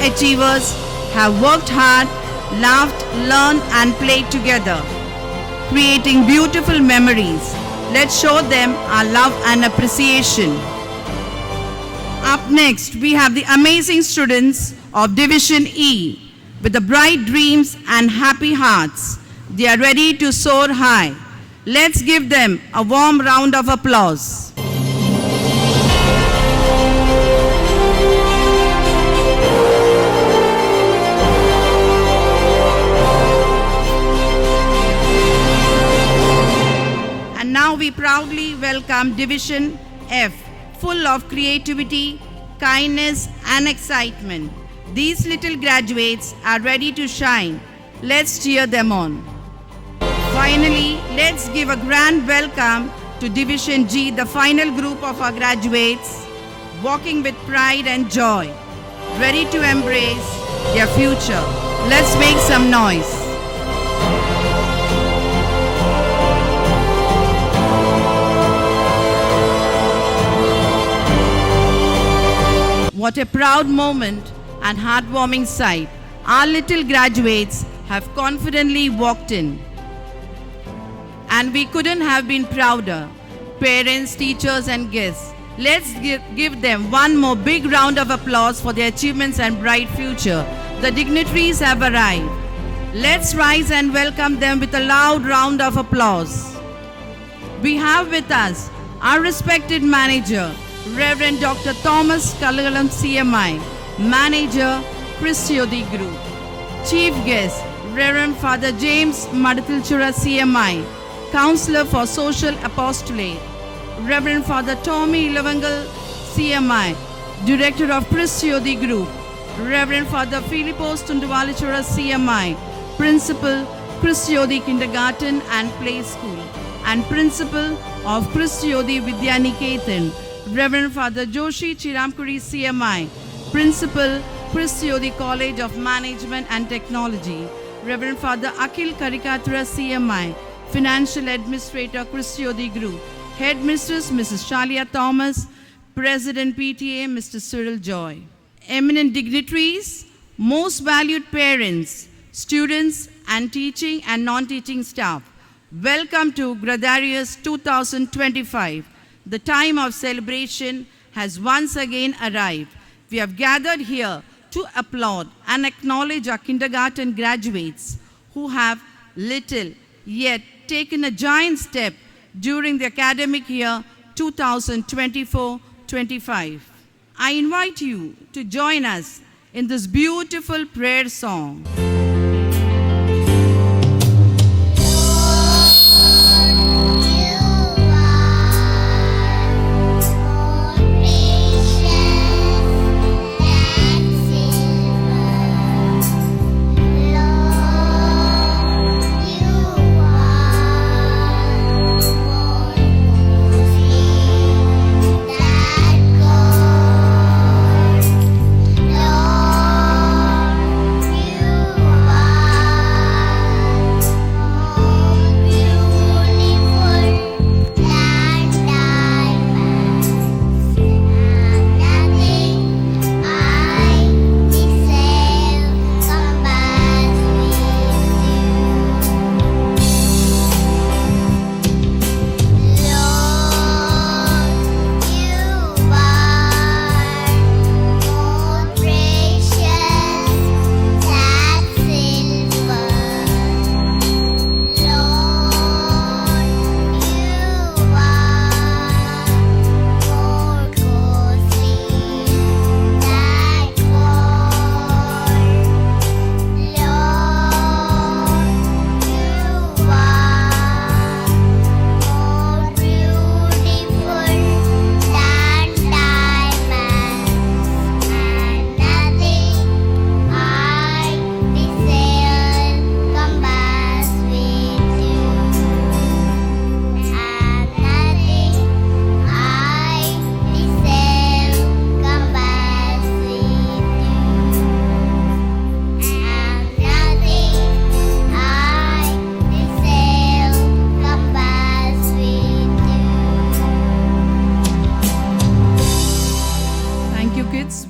achievers have worked hard, laughed, learned and played together, creating beautiful memories. Let's show them our love and appreciation. Up next, we have the amazing students of Division E with the bright dreams and happy hearts. They are ready to soar high. Let's give them a warm round of applause. And now we proudly welcome Division F, full of creativity, kindness and excitement. These little graduates are ready to shine. Let's cheer them on. Finally, let's give a grand welcome to Division G, the final group of our graduates, walking with pride and joy, ready to embrace their future. Let's make some noise. What a proud moment and heartwarming sight. Our little graduates have confidently walked in. And we couldn't have been prouder. Parents, teachers and guests, let's give them one more big round of applause for their achievements and bright future. The dignitaries have arrived. Let's rise and welcome them with a loud round of applause. We have with us our respected manager, Reverend Dr. Thomas Kalagalam CMI, Manager, Christiodi Group. Chief Guest, Reverend Father James Madathilchura CMI, Counselor for Social Apostolate. Reverend Father Tommy Ilavangal CMI, Director of Christiodi Group. Reverend Father Philippos Tunduvalichura CMI, Principal, Christiodi Kindergarten and Play School, and Principal of Christiodi Vidyaniketan. Reverend Father Joshi Chiramkuri CMI, Principal, Christiodi College of Management and Technology. Reverend Father Akhil Karikatura CMI, Financial Administrator, Christiodi Group. Headmistress Mrs. Shalia Thomas, President PTA Mr. Cyril Joy. Eminent dignitaries, most valued parents, students and teaching and non-teaching staff, welcome to Gradarius 2025. The time of celebration has once again arrived. We have gathered here to applaud and acknowledge our kindergarten graduates who have little yet taken a giant step during the academic year 2024-25. I invite you to join us in this beautiful prayer song.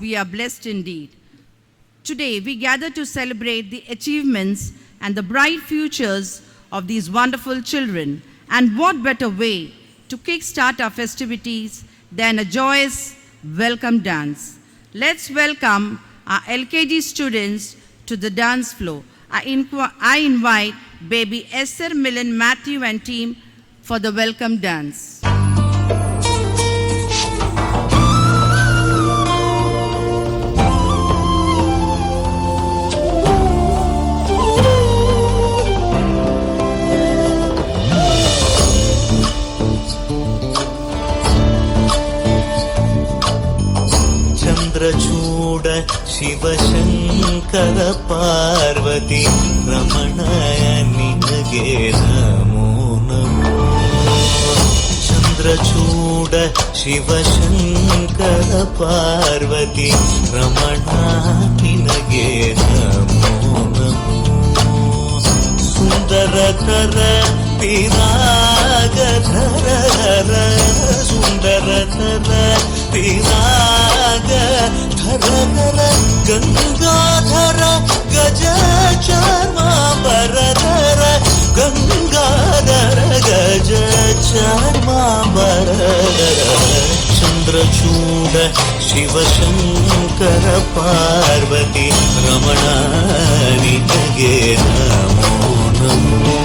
We are blessed indeed. Today, we gather to celebrate the achievements and the bright futures of these wonderful children. And what better way to kickstart our festivities than a joyous welcome dance? Let's welcome our LKG students to the dance floor. I invite baby Esther, Milan, Matthew and team for the welcome dance. Chandrachud Shivashankara Parvati ರಮಣಯ ನಿನಗೆ ನಮೋ ನಮೋ. ಚಂದ್ರಚೂಡ ಶಿವಶಂಕರ ಪಾರ್ವತಿ ರಮಣ ನಿನಗೆ ನಮೋ ನಮೋ. ಸುಂದರಕರ ಪಿರಾಗಧರ ಸುಂದರಕರ ಪಿರಾಗಧರ ಗಂಗಾಧರ ಗಜ ಚಾರ್ಮಾಂಬರಧರ ಗಂಗಾಧರ ಗಜ ಚಾರ್ಮಾಂಬರಧರ. ಚಂದ್ರಚೂಡ ಶಿವಶಂಕರ ಪಾರ್ವತಿ ರಮಣ ನಿನಗೆ ನಮೋ ನಮೋ.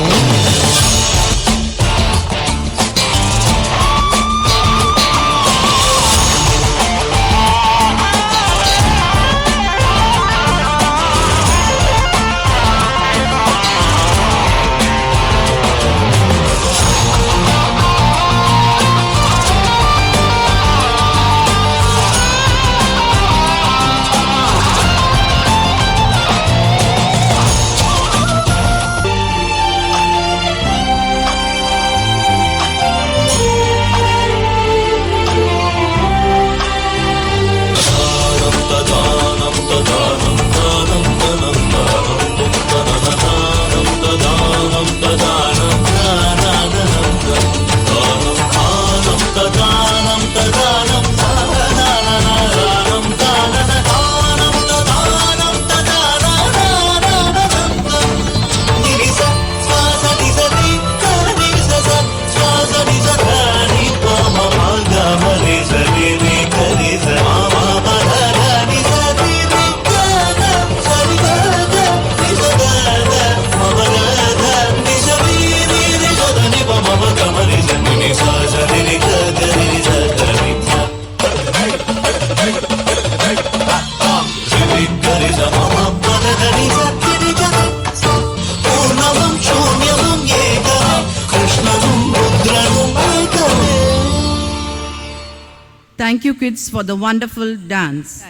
Thank you, kids, for the wonderful dance.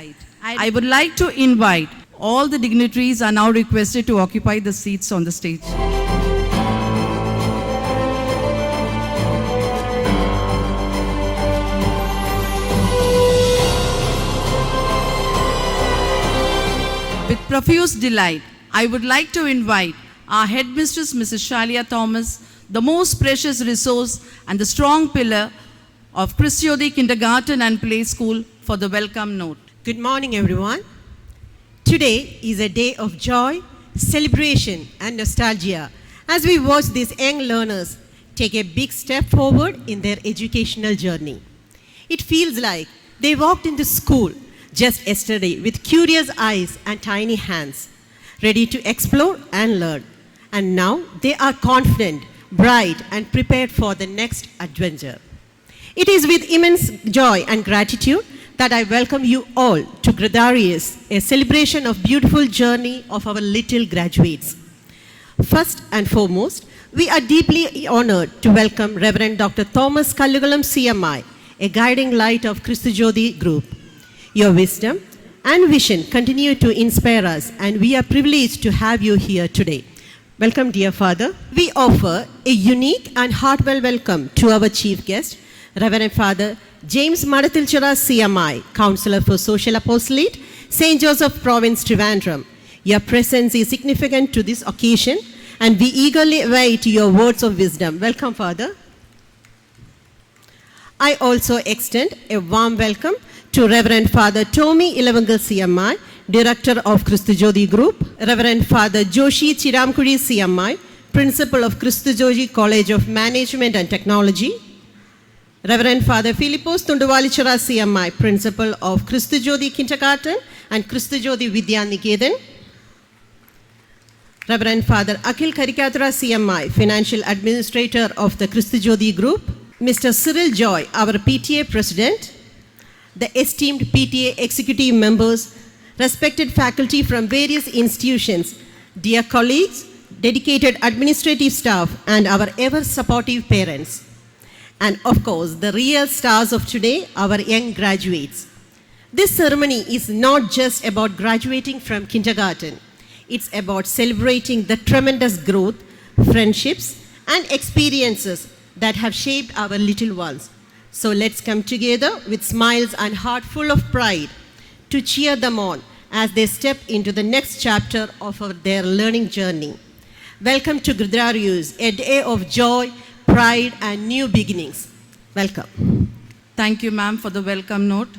I would like to invite all the dignitaries are now requested to occupy the seats on the stage. With profuse delight, I would like to invite our headmistress, Mrs. Shalia Thomas, the most precious resource and the strong pillar of Christiodi Kindergarten and Play School for the welcome note. Good morning, everyone. Today is a day of joy, celebration, and nostalgia as we watch these young learners take a big step forward in their educational journey. It feels like they walked into school just yesterday with curious eyes and tiny hands, ready to explore and learn. And now they are confident, bright, and prepared for the next adventure. It is with immense joy and gratitude that I welcome you all to Gradarius, a celebration of beautiful journey of our little graduates. First and foremost, we are deeply honored to welcome Reverend Dr. Thomas Kallugalam CMI, a guiding light of Christu Jyoti Group. Your wisdom and vision continue to inspire us, and we are privileged to have you here today. Welcome, dear Father. We offer a unique and heartfelt welcome to our chief guest, Reverend Father James Madathilchara CMI, Counselor for Social Apostolate, St. Joseph Province, Trivandrum. Your presence is significant to this occasion, and we eagerly await your words of wisdom. Welcome, Father. I also extend a warm welcome to Reverend Father Tommy Ilavangal CMI, Director of Christu Jyoti Group, Reverend Father Joshi Chiramkuri CMI, Principal of Christu Jyoti College of Management and Technology, Reverend Father Philippos Tunduvalichara CMI, Principal of Christu Jyoti Kindergarten and Christu Jyoti Vidya Niketan, Reverend Father Akhil Karikatura CMI, Financial Administrator of the Christu Jyoti Group, Mr. Cyril Joy, our PTA President, the esteemed PTA executive members, respected faculty from various institutions, dear colleagues, dedicated administrative staff, and our ever-supportive parents. And of course, the real stars of today, our young graduates. This ceremony is not just about graduating from kindergarten. It's about celebrating the tremendous growth, friendships, and experiences that have shaped our little ones. So let's come together with smiles and heart full of pride to cheer them on as they step into the next chapter of their learning journey. Welcome to Gurdwara, a day of joy, pride, and new beginnings. Welcome. Thank you, ma'am, for the welcome note.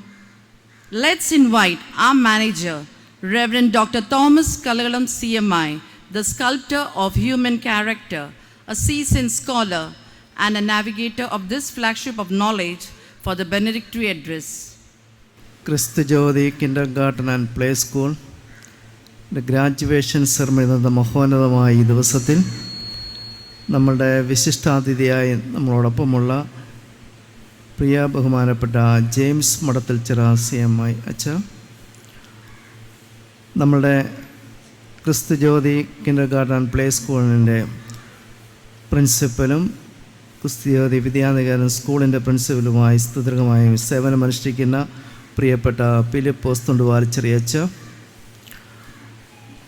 Let's invite our manager, Reverend Dr. Thomas Kalagalam CMI, the sculptor of human character, a seasoned scholar, and a navigator of this flagship of knowledge for the benedictory address. Christu Jyoti Kindergarten and Play School, the graduation ceremony of the മഹോന്നതമായ ഈ ദിവസത്തിൽ നമ്മളുടെ വിശിഷ്ടാതിഥിയായി നമ്മളോടൊപ്പമുള്ള പ്രിയ ബഹുമാനപ്പെട്ട James മടത്തിൽച്ചിറ CMI അച്ഛ, നമ്മളുടെ ക്രിസ്തു ജ്യോതി kindergarten and play സ്കൂളിൻ്റെ പ്രിൻസിപ്പലും ക്രിസ്തു ജ്യോതി വിദ്യാനികേതൻ സ്കൂളിൻ്റെ പ്രിൻസിപ്പലുമായി സുദീർഘമായും സേവനമനുഷ്ഠിക്കുന്ന പ്രിയപ്പെട്ട ഫിലിപ്പോസ് തുണ്ടുവാലിച്ചിറ അച്ഛ,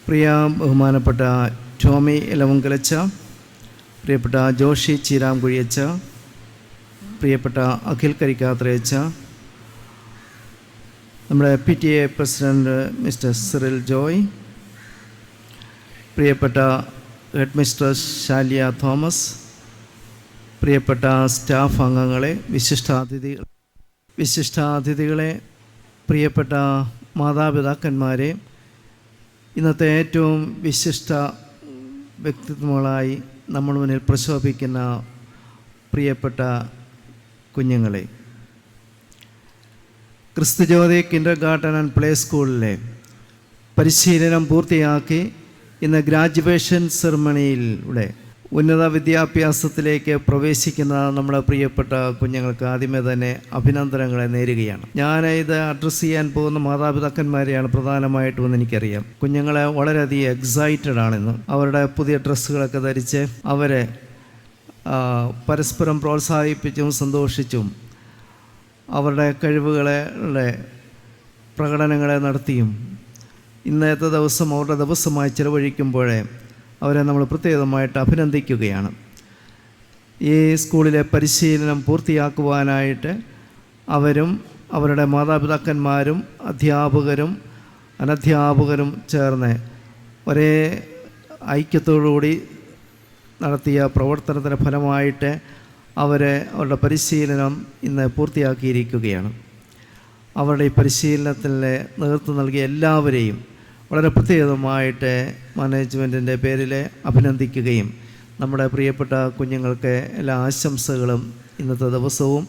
പ്രിയ ബഹുമാനപ്പെട്ട ടോമി ഇലവുങ്കലച്ച, പ്രിയപ്പെട്ട ജോഷി ചീരാംകുഴിയച്ച, പ്രിയപ്പെട്ട അഖിൽ കരിക്കാത്രയച്ച, നമ്മുടെ PTA president mister Cyril Joy, പ്രിയപ്പെട്ട ഹെഡ് മിസ്ട്രസ് ഷാലിയ തോമസ്, പ്രിയപ്പെട്ട സ്റ്റാഫ് അംഗങ്ങളെ, വിശിഷ്ടാതിഥികളെ, പ്രിയപ്പെട്ട മാതാപിതാക്കന്മാരെ, ഇന്നത്തെ ഏറ്റവും വിശിഷ്ട വ്യക്തിത്വങ്ങളായി നമ്മൾ മുന്നിൽ പ്രശോഭിക്കുന്ന പ്രിയപ്പെട്ട കുഞ്ഞുങ്ങളെ, ക്രിസ്തു ജ്യോതി കിൻഡർഗാർട്ടൻ ആൻഡ് പ്ലേ സ്കൂളിലെ പരിശീലനം പൂർത്തിയാക്കി ഇന്ന് ഗ്രാജുവേഷൻ സെറമണിയിലൂടെ ഉന്നത വിദ്യാഭ്യാസത്തിലേക്ക് പ്രവേശിക്കുന്ന നമ്മുടെ പ്രിയപ്പെട്ട കുഞ്ഞുങ്ങൾക്ക് ആദ്യമേ തന്നെ അഭിനന്ദനങ്ങളെ നേരുകയാണ്. ഞാൻ ഇത് അഡ്രസ്സ് ചെയ്യാൻ പോകുന്ന മാതാപിതാക്കന്മാരെയാണ് പ്രധാനമായിട്ടും എനിക്കറിയാം. കുഞ്ഞുങ്ങളെ വളരെയധികം എക്സൈറ്റഡ് ആണെന്ന്, അവരുടെ പുതിയ ഡ്രസ്സുകളൊക്കെ ധരിച്ച് അവരെ പരസ്പരം പ്രോത്സാഹിപ്പിച്ചും സന്തോഷിച്ചും അവരുടെ കഴിവുകളുടെ പ്രകടനങ്ങളെ നടത്തിയും ഇന്നത്തെ ദിവസം അവരുടെ ദിവസമായി ചിലവഴിക്കുമ്പോഴേ അവരെ നമ്മൾ പ്രത്യേകമായിട്ട് അഭിനന്ദിക്കുകയാണ്. ഈ സ്കൂളിലെ പരിശീലനം പൂർത്തിയാക്കുവാനായിട്ട് അവരും അവരുടെ മാതാപിതാക്കന്മാരും അധ്യാപകരും അനധ്യാപകരും ചേർന്ന് ഒരേ ഐക്യത്തോടുകൂടി നടത്തിയ പ്രവർത്തനത്തിൻ്റെ ഫലമായിട്ട് അവരുടെ പരിശീലനം ഇന്ന് പൂർത്തിയാക്കിയിരിക്കുകയാണ്. അവരുടെ ഈ പരിശീലനത്തിന് നേതൃത്വം നൽകിയ എല്ലാവരെയും വളരെ പ്രത്യേകമായിട്ട് മാനേജ്മെൻറ്റിൻ്റെ പേരിൽ അഭിനന്ദിക്കുകയും നമ്മുടെ പ്രിയപ്പെട്ട കുഞ്ഞുങ്ങൾക്ക് എല്ലാ ആശംസകളും ഇന്നത്തെ ദിവസവും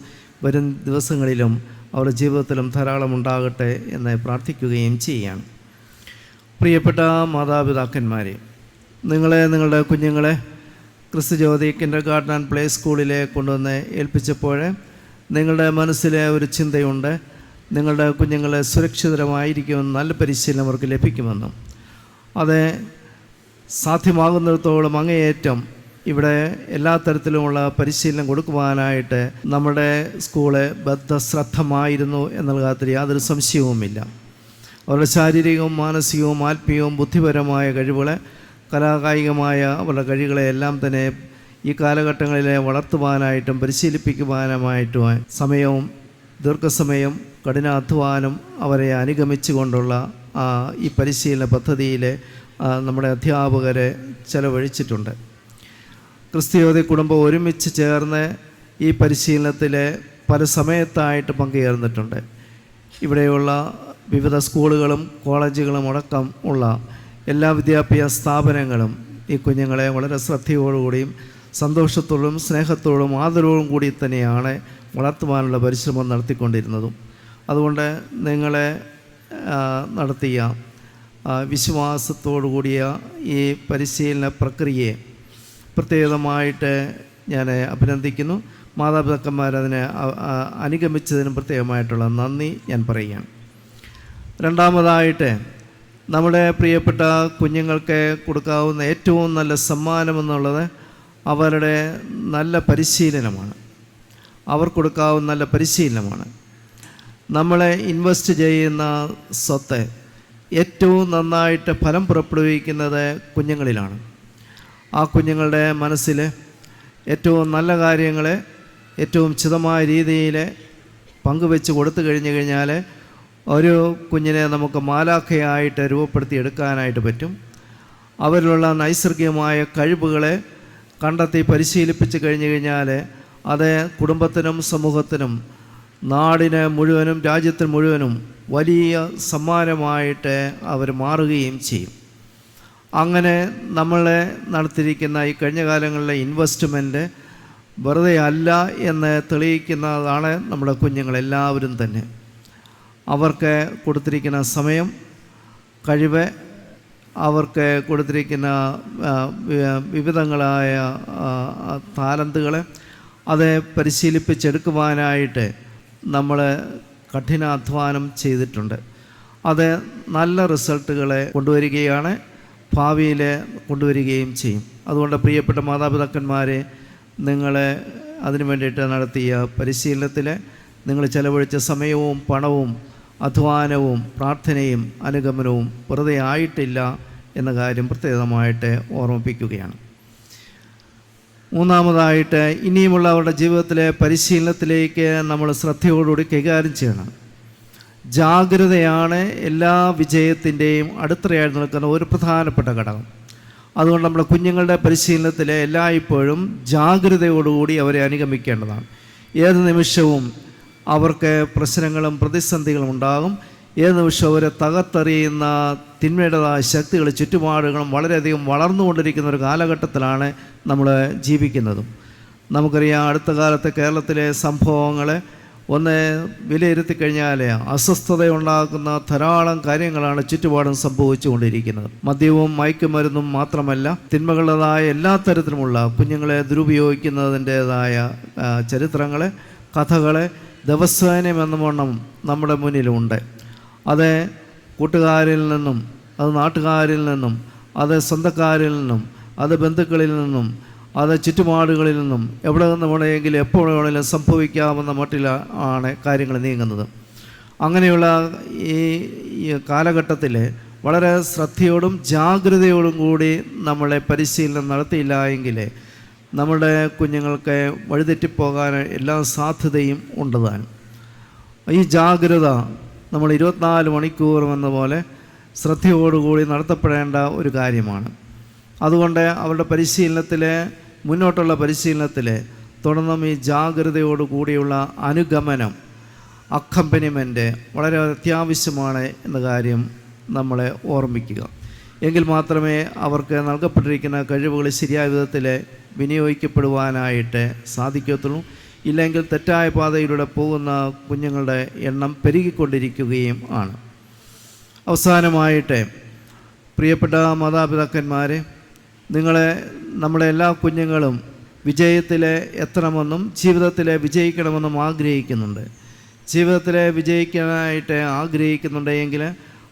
വരും ദിവസങ്ങളിലും അവരുടെ ജീവിതത്തിലും ധാരാളം ഉണ്ടാകട്ടെ എന്ന് പ്രാർത്ഥിക്കുകയും ചെയ്യുകയാണ്. പ്രിയപ്പെട്ട മാതാപിതാക്കന്മാരെ, നിങ്ങളുടെ കുഞ്ഞുങ്ങളെ ക്രിസ്തു ജ്യോതി കിൻഡർഗാർട്ടൻ ആൻഡ് പ്ലേ സ്കൂളിലെ കൊണ്ടുവന്ന് ഏൽപ്പിച്ചപ്പോൾ നിങ്ങളുടെ മനസ്സിലെ ഒരു ചിന്തയുണ്ട്, നിങ്ങളുടെ കുഞ്ഞുങ്ങൾ സുരക്ഷിതരമായിരിക്കുമെന്ന്, നല്ല പരിശീലനം അവർക്ക് ലഭിക്കുമെന്നും. അത് സാധ്യമാകുന്നിടത്തോളം അങ്ങേയറ്റം ഇവിടെ എല്ലാ തരത്തിലുമുള്ള പരിശീലനം കൊടുക്കുവാനായിട്ട് നമ്മുടെ സ്കൂള് ബദ്ധശ്രദ്ധമായിരുന്നു എന്നുള്ള കാര്യത്തിൽ യാതൊരു സംശയവുമില്ല. അവരുടെ ശാരീരികവും മാനസികവും ആത്മീയവും ബുദ്ധിപരമായ കഴിവുകളെ, കലാകായികമായ അവരുടെ കഴിവുകളെ എല്ലാം തന്നെ ഈ കാലഘട്ടങ്ങളിലെ വളർത്തുവാനായിട്ടും പരിശീലിപ്പിക്കുവാനുമായിട്ടും സമയവും ദീർഘസമയം കഠിനാധ്വാനം അവരെ അനുഗമിച്ചു കൊണ്ടുള്ള ഈ പരിശീലന പദ്ധതിയിൽ നമ്മുടെ അധ്യാപകരെ ചെലവഴിച്ചിട്ടുണ്ട്. ക്രിസ്ത്യോദി കുടുംബം ഒരുമിച്ച് ചേർന്ന് ഈ പരിശീലനത്തിൽ പല സമയത്തായിട്ട് പങ്കുചേർന്നിട്ടുണ്ട്. ഇവിടെയുള്ള വിവിധ സ്കൂളുകളും കോളേജുകളും അടക്കം ഉള്ള എല്ലാ വിദ്യാഭ്യാസ സ്ഥാപനങ്ങളും ഈ കുഞ്ഞുങ്ങളെ വളരെ ശ്രദ്ധയോടുകൂടിയും സന്തോഷത്തോടും സ്നേഹത്തോടും ആദരവോടും കൂടി തന്നെയാണ് വളർത്തുവാനുള്ള പരിശ്രമം നടത്തിക്കൊണ്ടിരുന്നതും. അതുകൊണ്ട് നിങ്ങളെ നടത്തിയ വിശ്വാസത്തോടു കൂടിയ ഈ പരിശീലന പ്രക്രിയയെ പ്രത്യേകമായിട്ട് ഞാൻ അഭിനന്ദിക്കുന്നു. മാതാപിതാക്കന്മാരതിനെ അനുഗമിച്ചതിനും പ്രത്യേകമായിട്ടുള്ള നന്ദി ഞാൻ പറയുകയാണ്. രണ്ടാമതായിട്ട് നമ്മുടെ പ്രിയപ്പെട്ട കുഞ്ഞുങ്ങൾക്ക് കൊടുക്കാവുന്ന ഏറ്റവും നല്ല സമ്മാനമെന്നുള്ളത് അവരുടെ നല്ല പരിശീലനമാണ്. അവർ കൊടുക്കാവുന്ന നല്ല പരിശീലനമാണ്. നമ്മളെ ഇൻവെസ്റ്റ് ചെയ്യുന്ന സ്വത്ത് ഏറ്റവും നന്നായിട്ട് ഫലം പുറപ്പെടുവിക്കുന്നത് കുഞ്ഞുങ്ങളിലാണ്. ആ കുഞ്ഞുങ്ങളുടെ മനസ്സിൽ ഏറ്റവും നല്ല കാര്യങ്ങളെ ഏറ്റവും ചിതമായ രീതിയിൽ പങ്കുവെച്ച് കൊടുത്തു കഴിഞ്ഞാൽ ഒരു കുഞ്ഞിനെ നമുക്ക് മാലാഖയായിട്ട് രൂപപ്പെടുത്തിയെടുക്കാനായിട്ട് പറ്റും. അവരിലുള്ള നൈസർഗികമായ കഴിവുകളെ കണ്ടെത്തി പരിശീലിപ്പിച്ച് കഴിഞ്ഞാൽ അത് കുടുംബത്തിനും സമൂഹത്തിനും നാടിന് മുഴുവനും രാജ്യത്തിന് മുഴുവനും വലിയ സമ്മാനമായിട്ട് അവർ മാറുകയും ചെയ്യും. അങ്ങനെ നമ്മളെ നടത്തിയിരിക്കുന്ന ഈ കഴിഞ്ഞ കാലങ്ങളിലെ ഇൻവെസ്റ്റ്മെൻറ്റ് വെറുതെ അല്ല എന്ന് തെളിയിക്കുന്നതാണ് നമ്മുടെ കുഞ്ഞുങ്ങളെല്ലാവരും തന്നെ. അവർക്ക് കൊടുത്തിരിക്കുന്ന സമയം, കഴിവ്, അവർക്ക് കൊടുത്തിരിക്കുന്ന വിവിധങ്ങളായ താലന്തുകൾ അത് പരിശീലിപ്പിച്ചെടുക്കുവാനായിട്ട് നമ്മൾ കഠിനാധ്വാനം ചെയ്തിട്ടുണ്ട്. അത് നല്ല റിസൾട്ടുകളെ കൊണ്ടുവരികയാണ്, ഭാവിയിൽ കൊണ്ടുവരികയും ചെയ്യും. അതുകൊണ്ട് പ്രിയപ്പെട്ട മാതാപിതാക്കന്മാരെ, നിങ്ങൾ അതിനു വേണ്ടിയിട്ട് നടത്തിയ പരിശീലനത്തിൽ നിങ്ങൾ ചെലവഴിച്ച സമയവും പണവും അധ്വാനവും പ്രാർത്ഥനയും അനുഗമനവും വെറുതെ ആയിട്ടില്ല എന്ന കാര്യം പ്രത്യേകമായിട്ട് ഓർമ്മിപ്പിക്കുകയാണ്. മൂന്നാമതായിട്ട് ഇനിയുമുള്ള അവരുടെ ജീവിതത്തിലെ പരിശീലനത്തിലേക്ക് നമ്മൾ ശ്രദ്ധയോടുകൂടി കൈകാര്യം ചെയ്യണം. ജാഗ്രതയാണ് എല്ലാ വിജയത്തിൻ്റെയും അടിത്തറയായി നിൽക്കുന്ന ഒരു പ്രധാനപ്പെട്ട ഘടകം. അതുകൊണ്ട് നമ്മുടെ കുഞ്ഞുങ്ങളുടെ പരിശീലനത്തിൽ എല്ലായ്പ്പോഴും ജാഗ്രതയോടുകൂടി അവരെ അനുഗമിക്കേണ്ടതാണ്. ഏത് നിമിഷവും അവർക്ക് പ്രശ്നങ്ങളും പ്രതിസന്ധികളും ഉണ്ടാകും. ഏത് നിമിഷവും അവരെ തകർത്തെറിയുന്ന തിന്മയുടേതായ ശക്തികൾ ചുറ്റുപാടുകളും വളരെയധികം വളർന്നുകൊണ്ടിരിക്കുന്ന ഒരു കാലഘട്ടത്തിലാണ് നമ്മൾ ജീവിക്കുന്നതും. നമുക്കറിയാം, അടുത്ത കാലത്ത് കേരളത്തിലെ സംഭവങ്ങൾ ഒന്ന് വിലയിരുത്തി കഴിഞ്ഞാൽ അസ്വസ്ഥതയുണ്ടാക്കുന്ന ധാരാളം കാര്യങ്ങളാണ് ചുറ്റുപാടും സംഭവിച്ചുകൊണ്ടിരിക്കുന്നത്. മദ്യവും മയക്കുമരുന്നും മാത്രമല്ല, തിന്മകളുടേതായ എല്ലാ തരത്തിലുമുള്ള കുഞ്ഞുങ്ങളെ ദുരുപയോഗിക്കുന്നതിൻ്റേതായ ചരിത്രങ്ങൾ, കഥകൾ ദിവസേനയെന്ന വണ്ണം നമ്മുടെ മുന്നിലുണ്ട്. അത് കൂട്ടുകാരിൽ നിന്നും, അത് നാട്ടുകാരിൽ നിന്നും, അത് സ്വന്തക്കാരിൽ നിന്നും, അത് ബന്ധുക്കളിൽ നിന്നും, അത് ചുറ്റുപാടുകളിൽ നിന്നും എവിടെ നിന്ന് വേണമെങ്കിലും എപ്പോൾ വേണമെങ്കിലും സംഭവിക്കാവുന്ന മട്ടിലാണ് കാര്യങ്ങൾ നീങ്ങുന്നത്. അങ്ങനെയുള്ള ഈ കാലഘട്ടത്തിൽ വളരെ ശ്രദ്ധയോടും ജാഗ്രതയോടും കൂടി നമ്മളെ പരിശീലനം നടത്തിയില്ല എങ്കിൽ നമ്മുടെ കുഞ്ഞുങ്ങൾക്ക് വഴിതെറ്റിപ്പോകാൻ എല്ലാ സാധ്യതയും ഉണ്ടതാനും. ഈ ജാഗ്രത നമ്മൾ 24 മണിക്കൂറും എന്ന പോലെ ശ്രദ്ധയോടുകൂടി നടത്തപ്പെടേണ്ട ഒരു കാര്യമാണ്. അതുകൊണ്ട് അവരുടെ പരിശീലനത്തിൽ, മുന്നോട്ടുള്ള പരിശീലനത്തിൽ തുടർന്നും ഈ ജാഗ്രതയോടു കൂടിയുള്ള അനുഗമനം, അക്കമ്പനിമെൻ്റ് വളരെ അത്യാവശ്യമാണ് എന്ന കാര്യം നമ്മളെ ഓർമ്മിക്കുക. എങ്കിൽ മാത്രമേ അവർക്ക് നൽകപ്പെട്ടിരിക്കുന്ന കഴിവുകൾ ശരിയായ വിധത്തിൽ വിനിയോഗിക്കപ്പെടുവാനായിട്ട് സാധിക്കത്തുള്ളൂ. ഇല്ലെങ്കിൽ തെറ്റായ പാതയിലൂടെ പോകുന്ന കുഞ്ഞുങ്ങളുടെ എണ്ണം പെരുകിക്കൊണ്ടിരിക്കുകയും ആണ്. അവസാനമായിട്ട് പ്രിയപ്പെട്ട മാതാപിതാക്കന്മാരെ, നമ്മുടെ എല്ലാ കുഞ്ഞുങ്ങളും വിജയത്തിൽ എത്തണമെന്നും ജീവിതത്തിൽ വിജയിക്കണമെന്നും ആഗ്രഹിക്കുന്നുണ്ട്. ജീവിതത്തിൽ വിജയിക്കാനായിട്ട് ആഗ്രഹിക്കുന്നുണ്ടെങ്കിൽ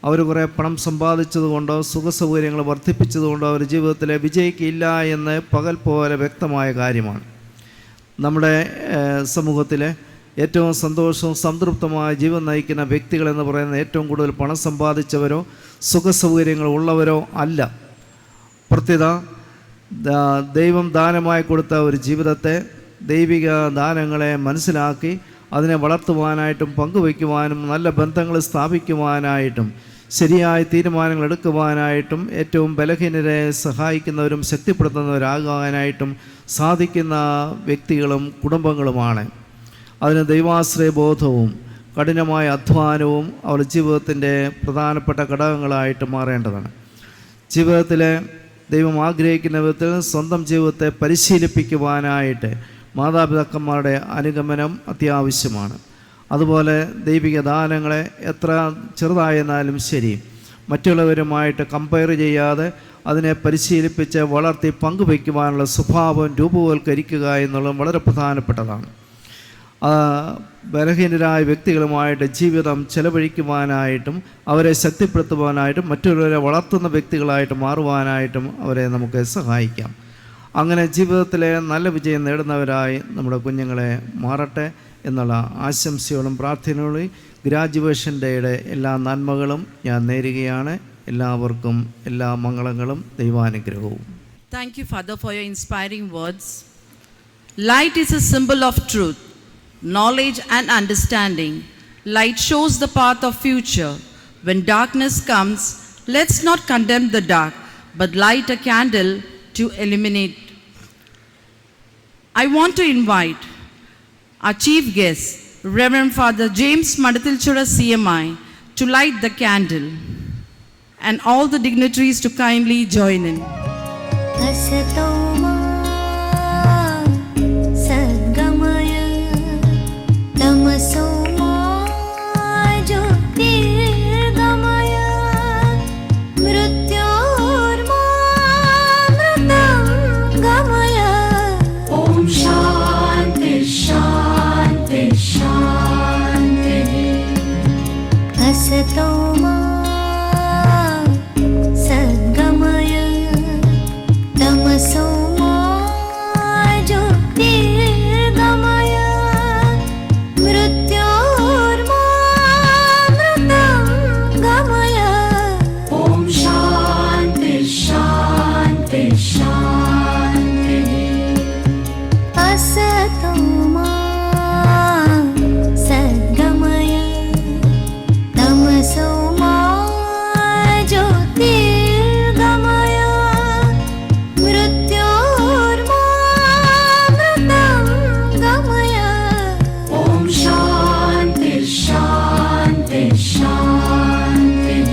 അവർ കുറേ പണം സമ്പാദിച്ചതുകൊണ്ടോ സുഖസൗകര്യങ്ങൾ വർദ്ധിപ്പിച്ചതുകൊണ്ടോ അവർ ജീവിതത്തിൽ വിജയിക്കില്ല എന്ന് പകൽ പോലെ വ്യക്തമായ കാര്യമാണ്. നമ്മുടെ സമൂഹത്തിൽ ഏറ്റവും സന്തോഷവും സംതൃപ്തമായ ജീവൻ നയിക്കുന്ന വ്യക്തികളെന്ന് പറയുന്നത് ഏറ്റവും കൂടുതൽ പണം സമ്പാദിച്ചവരോ സുഖസൗകര്യങ്ങൾ ഉള്ളവരോ അല്ല. പ്രത്യേക ദൈവം ദാനമായി കൊടുത്ത ഒരു ജീവിതത്തെ, ദൈവിക ദാനങ്ങളെ മനസ്സിലാക്കി അതിനെ വളർത്തുവാനായിട്ടും പങ്കുവയ്ക്കുവാനും നല്ല ബന്ധങ്ങൾ സ്ഥാപിക്കുവാനായിട്ടും ശരിയായ തീരുമാനങ്ങൾ എടുക്കുവാനായിട്ടും ഏറ്റവും ബലഹീനരെ സഹായിക്കുന്നവരും ശക്തിപ്പെടുത്തുന്നവരാകാനായിട്ടും സാധിക്കുന്ന വ്യക്തികളും കുടുംബങ്ങളുമാണ്. അതിന് ദൈവാശ്രയബോധവും കഠിനമായ അധ്വാനവും അവരുടെ ജീവിതത്തിൻ്റെ പ്രധാനപ്പെട്ട ഘടകങ്ങളായിട്ട് മാറേണ്ടതാണ്. ജീവിതത്തിലെ ദൈവം ആഗ്രഹിക്കുന്ന വിധത്തിൽ സ്വന്തം ജീവിതത്തെ പരിശീലിപ്പിക്കുവാനായിട്ട് മാതാപിതാക്കന്മാരുടെ അനുഗമനം അത്യാവശ്യമാണ്. അതുപോലെ ദൈവിക ദാനങ്ങളെ എത്ര ചെറുതായെന്നാലും ശരി മറ്റുള്ളവരുമായിട്ട് കമ്പയർ ചെയ്യാതെ അതിനെ പരിശീലിപ്പിച്ച് വളർത്തി പങ്കുവയ്ക്കുവാനുള്ള സ്വഭാവം രൂപവൽക്കരിക്കുക എന്നുള്ളത് വളരെ പ്രധാനപ്പെട്ടതാണ്. ബലഹീനരായ വ്യക്തികളുമായിട്ട് ജീവിതം ചെലവഴിക്കുവാനായിട്ടും അവരെ ശക്തിപ്പെടുത്തുവാനായിട്ടും മറ്റുള്ളവരെ വളർത്തുന്ന വ്യക്തികളായിട്ട് മാറുവാനായിട്ടും അവരെ നമുക്ക് സഹായിക്കാം. അങ്ങനെ ജീവിതത്തിലെ നല്ല വിജയം നേടുന്നവരായി നമ്മുടെ കുഞ്ഞുങ്ങളെ മാറട്ടെ എന്നുള്ള ആശംസയോടും പ്രാർത്ഥനയോടും ഗ്രാജുവേഷൻ ഡേയുടെ എല്ലാ നന്മകളും ഞാൻ നേരുകയാണ്. എല്ലാവർക്കും എല്ലാ മംഗളങ്ങളും ദൈവാനുഗ്രഹവും. Thank you, Father, for your inspiring words. Light is a symbol of truth, knowledge and understanding. Light shows the path of future. When darkness comes, let's not condemn the dark, but light a candle to illuminate. I want to invite our chief guest, Reverend Father James Madathilchura CMI, to light the candle, and all the dignitaries to kindly join in. असतोमा सद्गमय तमसोमा ज्योतिर्गमय मृत्योर्मामृतं गमय. ॐ शान्ति शान्ति शान्तिः. असतोमा सद्गमय तमसोमा ज्योतिर्गमय मृत्योर्मामृतं गमय. ॐ शान्ति शान्ति शान्तिः. असतोमा सद्गमय तमसोमा ज्योतिर्गमय मृत्योर्मामृतं गमय. ॐ शान्ति शान्ति शान्तिः.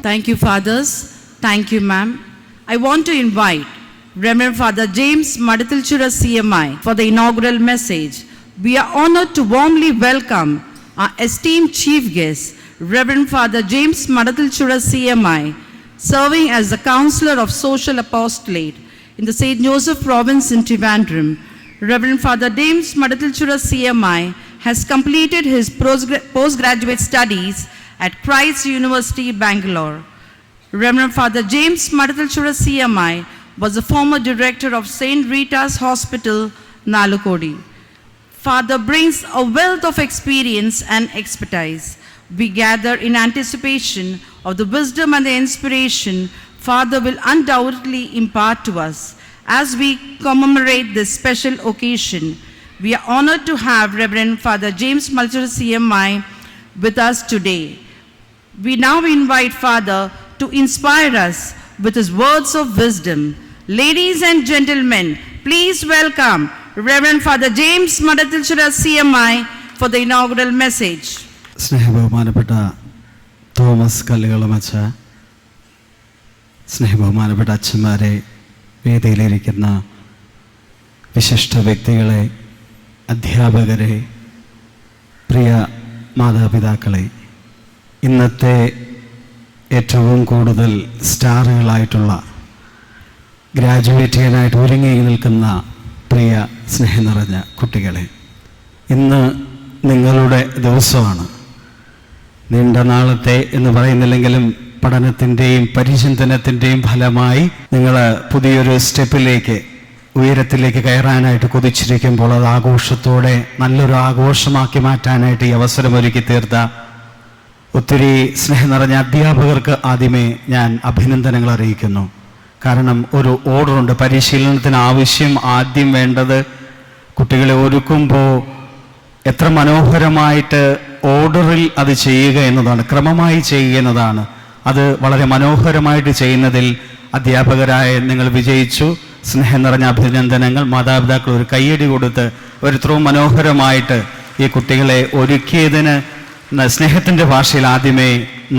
Thank you, fathers. Thank you, ma'am. I want to invite Reverend Father James Madathilchura CMI for the inaugural message. We are honored to warmly welcome our esteemed chief guest, Reverend Father James Madathilchura CMI, serving as the Counselor of Social Apostolate in the St. Joseph Province in Trivandrum. Reverend Father James Madathilchura CMI has completed his postgraduate studies at Christ University, Bangalore. Reverend Father James Madathilchura CMI was the former director of St. Rita's Hospital, Nalukodi. Father brings a wealth of experience and expertise. We gather in anticipation of the wisdom and the inspiration Father will undoubtedly impart to us as we commemorate this special occasion. We are honored to have Reverend Father James Madathilchura CMI with us today. We now invite Father to inspire us with his words of wisdom. Ladies and gentlemen, please welcome Reverend Father James Madathilchura CMI for the inaugural message. സ്നേഹബഹുമാനപ്പെട്ട Thomas കല്ലുകളമച്ച, സ്നേഹബഹുമാനപ്പെട്ട അച്ഛന്മാരെ, വേദിയിലിരിക്കുന്ന വിശിഷ്ട വ്യക്തികളെ, അധ്യാപകരെ, പ്രിയ മാതാപിതാക്കളെ, ഇന്നത്തെ ഏറ്റവും കൂടുതൽ സ്റ്റാറുകളായിട്ടുള്ള ഗ്രാജുവേറ്റ് ചെയ്യാനായിട്ട് ഒരുങ്ങി നിൽക്കുന്ന പ്രിയ സ്നേഹം നിറഞ്ഞ കുട്ടികളെ, ഇന്ന് നിങ്ങളുടെ ദിവസമാണ്. നീണ്ട നാളത്തെ എന്ന് പറയുന്നില്ലെങ്കിലും പഠനത്തിൻ്റെയും പരിചിന്തനത്തിൻ്റെയും ഫലമായി നിങ്ങൾ പുതിയൊരു സ്റ്റെപ്പിലേക്ക്, ഉയരത്തിലേക്ക് കയറാനായിട്ട് കൊതിച്ചിരിക്കുമ്പോൾ അത് ആഘോഷത്തോടെ നല്ലൊരു ആഘോഷമാക്കി മാറ്റാനായിട്ട് ഈ അവസരമൊരുക്കി തീർത്ത ഒത്തിരി സ്നേഹം നിറഞ്ഞ അധ്യാപകർക്ക് ആദ്യമേ ഞാൻ അഭിനന്ദനങ്ങൾ അറിയിക്കുന്നു. കാരണം ഒരു ഓർഡറുണ്ട്. പരിശീലനത്തിന് ആവശ്യം ആദ്യം വേണ്ടത് കുട്ടികളെ ഒരുക്കുമ്പോൾ എത്ര മനോഹരമായിട്ട് ഓർഡറിൽ അത് ചെയ്യുക എന്നതാണ്, ക്രമമായി ചെയ്യുക എന്നതാണ്. അത് വളരെ മനോഹരമായിട്ട് ചെയ്യുന്നതിൽ അധ്യാപകരായ നിങ്ങൾ വിജയിച്ചു. സ്നേഹം നിറഞ്ഞ അഭിനന്ദനങ്ങൾ. മാതാപിതാക്കൾ ഒരു കയ്യടി കൊടുത്ത് ഇത്രയും മനോഹരമായിട്ട് ഈ കുട്ടികളെ ഒരുക്കിയതിന് സ്നേഹത്തിൻ്റെ ഭാഷയിൽ ആദ്യമേ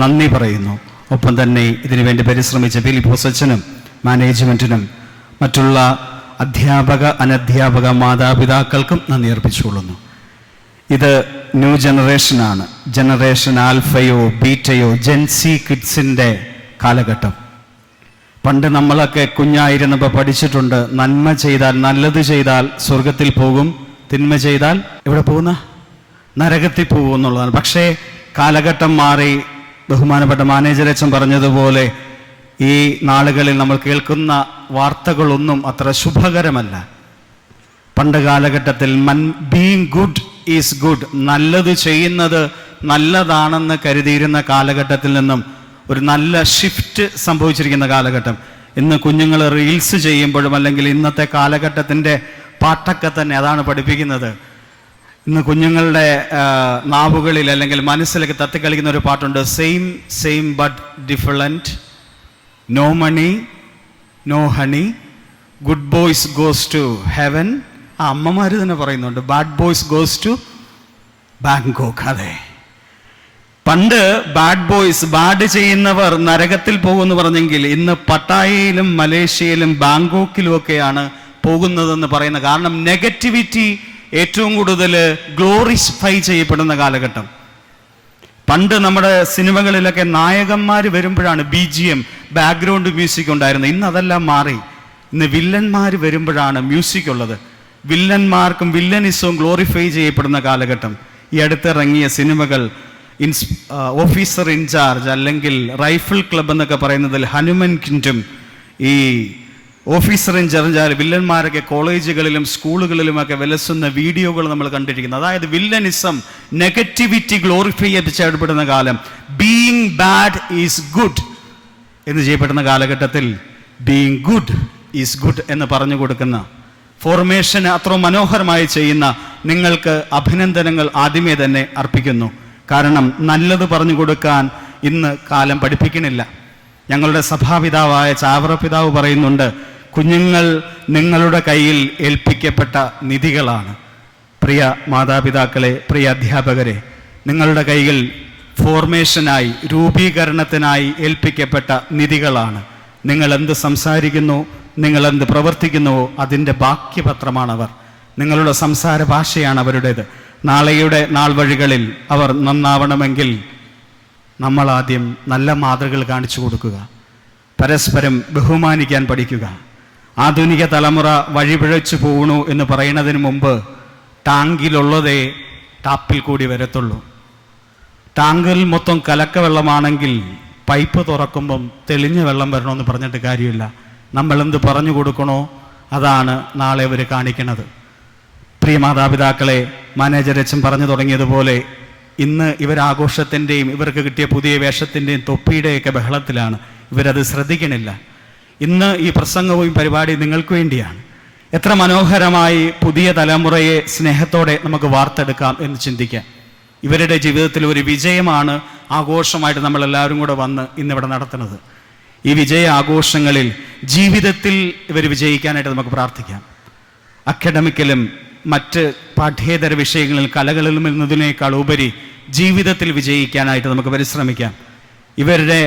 നന്ദി പറയുന്നു. ഒപ്പം തന്നെ ഇതിനുവേണ്ടി പരിശ്രമിച്ച ഫിലിപ്പോസ് അച്ഛനും മാനേജ്മെൻറ്റിനും മറ്റുള്ള അധ്യാപക അനധ്യാപക മാതാപിതാക്കൾക്കും നന്ദി അർപ്പിച്ചുകൊള്ളുന്നു. ഇത് ന്യൂ ജനറേഷനാണ്. ജനറേഷൻ ആൽഫയോ ബീറ്റയോ ജെൻസി കിഡ്സിൻ്റെ കാലഘട്ടം. പണ്ട് നമ്മളൊക്കെ കുഞ്ഞായിരുന്നപ്പോൾ പഠിച്ചിട്ടുണ്ട്, നന്മ ചെയ്താൽ നല്ലത് ചെയ്താൽ സ്വർഗത്തിൽ പോകും, തിന്മ ചെയ്താൽ എവിടെ പോകുന്ന നരകത്തിൽ പോകും എന്നുള്ളതാണ്. പക്ഷേ കാലഘട്ടം മാറി. ബഹുമാനപ്പെട്ട മാനേജർ അച്ഛൻ പറഞ്ഞതുപോലെ ഈ നാളുകളിൽ നമ്മൾ കേൾക്കുന്ന വാർത്തകളൊന്നും അത്ര ശുഭകരമല്ല. പണ്ട് കാലഘട്ടത്തിൽ ബീയിങ് ഗുഡ് ഈസ് ഗുഡ്, നല്ലത് ചെയ്യുന്നത് നല്ലതാണെന്ന് കരുതിയിരുന്ന കാലഘട്ടത്തിൽ നിന്നും ഒരു നല്ല ഷിഫ്റ്റ് സംഭവിച്ചിരിക്കുന്ന കാലഘട്ടം. ഇന്ന് കുഞ്ഞുങ്ങൾ റീൽസ് ചെയ്യുമ്പോഴും അല്ലെങ്കിൽ ഇന്നത്തെ കാലഘട്ടത്തിൻ്റെ പാട്ടൊക്കെ തന്നെ അതാണ് പഠിപ്പിക്കുന്നത്. ഇന്ന് കുഞ്ഞുങ്ങളുടെ നാവുകളിൽ അല്ലെങ്കിൽ മനസ്സിലൊക്കെ തത്തിക്കളിക്കുന്ന ഒരു പാട്ടുണ്ട്, same but different, no money no honey, good boys goes to heaven. ആ അമ്മമാർ തന്നെ പറയുന്നുണ്ട്, bad boys goes to Bangkok. അതെ, പണ്ട് ബാഡ് ബോയ്സ്, ബാഡ് ചെയ്യുന്നവർ നരകത്തിൽ പോകുമെന്ന് പറഞ്ഞെങ്കിൽ ഇന്ന് പട്ടായയിലും മലേഷ്യയിലും ബാങ്കോക്കിലും ഒക്കെയാണ് പോകുന്നതെന്ന് പറയുന്നത്. കാരണം നെഗറ്റിവിറ്റി ഏറ്റവും കൂടുതൽ ഗ്ലോറിഫൈ ചെയ്യപ്പെടുന്ന കാലഘട്ടം. പണ്ട് നമ്മുടെ സിനിമകളിലൊക്കെ നായകന്മാർ വരുമ്പോഴാണ് BGM ബാക്ക്ഗ്രൗണ്ട് മ്യൂസിക് ഉണ്ടായിരുന്നത്. ഇന്ന് അതെല്ലാം മാറി. ഇന്ന് വില്ലന്മാർ വരുമ്പോഴാണ് മ്യൂസിക് ഉള്ളത്. വില്ലന്മാർക്കും വില്ലനിസവും ഗ്ലോറിഫൈ ചെയ്യപ്പെടുന്ന കാലഘട്ടം. ഈ അടുത്തിറങ്ങിയ സിനിമകൾ ഓഫീസർ ഇൻചാർജ് അല്ലെങ്കിൽ റൈഫിൾ ക്ലബ് എന്നൊക്കെ പറയുന്നതിൽ ഹനുമൻ കിൻറ്റും ഈ ഓഫീസർ ഇൻചാർജ് വില്ലന്മാരൊക്കെ കോളേജുകളിലും സ്കൂളുകളിലുമൊക്കെ വിലസുന്ന വീഡിയോകൾ നമ്മൾ കണ്ടിരിക്കുന്നത്. അതായത് വില്ലനിസം, നെഗറ്റിവിറ്റി ഗ്ലോറിഫൈ ചെയ്യപ്പെടുന്ന കാലം. ബീയിങ് ബാഡ് ഈസ് ഗുഡ് എന്ന് ചെയ്യപ്പെടുന്ന കാലഘട്ടത്തിൽ ബീയിങ് ഗുഡ് ഈസ് ഗുഡ് എന്ന് പറഞ്ഞു കൊടുക്കുന്ന ഫോർമേഷൻ അത്ര മനോഹരമായി ചെയ്യുന്ന നിങ്ങൾക്ക് അഭിനന്ദനങ്ങൾ ആദ്യമേ തന്നെ അർപ്പിക്കുന്നു. കാരണം നല്ലത് പറഞ്ഞു കൊടുക്കാൻ ഇന്ന് കാലം പഠിപ്പിക്കണില്ല. ഞങ്ങളുടെ സഭാപിതാവായ ചാവറ പിതാവ് പറയുന്നുണ്ട്, കുഞ്ഞുങ്ങൾ നിങ്ങളുടെ കയ്യിൽ ഏൽപ്പിക്കപ്പെട്ട നിധികളാണ്. പ്രിയ മാതാപിതാക്കളെ, പ്രിയ അധ്യാപകരെ, നിങ്ങളുടെ കൈകൾ ഫോർമേഷനായി, രൂപീകരണത്തിനായി ഏൽപ്പിക്കപ്പെട്ട നിധികളാണ്. നിങ്ങൾ എന്ത് സംസാരിക്കുന്നു, നിങ്ങൾ എന്ത് പ്രവർത്തിക്കുന്നുവോ അതിൻ്റെ ബാക്കിപത്രമാണവർ. നിങ്ങളുടെ സംസാര ഭാഷയാണ് അവരുടേത്. നാളെയുടെ നാൾ വഴികളിൽ അവർ നന്നാവണമെങ്കിൽ നമ്മൾ ആദ്യം നല്ല മാതൃകകൾ കാണിച്ചു കൊടുക്കുക, പരസ്പരം ബഹുമാനിക്കാൻ പഠിക്കുക. ആധുനിക തലമുറ വഴിപിഴച്ചു പോകണു എന്ന് പറയുന്നതിന് മുമ്പ് ടാങ്കിലുള്ളതേ ടാപ്പിൽ കൂടി വരത്തുള്ളൂ. ടാങ്കിൽ മൊത്തം കലക്ക വെള്ളമാണെങ്കിൽ പൈപ്പ് തുറക്കുമ്പം തെളിഞ്ഞ വെള്ളം വരണമെന്ന് പറഞ്ഞിട്ട് കാര്യമില്ല. നമ്മൾ എന്ത് പറഞ്ഞു കൊടുക്കണോ അതാണ് നാളെ അവർ കാണിക്കുന്നത്. പ്രിയ മാതാപിതാക്കളെ, മാനേജർ അച്ഛൻ പറഞ്ഞു തുടങ്ങിയതുപോലെ ഇന്ന് ഇവരാഘോഷത്തിൻ്റെയും ഇവർക്ക് കിട്ടിയ പുതിയ വേഷത്തിൻ്റെയും തൊപ്പിയുടെയൊക്കെ ബഹളത്തിലാണ്. ഇവരത് ശ്രദ്ധിക്കണില്ല. ഇന്ന് ഈ പ്രസംഗവും പരിപാടി നിങ്ങൾക്ക് വേണ്ടിയാണ്. എത്ര മനോഹരമായി പുതിയ തലമുറയെ സ്നേഹത്തോടെ നമുക്ക് വാർത്തെടുക്കാം എന്ന് ചിന്തിക്കാം. ഇവരുടെ ജീവിതത്തിൽ ഒരു വിജയമാണ് ആഘോഷമായിട്ട് നമ്മളെല്ലാവരും കൂടെ വന്ന് ഇന്നിവിടെ നടത്തുന്നത്. ഈ വിജയ ആഘോഷങ്ങളിൽ ജീവിതത്തിൽ ഇവർ വിജയിക്കാനായിട്ട് നമുക്ക് പ്രാർത്ഥിക്കാം. അക്കാഡമിക്കലും മറ്റ് പാഠ്യേതര വിഷയങ്ങളിൽ കലകളിലും എന്നതിനേക്കാൾ ഉപരി ജീവിതത്തിൽ വിജയിക്കാനായിട്ട് നമുക്ക് പരിശ്രമിക്കാം. ഇവരുടെ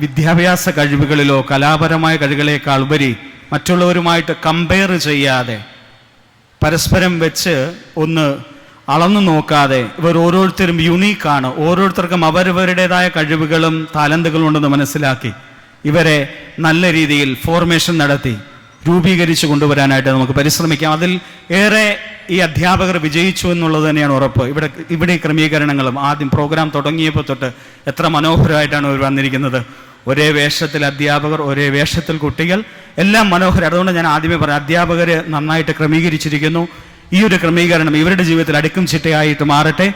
വിദ്യാഭ്യാസ കഴിവുകളിലോ കലാപരമായ കഴിവുകളേക്കാൾ ഉപരി മറ്റുള്ളവരുമായിട്ട് കമ്പയർ ചെയ്യാതെ, പരസ്പരം വെച്ച് ഒന്ന് അളന്നു നോക്കാതെ, ഇവർ ഓരോരുത്തരും യുണീക്കാണ്, ഓരോരുത്തർക്കും അവരവരുടേതായ കഴിവുകളും താലന്തുകളും ഉണ്ടെന്ന് മനസ്സിലാക്കി ഇവരെ നല്ല രീതിയിൽ ഫോർമേഷൻ നടത്തി രൂപീകരിച്ചു കൊണ്ടുവരാനായിട്ട് നമുക്ക് പരിശ്രമിക്കാം. അതിൽ ഏറെ ഈ അധ്യാപകർ വിജയിച്ചു എന്നുള്ളത് തന്നെയാണ് ഉറപ്പ്. ഇവിടെ ക്രമീകരണങ്ങളും ആദ്യം പ്രോഗ്രാം തുടങ്ങിയപ്പോൾ തൊട്ട് എത്ര മനോഹരമായിട്ടാണ് അവർ വന്നിരിക്കുന്നത്. ഒരേ വേഷത്തിൽ അധ്യാപകർ, ഒരേ വേഷത്തിൽ കുട്ടികൾ, എല്ലാം മനോഹരം. അതുകൊണ്ട് ഞാൻ ആദ്യമേ പറയാം, അധ്യാപകർ നന്നായിട്ട് ക്രമീകരിച്ചിരിക്കുന്നു. ഈ ഒരു ക്രമീകരണം ഇവരുടെ ജീവിതത്തിൽ അടുക്കും ചിട്ടയായിട്ട് മാറട്ടെ.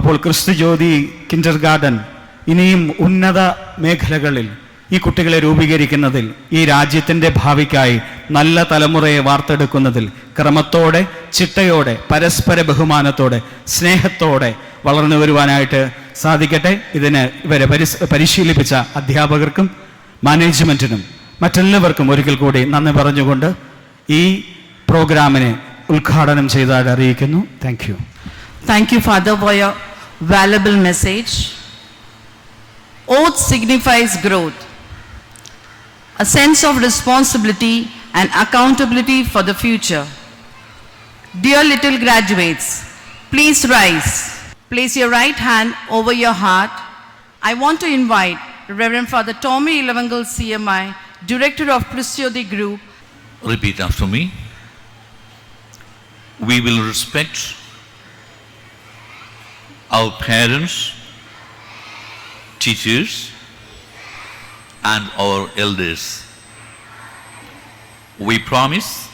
അപ്പോൾ ക്രിസ്തുജ്യോതി കിൻഡർ ഗാർഡൻ ഇനിയും ഉന്നത മേഖലകളിൽ ഈ കുട്ടികളെ രൂപീകരിക്കുന്നതിൽ ഈ രാജ്യത്തിൻ്റെ ഭാവിക്കായി നല്ല തലമുറയെ വാർത്തെടുക്കുന്നതിൽ ക്രമത്തോടെ, ചിട്ടയോടെ, പരസ്പര ബഹുമാനത്തോടെ, സ്നേഹത്തോടെ വളർന്നു വരുവാനായിട്ട് സാധിക്കട്ടെ. ഇതിന് ഇവരെ പരിശീലിപ്പിച്ച അധ്യാപകർക്കും മാനേജ്മെൻറ്റിനും മറ്റെല്ലാവർക്കും ഒരിക്കൽ കൂടി നന്ദി പറഞ്ഞുകൊണ്ട് ഈ പ്രോഗ്രാമിനെ ഉദ്ഘാടനം ചെയ്തതായി അറിയിക്കുന്നു. Thank you. Thank you, Father, for your valuable message. Oath signifies growth, a sense of responsibility and accountability for the future. Dear little graduates, please rise. Place your right hand over your heart. I want to invite Reverend Father Tommy Ilavangal CMI, Director of Christiodi Group. Repeat after me. We will respect our parents, teachers, and our elders. We promise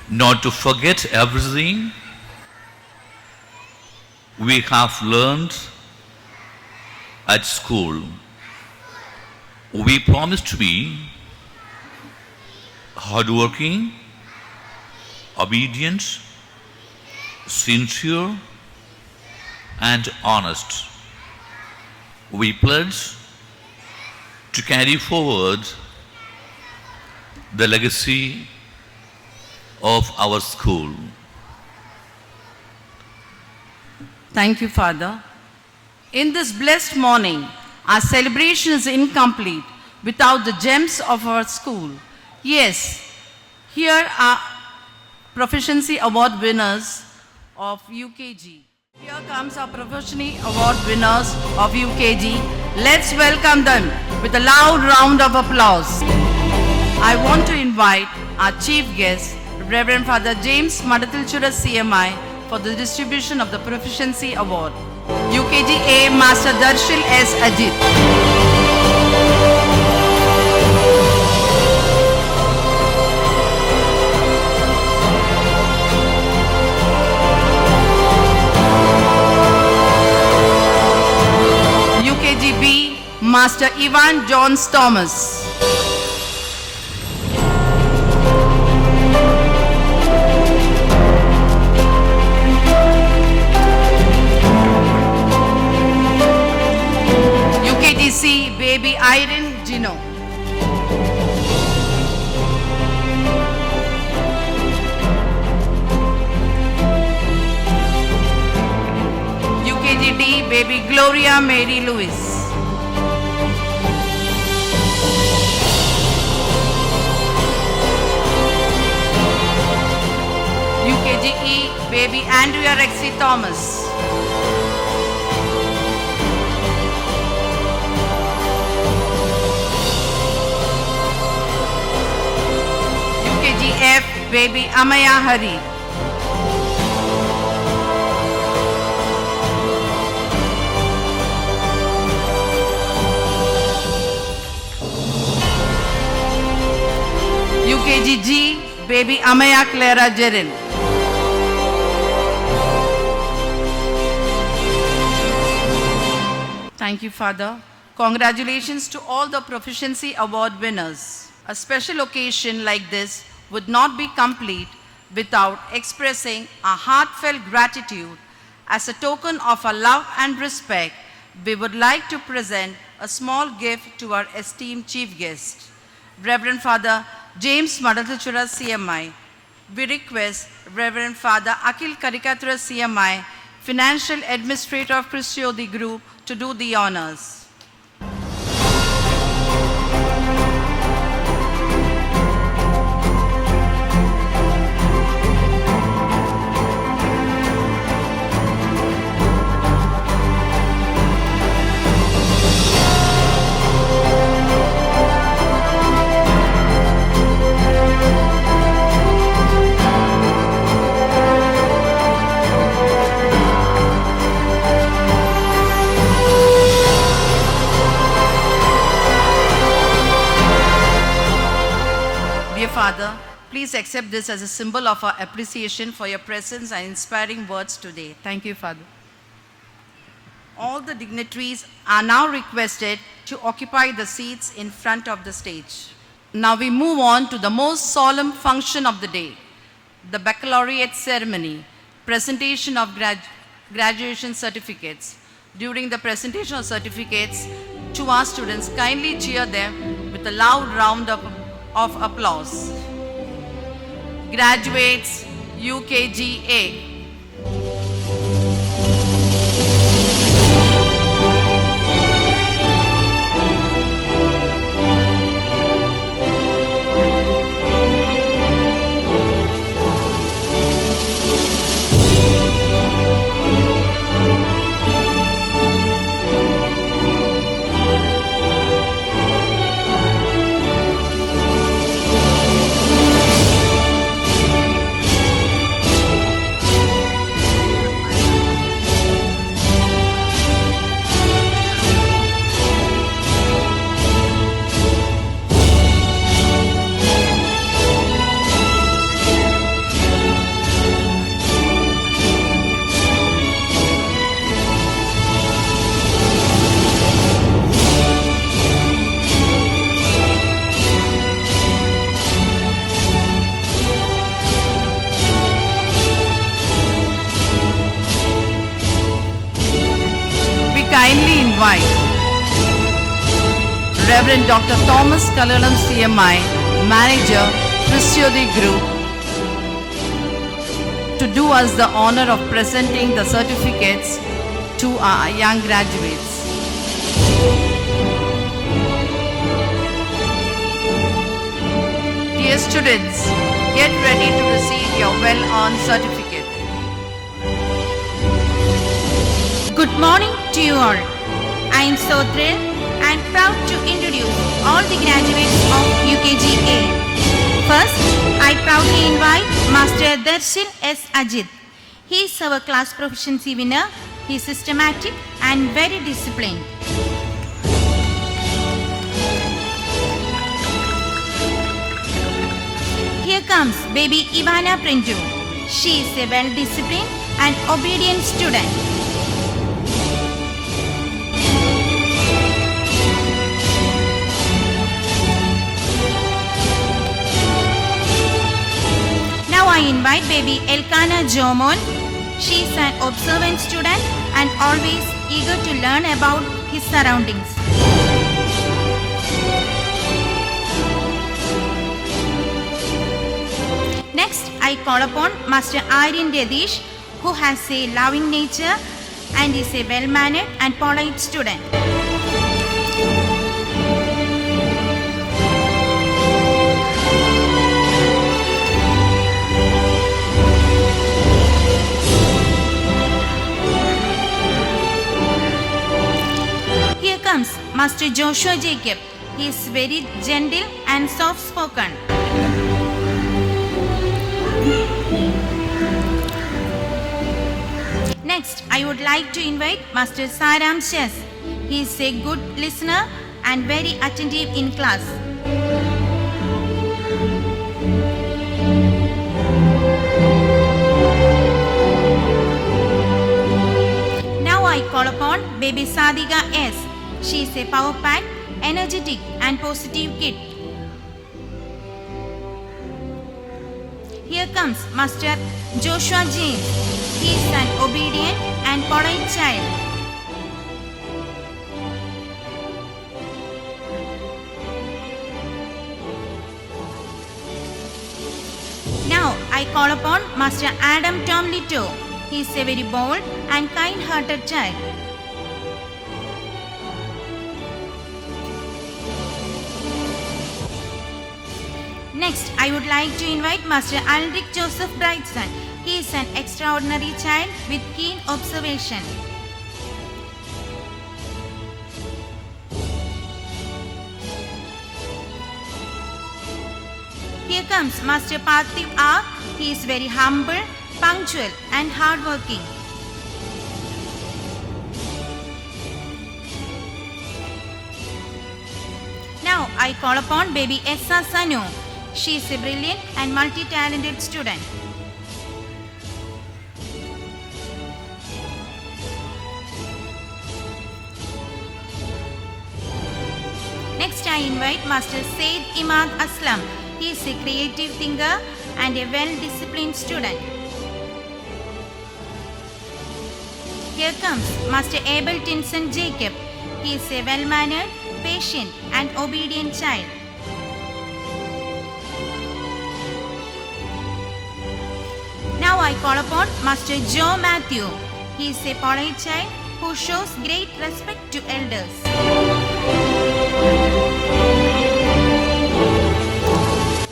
not to forget everything we have learned at school. We promise to be hardworking, obedient, sincere, and honest. We pledge to carry forward the legacy of our school. Thank you, Father. In this blessed morning, our celebration is incomplete without the gems of our school. Yes, here are Proficiency Award winners of UKG. Here comes our Proficiency Award winners of UKG. Let's welcome them with a loud round of applause. I want to invite our chief guest, Reverend Father James Madathilchura CMI, for the distribution of the Proficiency Award. UKG A Master Darshil S. Ajit. UKG B Master Ivan Johns Thomas. UKGC Baby Irene Gino. UKGD Baby Gloria Mary Lewis. UKGE Baby Andrea Rexy Thomas. UKGF Baby Amaya Hari. UKGG Baby Amaya Clara Jerin. Thank you, Father. Congratulations to all the Proficiency Award winners. A special occasion like this would not be complete without expressing our heartfelt gratitude. As a token of our love and respect, we would like to present a small gift to our esteemed chief guest, Reverend Father James Madathilchura CMI. We request Reverend Father Akhil Karikathura CMI, Financial Administrator of Christiodi Group, to do the honors. Dear Father, please accept this as a symbol of our appreciation for your presence and inspiring words today. Thank you, Father. All the dignitaries are now requested to occupy the seats in front of the stage. Now we move on to the most solemn function of the day, the baccalaureate ceremony, presentation of graduation certificates. During the presentation of certificates to our students, kindly cheer them with a loud round of applause. Graduates UKGA. Kindly invite Reverend Dr. Thomas Kalalam CMI, Manager, Christiodi Group, to do us the honor of presenting the certificates to our young graduates. Dear students, get ready to receive your well-earned certificate. Good morning to you all. I am so thrilled and proud to introduce all the graduates of UKGA. First, I proudly invite Master Darshan S. Ajit. He is our class proficiency winner. He is systematic and very disciplined. Here comes baby Ivana Printu. She is a well-disciplined and obedient student. Now I invite baby Elkana Jomon. She is an observant student and always eager to learn about his surroundings. Next, I call upon Master Irene Dedish, who has a loving nature and is a well-mannered and polite student. Here comes Master Joshua Jacob. He is very gentle and soft-spoken. Next, I would like to invite Master Saram Shes. He is a good listener and very attentive in class. Now I call upon baby Sadika S. She is a power-packed, energetic and positive kid. Here comes Master Joshua James. He is an obedient and polite child. Now I call upon Master Adam Tom Lito. He is a very bold and kind-hearted child. Next, I would like to invite Master Alric Joseph Brightson. He is an extraordinary child with keen observation. Here comes Master Parthiv R. He is very humble, punctual and hardworking. Now I call upon baby Essa Sanu. She is a brilliant and multi-talented student. Next, I invite Master Said Imad Aslam. He is a creative thinker and a well-disciplined student. Here comes Master Abel Tinson Jacob. He is a well-mannered, patient and obedient child. Now I call upon Master Joe Matthew. He is a polite child who shows great respect to elders.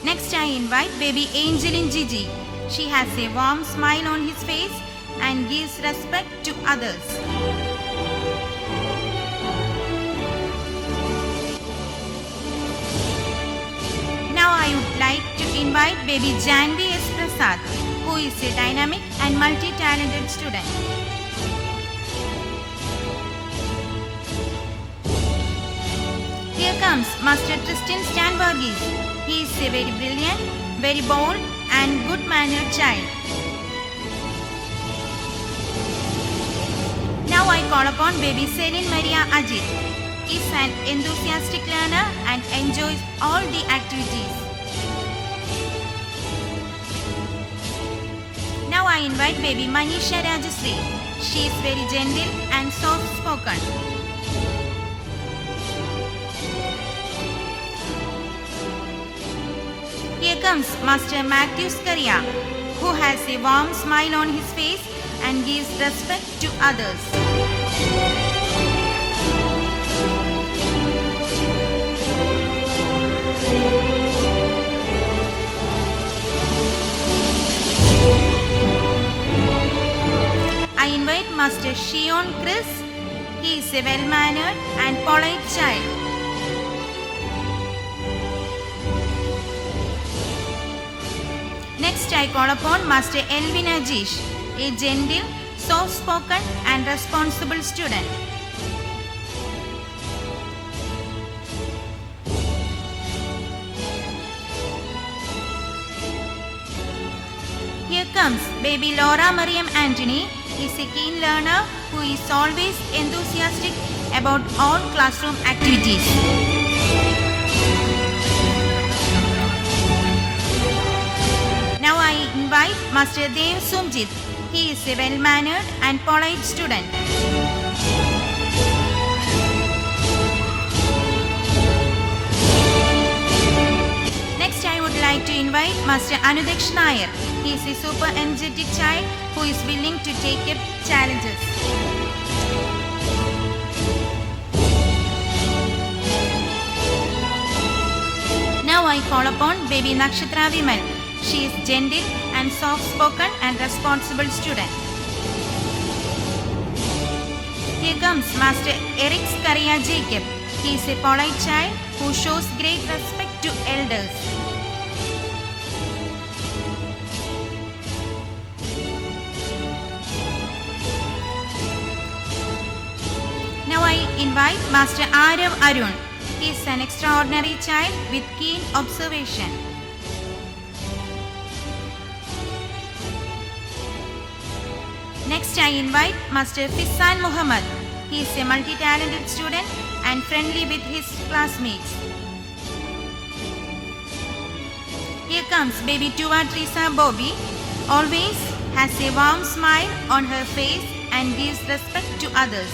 Next I invite baby Angelin Gigi. She has a warm smile on his face and gives respect to others. Now I would like to invite baby Janvi S. Prasad, who is a dynamic and multi-talented student. Here comes Master Tristan Stanvarghese. He is a very brilliant, very bold and good-mannered child. Now I call upon baby Celine Maria Ajit. He is an enthusiastic learner and enjoys all the activities. Now I invite baby Manisha Rajasri. She is very gentle and soft-spoken. Here comes Master Matthew Scaria, who has a warm smile on his face and gives respect to others. I invite Master Shion Chris. He is a well-mannered and polite child. Next, I call upon Master Elvin Ajish, a gentle, soft-spoken and responsible student. Here comes baby Laura Mariam Anthony. He is a keen learner who is always enthusiastic about all classroom activities. Now I invite Master Dev Sumjit. He is a well-mannered and polite student. Next I would like to invite Master Anudaksh Nair. He is a super energetic child who is willing to take up challenges. Now I call upon baby Nakshatra Vimal. She is gentle and soft-spoken and responsible student. Here comes Master Eric Scaria Jacob. He is a polite child who shows great respect to elders. Now I invite Master Arav Arun. He is an extraordinary child with keen observation. Next I invite Master Fissan Muhammad. He is a multi-talented student and friendly with his classmates. Here comes baby Tuva Teresa Bobby. Always has a warm smile on her face and gives respect to others.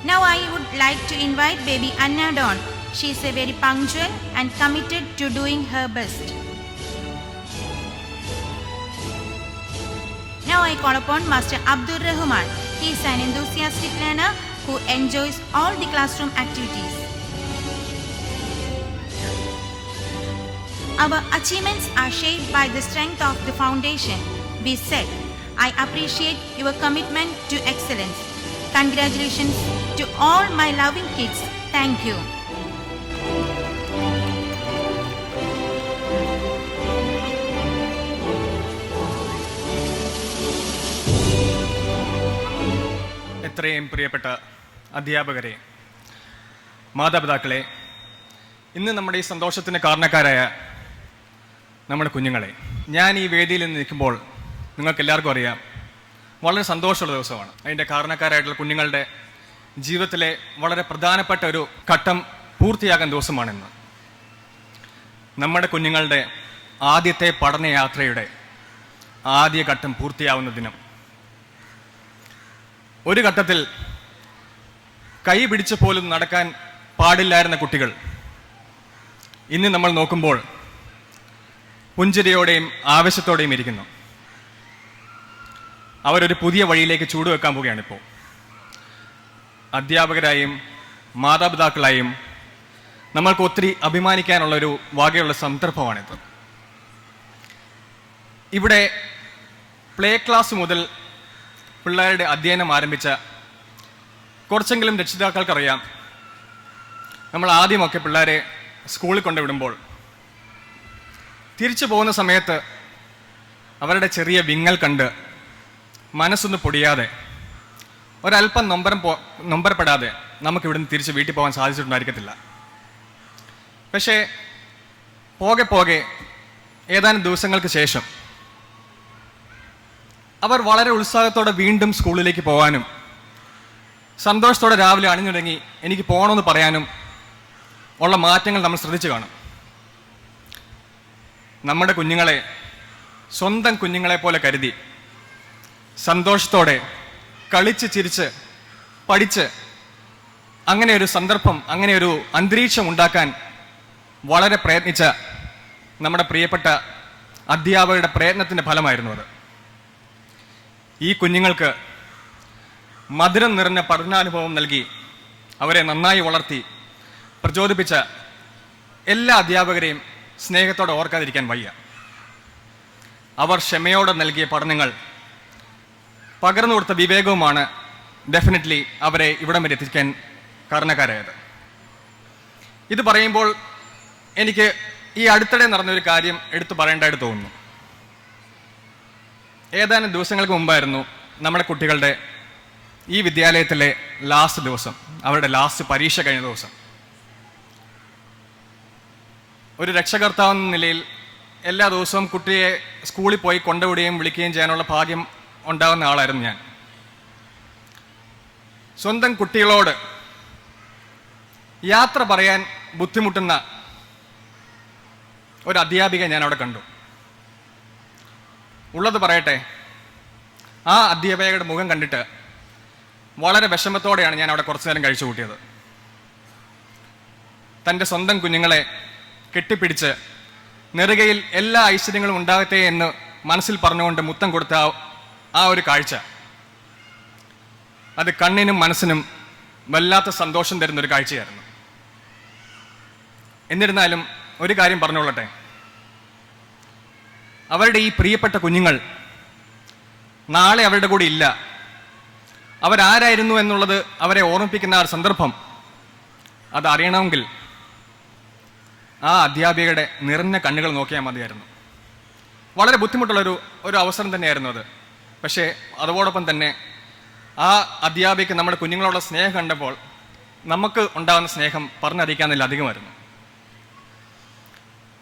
Now I would like to invite baby Anna Dawn. She is a very punctual and committed to doing her best. Now I call upon Master Abdur Rahman. He is an enthusiastic learner who enjoys all the classroom activities. Our achievements are shaped by the strength of the foundation. We said, I appreciate your commitment to excellence. Congratulations to all my loving kids. Thank you. എത്രയും പ്രിയപ്പെട്ട അധ്യാപകരെ, മാതാപിതാക്കളെ, ഇന്ന് നമ്മുടെ ഈ സന്തോഷത്തിന് കാരണക്കാരായ നമ്മുടെ കുഞ്ഞുങ്ങളെ, ഞാൻ ഈ വേദിയിൽ നിന്ന് നിൽക്കുമ്പോൾ നിങ്ങൾക്ക് എല്ലാവർക്കും അറിയാം വളരെ സന്തോഷമുള്ള ദിവസമാണ്. അതിൻ്റെ കാരണക്കാരായിട്ടുള്ള കുഞ്ഞുങ്ങളുടെ ജീവിതത്തിലെ വളരെ പ്രധാനപ്പെട്ട ഒരു ഘട്ടം പൂർത്തിയാകാൻ ദിവസമാണിന്ന്. നമ്മുടെ കുഞ്ഞുങ്ങളുടെ ആദ്യത്തെ പഠനയാത്രയുടെ ആദ്യ ഘട്ടം പൂർത്തിയാവുന്ന ദിനം. ഒരു ഘട്ടത്തിൽ കൈ പിടിച്ച് പോലും നടക്കാൻ പാടില്ലായിരുന്ന കുട്ടികൾ ഇന്ന് നമ്മൾ നോക്കുമ്പോൾ പുഞ്ചിരിയോടെയും ആവേശത്തോടെയും ഇരിക്കുന്നു. അവരൊരു പുതിയ വഴിയിലേക്ക് ചൂടുവെക്കാൻ പോവുകയാണിപ്പോൾ. അധ്യാപകരായും മാതാപിതാക്കളായും നമ്മൾക്ക് ഒത്തിരി അഭിമാനിക്കാനുള്ളൊരു വകയുള്ള സന്ദർഭമാണിത്. ഇവിടെ പ്ലേ ക്ലാസ് മുതൽ പിള്ളേരുടെ അധ്യയനം ആരംഭിച്ച കുറച്ചെങ്കിലും രക്ഷിതാക്കൾക്കറിയാം, നമ്മൾ ആദ്യമൊക്കെ പിള്ളേരെ സ്കൂളിൽ കൊണ്ടുവിടുമ്പോൾ തിരിച്ചു പോകുന്ന സമയത്ത് അവരുടെ ചെറിയ വിങ്ങൽ കണ്ട് മനസ്സൊന്ന് പൊടിയാതെ ഒരല്പം നൊമ്പരപ്പെടാതെ നമുക്ക് ഇവിടുന്ന് തിരിച്ച് വീട്ടിൽ പോകാൻ സാധിച്ചിട്ടുണ്ടായിരിക്കത്തില്ല. പക്ഷേ പോകെ പോകെ ഏതാനും ദിവസങ്ങൾക്ക് ശേഷം അവർ വളരെ ഉത്സാഹത്തോടെ വീണ്ടും സ്കൂളിലേക്ക് പോകാനും സന്തോഷത്തോടെ രാവിലെ അണിഞ്ഞൊരുങ്ങി എനിക്ക് പോകണമെന്ന് പറയാനും ഉള്ള മാറ്റങ്ങൾ നമ്മൾ ശ്രദ്ധിച്ചു കാണും. നമ്മുടെ കുഞ്ഞുങ്ങളെ സ്വന്തം കുഞ്ഞുങ്ങളെ പോലെ കരുതി സന്തോഷത്തോടെ കളിച്ച് ചിരിച്ച് പഠിച്ച് അങ്ങനെ ഒരു സന്ദർഭം, അങ്ങനെ ഒരു അന്തരീക്ഷം ഉണ്ടാക്കാൻ വളരെ പ്രയത്നിച്ച നമ്മുടെ പ്രിയപ്പെട്ട അധ്യാപകരുടെ പ്രയത്നത്തിൻ്റെ ഫലമായിരുന്നു അത്. ഈ കുഞ്ഞുങ്ങൾക്ക് മധുരം നിറഞ്ഞ പഠനാനുഭവം നൽകി അവരെ നന്നായി വളർത്തി പ്രചോദിപ്പിച്ച എല്ലാ അധ്യാപകരെയും സ്നേഹത്തോടെ ഓർക്കാതിരിക്കാൻ വയ്യ. അവർ ക്ഷമയോടെ നൽകിയ പഠനങ്ങൾ, പകർന്നു കൊടുത്ത വിവേകവുമാണ് ഡെഫിനറ്റ്ലി അവരെ ഇവിടം വരെ എത്തിക്കാൻ കാരണക്കാരായത്. ഇത് പറയുമ്പോൾ എനിക്ക് ഈ അടുത്തിടെ നടന്നൊരു കാര്യം എടുത്തു പറയേണ്ടതായിട്ട് തോന്നുന്നു. ഏതാനും ദിവസങ്ങൾക്ക് മുമ്പായിരുന്നു നമ്മുടെ കുട്ടികളുടെ ഈ വിദ്യാലയത്തിലെ ലാസ്റ്റ് ദിവസം, അവരുടെ ലാസ്റ്റ് പരീക്ഷ കഴിഞ്ഞ ദിവസം. ഒരു രക്ഷകർത്താവെന്ന നിലയിൽ എല്ലാ ദിവസവും കുട്ടിയെ സ്കൂളിൽ പോയി കൊണ്ടുവിടുകയും വിളിക്കുകയും ചെയ്യാനുള്ള ഭാഗ്യം ഉണ്ടാകുന്ന ആളായിരുന്നു ഞാൻ. സ്വന്തം കുട്ടികളോട് യാത്ര പറയാൻ ബുദ്ധിമുട്ടുന്ന ഒരു അധ്യാപിക ഞാൻ അവിടെ കണ്ടു. ഉള്ളത് പറയട്ടെ, ആ അധ്യാപകയുടെ മുഖം കണ്ടിട്ട് വളരെ വിഷമത്തോടെയാണ് ഞാൻ അവിടെ കുറച്ചു നേരം കഴിച്ചു കൂട്ടിയത്. തൻ്റെ സ്വന്തം കുഞ്ഞുങ്ങളെ കെട്ടിപ്പിടിച്ച് നെറുകയിൽ എല്ലാ ഐശ്വര്യങ്ങളും ഉണ്ടാകട്ടെ എന്ന് മനസ്സിൽ പറഞ്ഞുകൊണ്ട് മുത്തം കൊടുത്ത ആ ഒരു കാഴ്ച, അത് കണ്ണിനും മനസ്സിനും വല്ലാത്ത സന്തോഷം തരുന്നൊരു കാഴ്ചയായിരുന്നു. എന്നിരുന്നാലും ഒരു കാര്യം പറഞ്ഞുകൊള്ളട്ടെ, അവരുടെ ഈ പ്രിയപ്പെട്ട കുഞ്ഞുങ്ങൾ നാളെ അവരുടെ കൂടെ ഇല്ല. അവരാരായിരുന്നു എന്നുള്ളത് അവരെ ഓർമ്മിപ്പിക്കുന്ന ആ സന്ദർഭം അത് അറിയണമെങ്കിൽ ആ അധ്യാപികയുടെ നിറഞ്ഞ കണ്ണുകൾ നോക്കിയാൽ മതിയായിരുന്നു. വളരെ ബുദ്ധിമുട്ടുള്ളൊരു അവസരം തന്നെയായിരുന്നു അത്. പക്ഷേ അതോടൊപ്പം തന്നെ ആ അധ്യാപിക നമ്മുടെ കുഞ്ഞുങ്ങളോടുള്ള സ്നേഹം കണ്ടപ്പോൾ നമുക്ക് ഉണ്ടാകുന്ന സ്നേഹം പറഞ്ഞറിയിക്കാന്നതിൽ അധികമായിരുന്നു.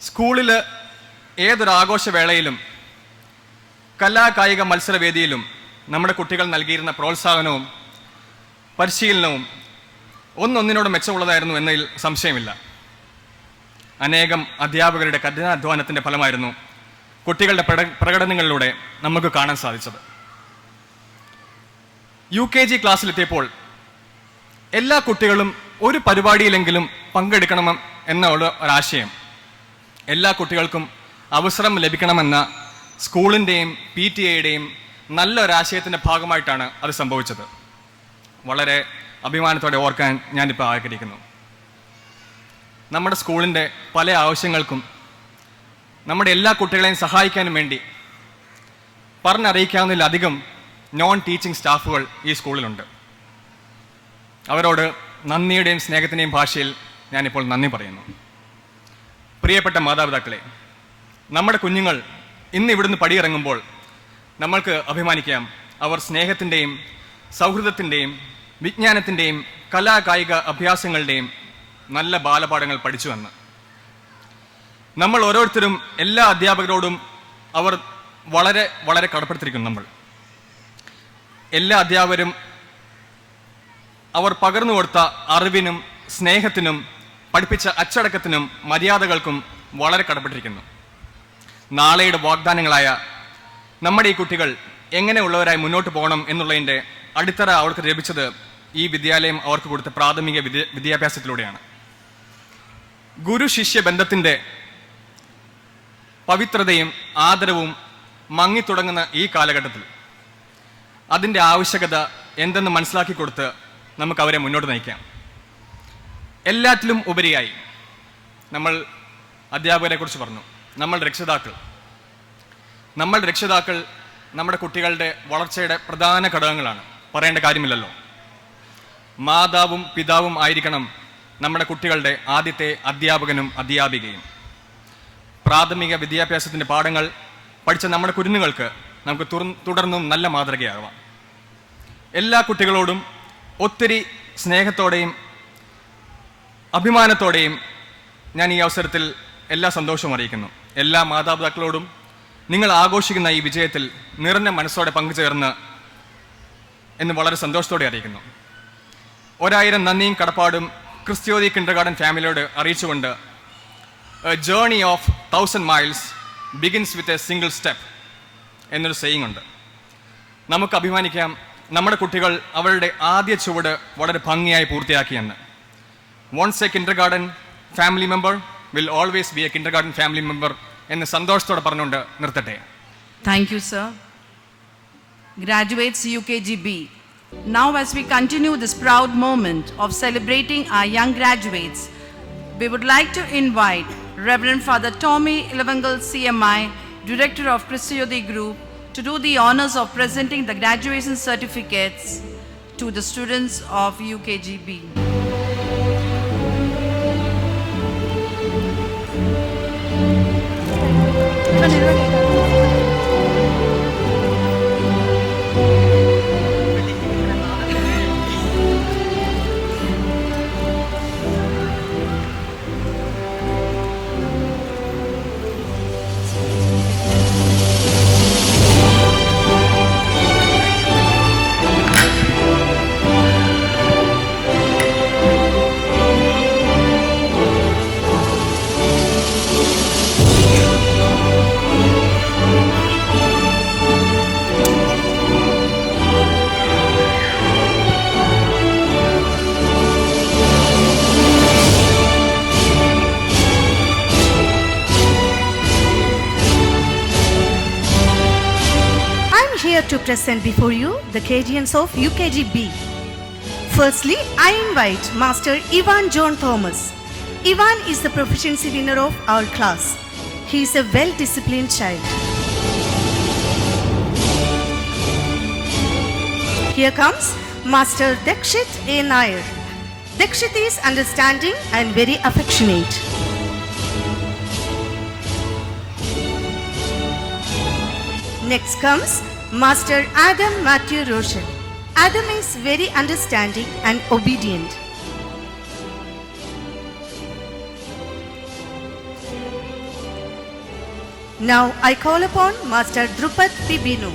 സ്കൂളിൽ ഏതൊരു ആഘോഷവേളയിലും കലാകായിക മത്സരവേദിയിലും നമ്മുടെ കുട്ടികൾ നൽകിയിരുന്ന പ്രോത്സാഹനവും പരിശീലനവും ഒന്നൊന്നിനോട് മെച്ചമുള്ളതായിരുന്നു എന്നതിൽ സംശയമില്ല. അനേകം അധ്യാപകരുടെ കഠിനാധ്വാനത്തിൻ്റെ ഫലമായിരുന്നു കുട്ടികളുടെ പ്രകടനങ്ങളിലൂടെ നമുക്ക് കാണാൻ സാധിച്ചത്. UKG ക്ലാസ്സിലെത്തിയപ്പോൾ എല്ലാ കുട്ടികളും ഒരു പരിപാടിയിലെങ്കിലും പങ്കെടുക്കണം എന്ന ഒരാശയം, എല്ലാ കുട്ടികൾക്കും അവസരം ലഭിക്കണമെന്ന സ്കൂളിൻ്റെയും PTA-യുടെയും നല്ലൊരാശയത്തിൻ്റെ ഭാഗമായിട്ടാണ് അത് സംഭവിച്ചത്. വളരെ അഭിമാനത്തോടെ ഓർക്കാൻ ഞാനിപ്പോൾ ആഗ്രഹിക്കുന്നു. നമ്മുടെ സ്കൂളിൻ്റെ പല ആവശ്യങ്ങൾക്കും നമ്മുടെ എല്ലാ കുട്ടികളെയും സഹായിക്കാനും വേണ്ടി പറഞ്ഞറിയിക്കാവുന്നതിലധികം നോൺ ടീച്ചിങ് സ്റ്റാഫുകൾ ഈ സ്കൂളിലുണ്ട്. അവരോട് നന്ദിയുടെയും സ്നേഹത്തിൻ്റെയും ഭാഷയിൽ ഞാനിപ്പോൾ നന്ദി പറയുന്നു. പ്രിയപ്പെട്ട മാതാപിതാക്കളെ, നമ്മുടെ കുഞ്ഞുങ്ങൾ ഇന്ന് ഇവിടുന്ന് പടിയിറങ്ങുമ്പോൾ നമ്മൾക്ക് അഭിമാനിക്കാം, അവർ സ്നേഹത്തിൻ്റെയും സൗഹൃദത്തിൻ്റെയും വിജ്ഞാനത്തിൻ്റെയും കലാകായിക അഭ്യാസങ്ങളുടെയും നല്ല ബാലപാഠങ്ങൾ പഠിച്ചുവെന്ന്. നമ്മൾ ഓരോരുത്തരും എല്ലാ അധ്യാപകരോടും അവർ വളരെ വളരെ കടപ്പെടുത്തിയിരിക്കുന്നു. നമ്മൾ എല്ലാ അധ്യാപകരും അവർ പകർന്നു കൊടുത്ത അറിവിനും സ്നേഹത്തിനും പഠിപ്പിച്ച അച്ചടക്കത്തിനും മര്യാദകൾക്കും വളരെ കടപ്പെട്ടിരിക്കുന്നു. നാളെയുടെ വാഗ്ദാനങ്ങളായ നമ്മുടെ ഈ കുട്ടികൾ എങ്ങനെയുള്ളവരായി മുന്നോട്ട് പോകണം എന്നുള്ളതിൻ്റെ അടിത്തറ അവർക്ക് ലഭിച്ചത് ഈ വിദ്യാലയം അവർക്ക് കൊടുത്ത പ്രാഥമിക വിദ്യാഭ്യാസത്തിലൂടെയാണ്. ഗുരു ശിഷ്യ ബന്ധത്തിൻ്റെ പവിത്രതയും ആദരവും മങ്ങിത്തുടങ്ങുന്ന ഈ കാലഘട്ടത്തിൽ അതിൻ്റെ ആവശ്യകത എന്തെന്ന് മനസ്സിലാക്കി കൊടുത്ത് നമുക്ക് അവരെ മുന്നോട്ട് നയിക്കാം. എല്ലാറ്റിലും ഉപരിയായി നമ്മൾ അധ്യാപകരെ കുറിച്ച് പറഞ്ഞു. നമ്മൾ രക്ഷിതാക്കൾ നമ്മുടെ കുട്ടികളുടെ വളർച്ചയുടെ പ്രധാന ഘടകങ്ങളാണ്. പറയേണ്ട കാര്യമില്ലല്ലോ. മാതാവും പിതാവും ആയിരിക്കണം നമ്മുടെ കുട്ടികളുടെ ആദ്യത്തെ അധ്യാപകനും അധ്യാപികയും. പ്രാഥമിക വിദ്യാഭ്യാസത്തിൻ്റെ പാഠങ്ങൾ പഠിച്ച നമ്മുടെ കുരുന്നുകൾക്ക് നമുക്ക് തുടർന്നും നല്ല മാതൃകയാകാം. എല്ലാ കുട്ടികളോടും ഒത്തിരി സ്നേഹത്തോടെയും അഭിമാനത്തോടെയും ഞാൻ ഈ അവസരത്തിൽ എല്ലാ സന്തോഷവും അറിയിക്കുന്നു. എല്ലാ മാതാപിതാക്കളോടും നിങ്ങൾ ആഘോഷിക്കുന്ന ഈ വിജയത്തിൽ നിറഞ്ഞ മനസ്സോടെ പങ്കുചേർന്ന് എന്ന് വളരെ സന്തോഷത്തോടെ അറിയിക്കുന്നു. 1000 നന്ദിയും കടപ്പാടും ക്രിസ്ത്യോദി കിൻഡർഗാർട്ടൻ ഫാമിലിയോട് അറിയിച്ചുകൊണ്ട് A journey of 1000 miles begins with a single step എന്നൊരു സെയിങ് ഉണ്ട്. നമുക്ക് അഭിമാനിക്കാം നമ്മുടെ കുട്ടികൾ അവരുടെ ആദ്യ ചുവട് വളരെ ഭംഗിയായി പൂർത്തിയാക്കിയെന്ന്. Once a kindergarten family member will always be a kindergarten family member എന്ന് സന്തോഷത്തോടെ പറഞ്ഞുകൊണ്ട് നിർത്തട്ടെ. Thank you, sir. Graduates UKGB. Now, as we continue this proud moment of celebrating our young graduates, we would like to invite Reverend Father Tommy Ilavangal CMI, Director of Christiyodi Group, to do the honors of presenting the graduation certificates to the students of UKGB. To present before you the Cadians of UKGB. Firstly, I invite Master Ivan John Thomas. Ivan is the proficiency winner of our class. He is a well-disciplined child. Here comes Master Dakshit A. Nair. Dakshit is understanding and very affectionate. Next comes Master Adam Matthew Roshan. Adam is very understanding and obedient. Now I call upon Master Drupad Bibinu.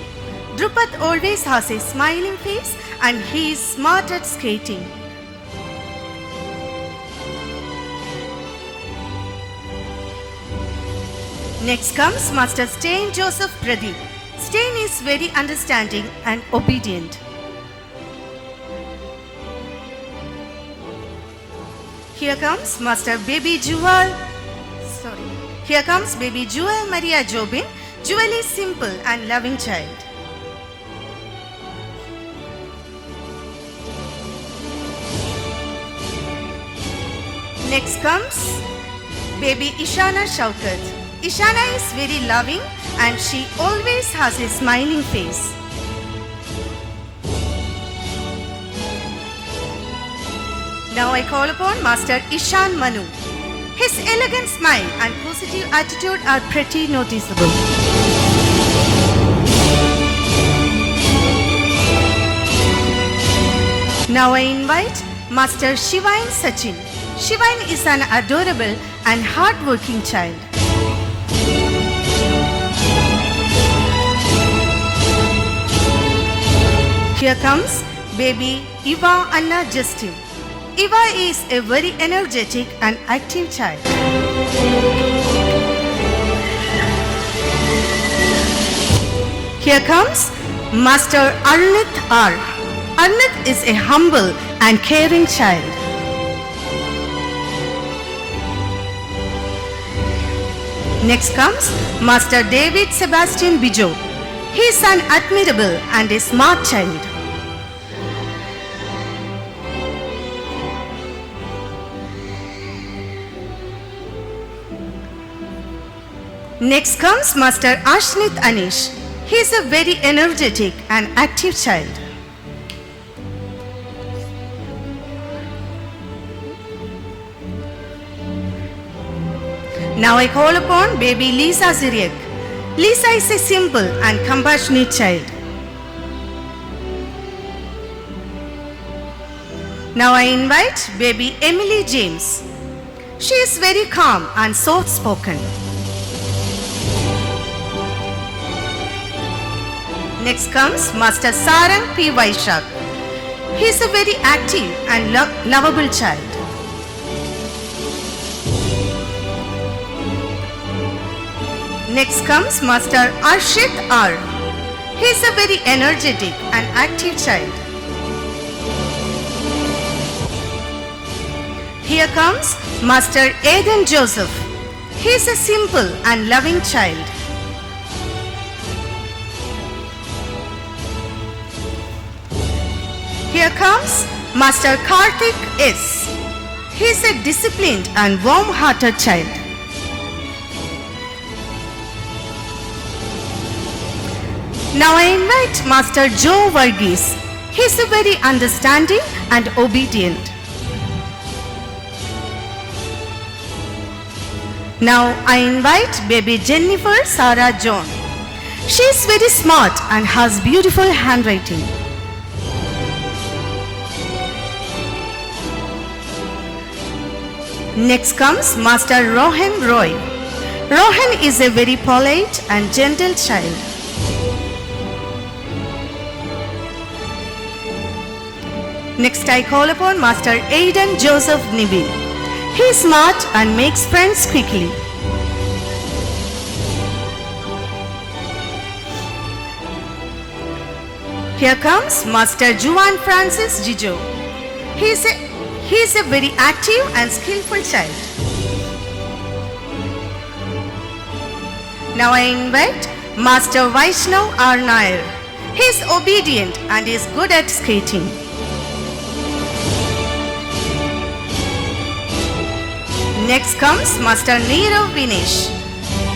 Drupad always has a smiling face and he is smart at skating. Next comes Master Stein Joseph Pradeep. Stein is very understanding and obedient. Here comes Master Baby Jewel. Here comes Baby Jewel Maria Jobin. Jewel is simple and loving child. Next comes Baby Ishana Shaukat. Ishana is very loving and she always has a smiling face. Now I call upon Master Ishan Manu. His elegant smile and positive attitude are pretty noticeable. Now I invite Master Shivine Sachin. Shivine is an adorable and hard-working child. Here comes baby Eva Anna Justin. Eva is a very energetic and active child. Here comes Master Arnit R. Arnit is a humble and caring child. Next comes Master David Sebastian Bijo. He is an admirable and a smart child. Next comes Master Ashnit Anish. He is a very energetic and active child. Now I call upon baby Lisa Ziriak. Lisa is a simple and compassionate child. Now I invite baby Emily James. She is very calm and soft-spoken. Next comes Master Sarang P. Vaishak. He is a very active and lovable child. Next comes Master Arshit R. He is a very energetic and active child. Here comes Master Aidan Joseph. He is a simple and loving child. Here comes Master Karthik S. He is a disciplined and warm-hearted child. Now I invite Master Joe Varghese. He is a very understanding and obedient. Now I invite baby Jennifer Sarah John. She is very smart and has beautiful handwriting. Next comes Master Rohan Roy. Rohan is a very polite and gentle child. Next I call upon Master Aidan Joseph Nibil. He is smart and makes friends quickly. Here comes Master Juan Francis Jijo. He is a very active and skillful child. Now I invite Master Vaishnav R. Nair. He is obedient and is good at skating. Next comes Master Neerav Vinesh.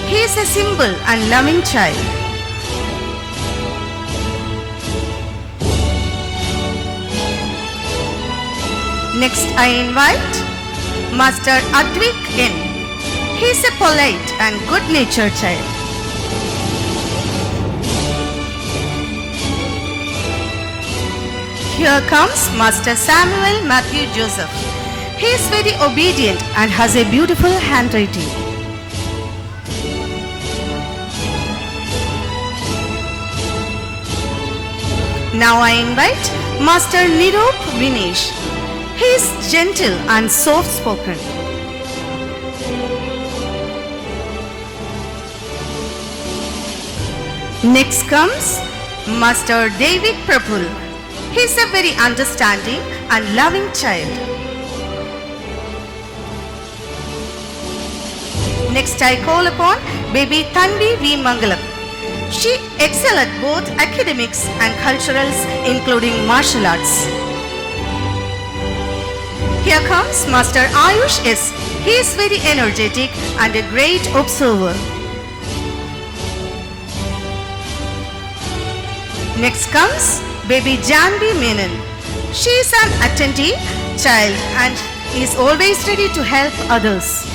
He is a simple and loving child. Next I invite Master Advik N. He is a polite and good-natured child. Here comes Master Samuel Matthew Joseph. He is very obedient and has a beautiful handwriting. Now I invite Master Nirup Vinesh. He is gentle and soft-spoken. Next comes Master David Prabhul. He is a very understanding and loving child. Next I call upon baby Tanvi V. Mangalam. She excels at both academics and culturals, including martial arts. Here comes Master Ayush S. He is very energetic and a great observer. Next comes baby Janvi Menon. She is an attentive child and is always ready to help others.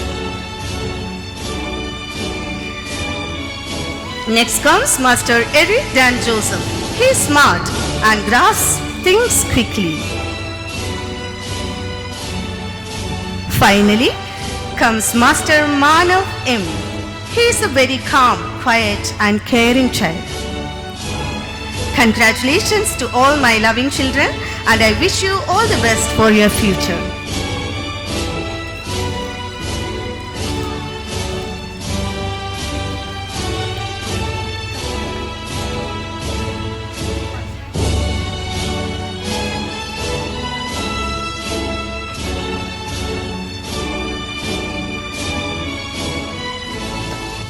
Next comes Master Eric Dan Joseph. He is smart and grasps things quickly. Finally comes Master Manav M. He is a very calm, quiet and caring child. Congratulations to all my loving children and I wish you all the best for your future.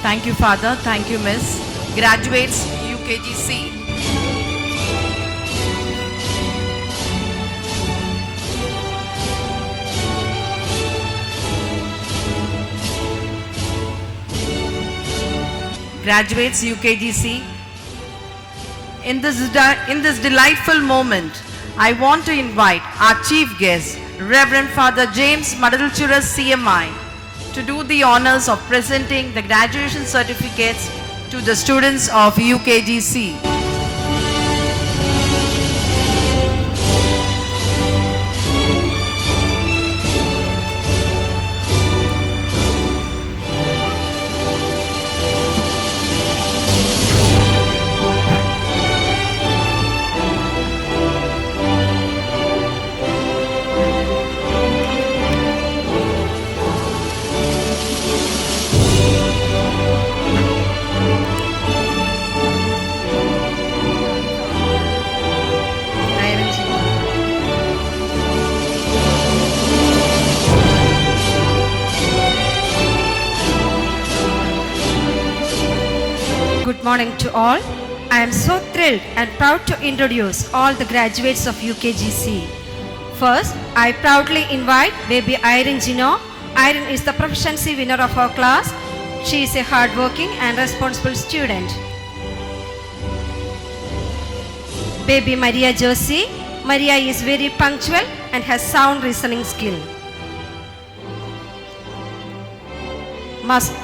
Thank you, Father. Thank you, Miss. Graduates, UKGC. Graduates, UKGC. In this delightful moment, I want to invite our chief guest, Reverend Father James Madalchuras CMI, to do the honors of presenting the graduation certificates to the students of UKGC. Good morning to all. I am so thrilled and proud to introduce all the graduates of UKGC. First, I proudly invite baby Irene Gino. Irene is the proficiency winner of our class. She is a hardworking and responsible student. Baby Maria Josie. Maria is very punctual and has sound reasoning skill. Master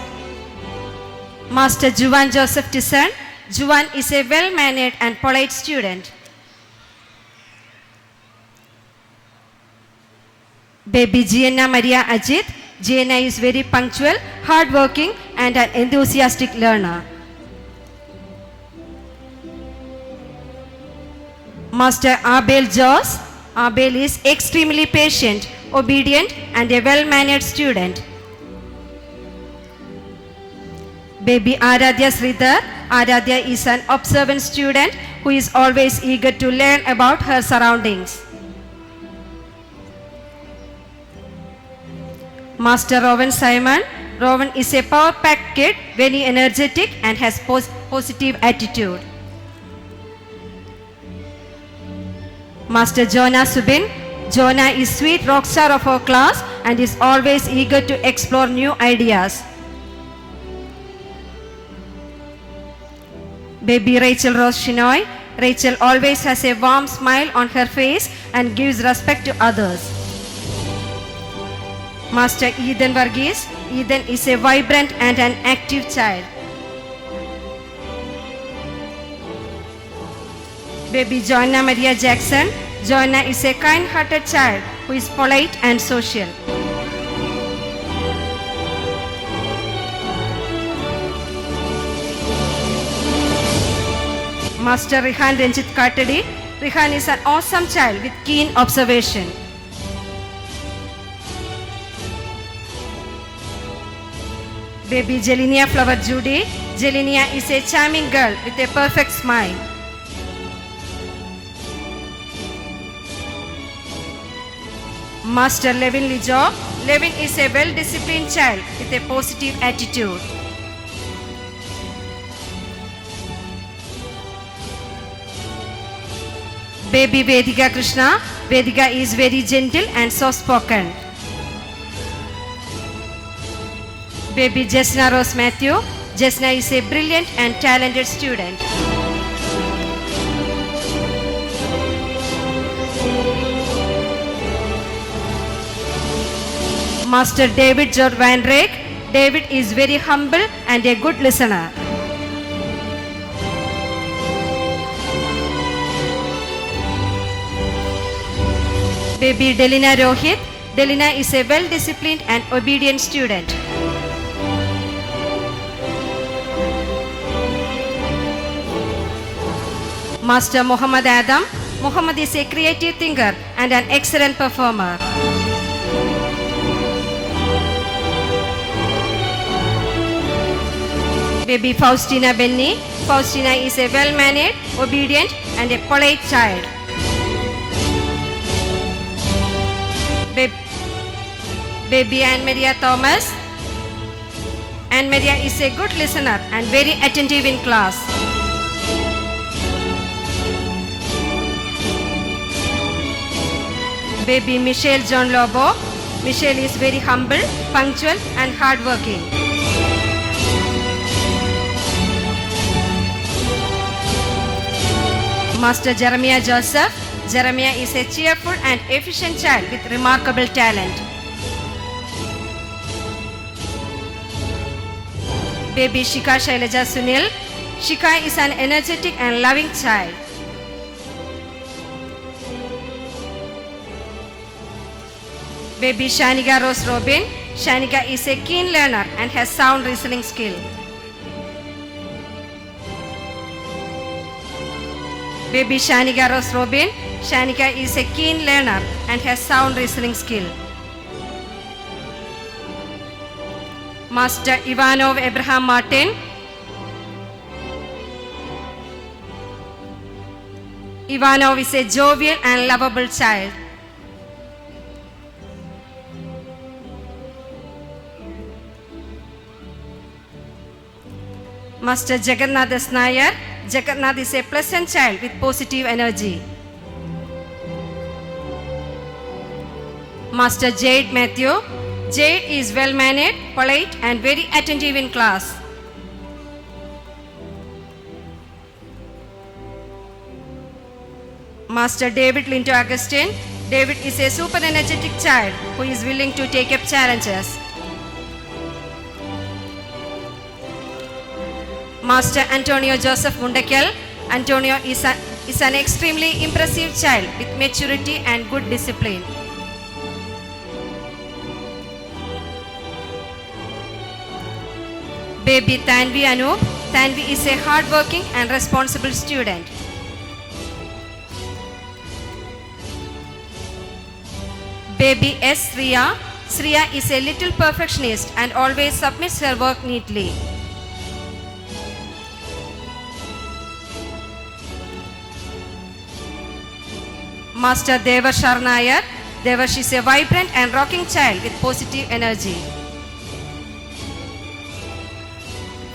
Juan Joseph Tissan. Juan is a well-mannered and polite student. Baby Gianna Maria Ajit. Gianna is very punctual, hardworking and an enthusiastic learner. Master Abel Jos. Abel is extremely patient, obedient and a well-mannered student. Baby Aradhya Sridhar. Aradhya is an observant student who is always eager to learn about her surroundings. Master Rowan Simon. Rowan is a power-packed kid, very energetic and has positive attitude. Master Jonah Subin. Jonah is sweet rock star of our class and is always eager to explore new ideas. Baby Rachel Rose Shinoy. Rachel always has a warm smile on her face and gives respect to others. Master Eden Varghese. Eden is a vibrant and an active child. Baby Joanna Maria Jackson. Joanna is a kind-hearted child who is polite and social. Master Rihan Ranjit Katadi. Rihan is an awesome child with keen observation. Baby Jelinia Flower Judy. Jelinia is a charming girl with a perfect smile. Master Levin Lijo. Levin is a well-disciplined child with a positive attitude. Baby Vedika Krishna. Vedika is very gentle and soft-spoken. Baby Jesna Rose Matthew. Jesna is a brilliant and talented student. Master David George Van Reyk. David is very humble and a good listener. Baby Delina Rohit. Delina is a well-disciplined and obedient student. Master Muhammad Adam. Muhammad is a creative thinker and an excellent performer. Baby Faustina Benny. Faustina is a well-mannered, obedient and a polite child. Baby Anne Maria Thomas. Anne Maria is a good listener and very attentive in class. Baby Michelle John Lobo. Michelle is very humble, punctual and hardworking. Master Jeremiah Joseph. Jeremiah is a cheerful and efficient child with remarkable talent. Baby Shika Shailaja Sunil. Shika is an energetic and loving child. Baby Shanika Rose Robin. Shanika is a keen learner and has sound reasoning skill. Baby Shanika Rose Robin. Shanika is a keen learner and has sound reasoning skill. Master Ivanov Abraham Martin. Ivanov is a jovial and lovable child. Master Jagannath S. Nair. Jagannath is a pleasant child with positive energy. Master Jade Matthew. Jade is well-mannered, polite and very attentive in class. Master David Linto Augustine. David is a super energetic child who is willing to take up challenges. Master Antonio Joseph Mundakal. Antonio is an extremely impressive child with maturity and good discipline. Baby Tanvi Anup. Tanvi is a hardworking and responsible student. Baby S. Sriya. Sriya is a little perfectionist and always submits her work neatly. Master Devarsh Nair. Devarsh is a vibrant and rocking child with positive energy.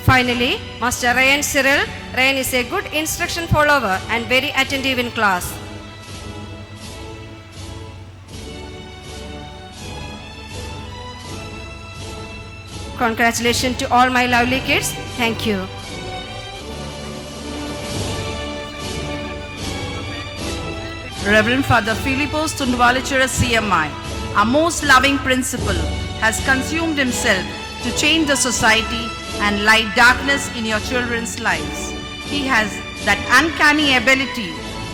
Finally, Master Ryan Cyril. Ryan is a good instruction follower and very attentive in class. Congratulations to all my lovely kids. Thank you. Reverend Father Philippos Tundwalichera CMI, our most loving principal, has consumed himself to change the society and light darkness in your children's lives. He has that uncanny ability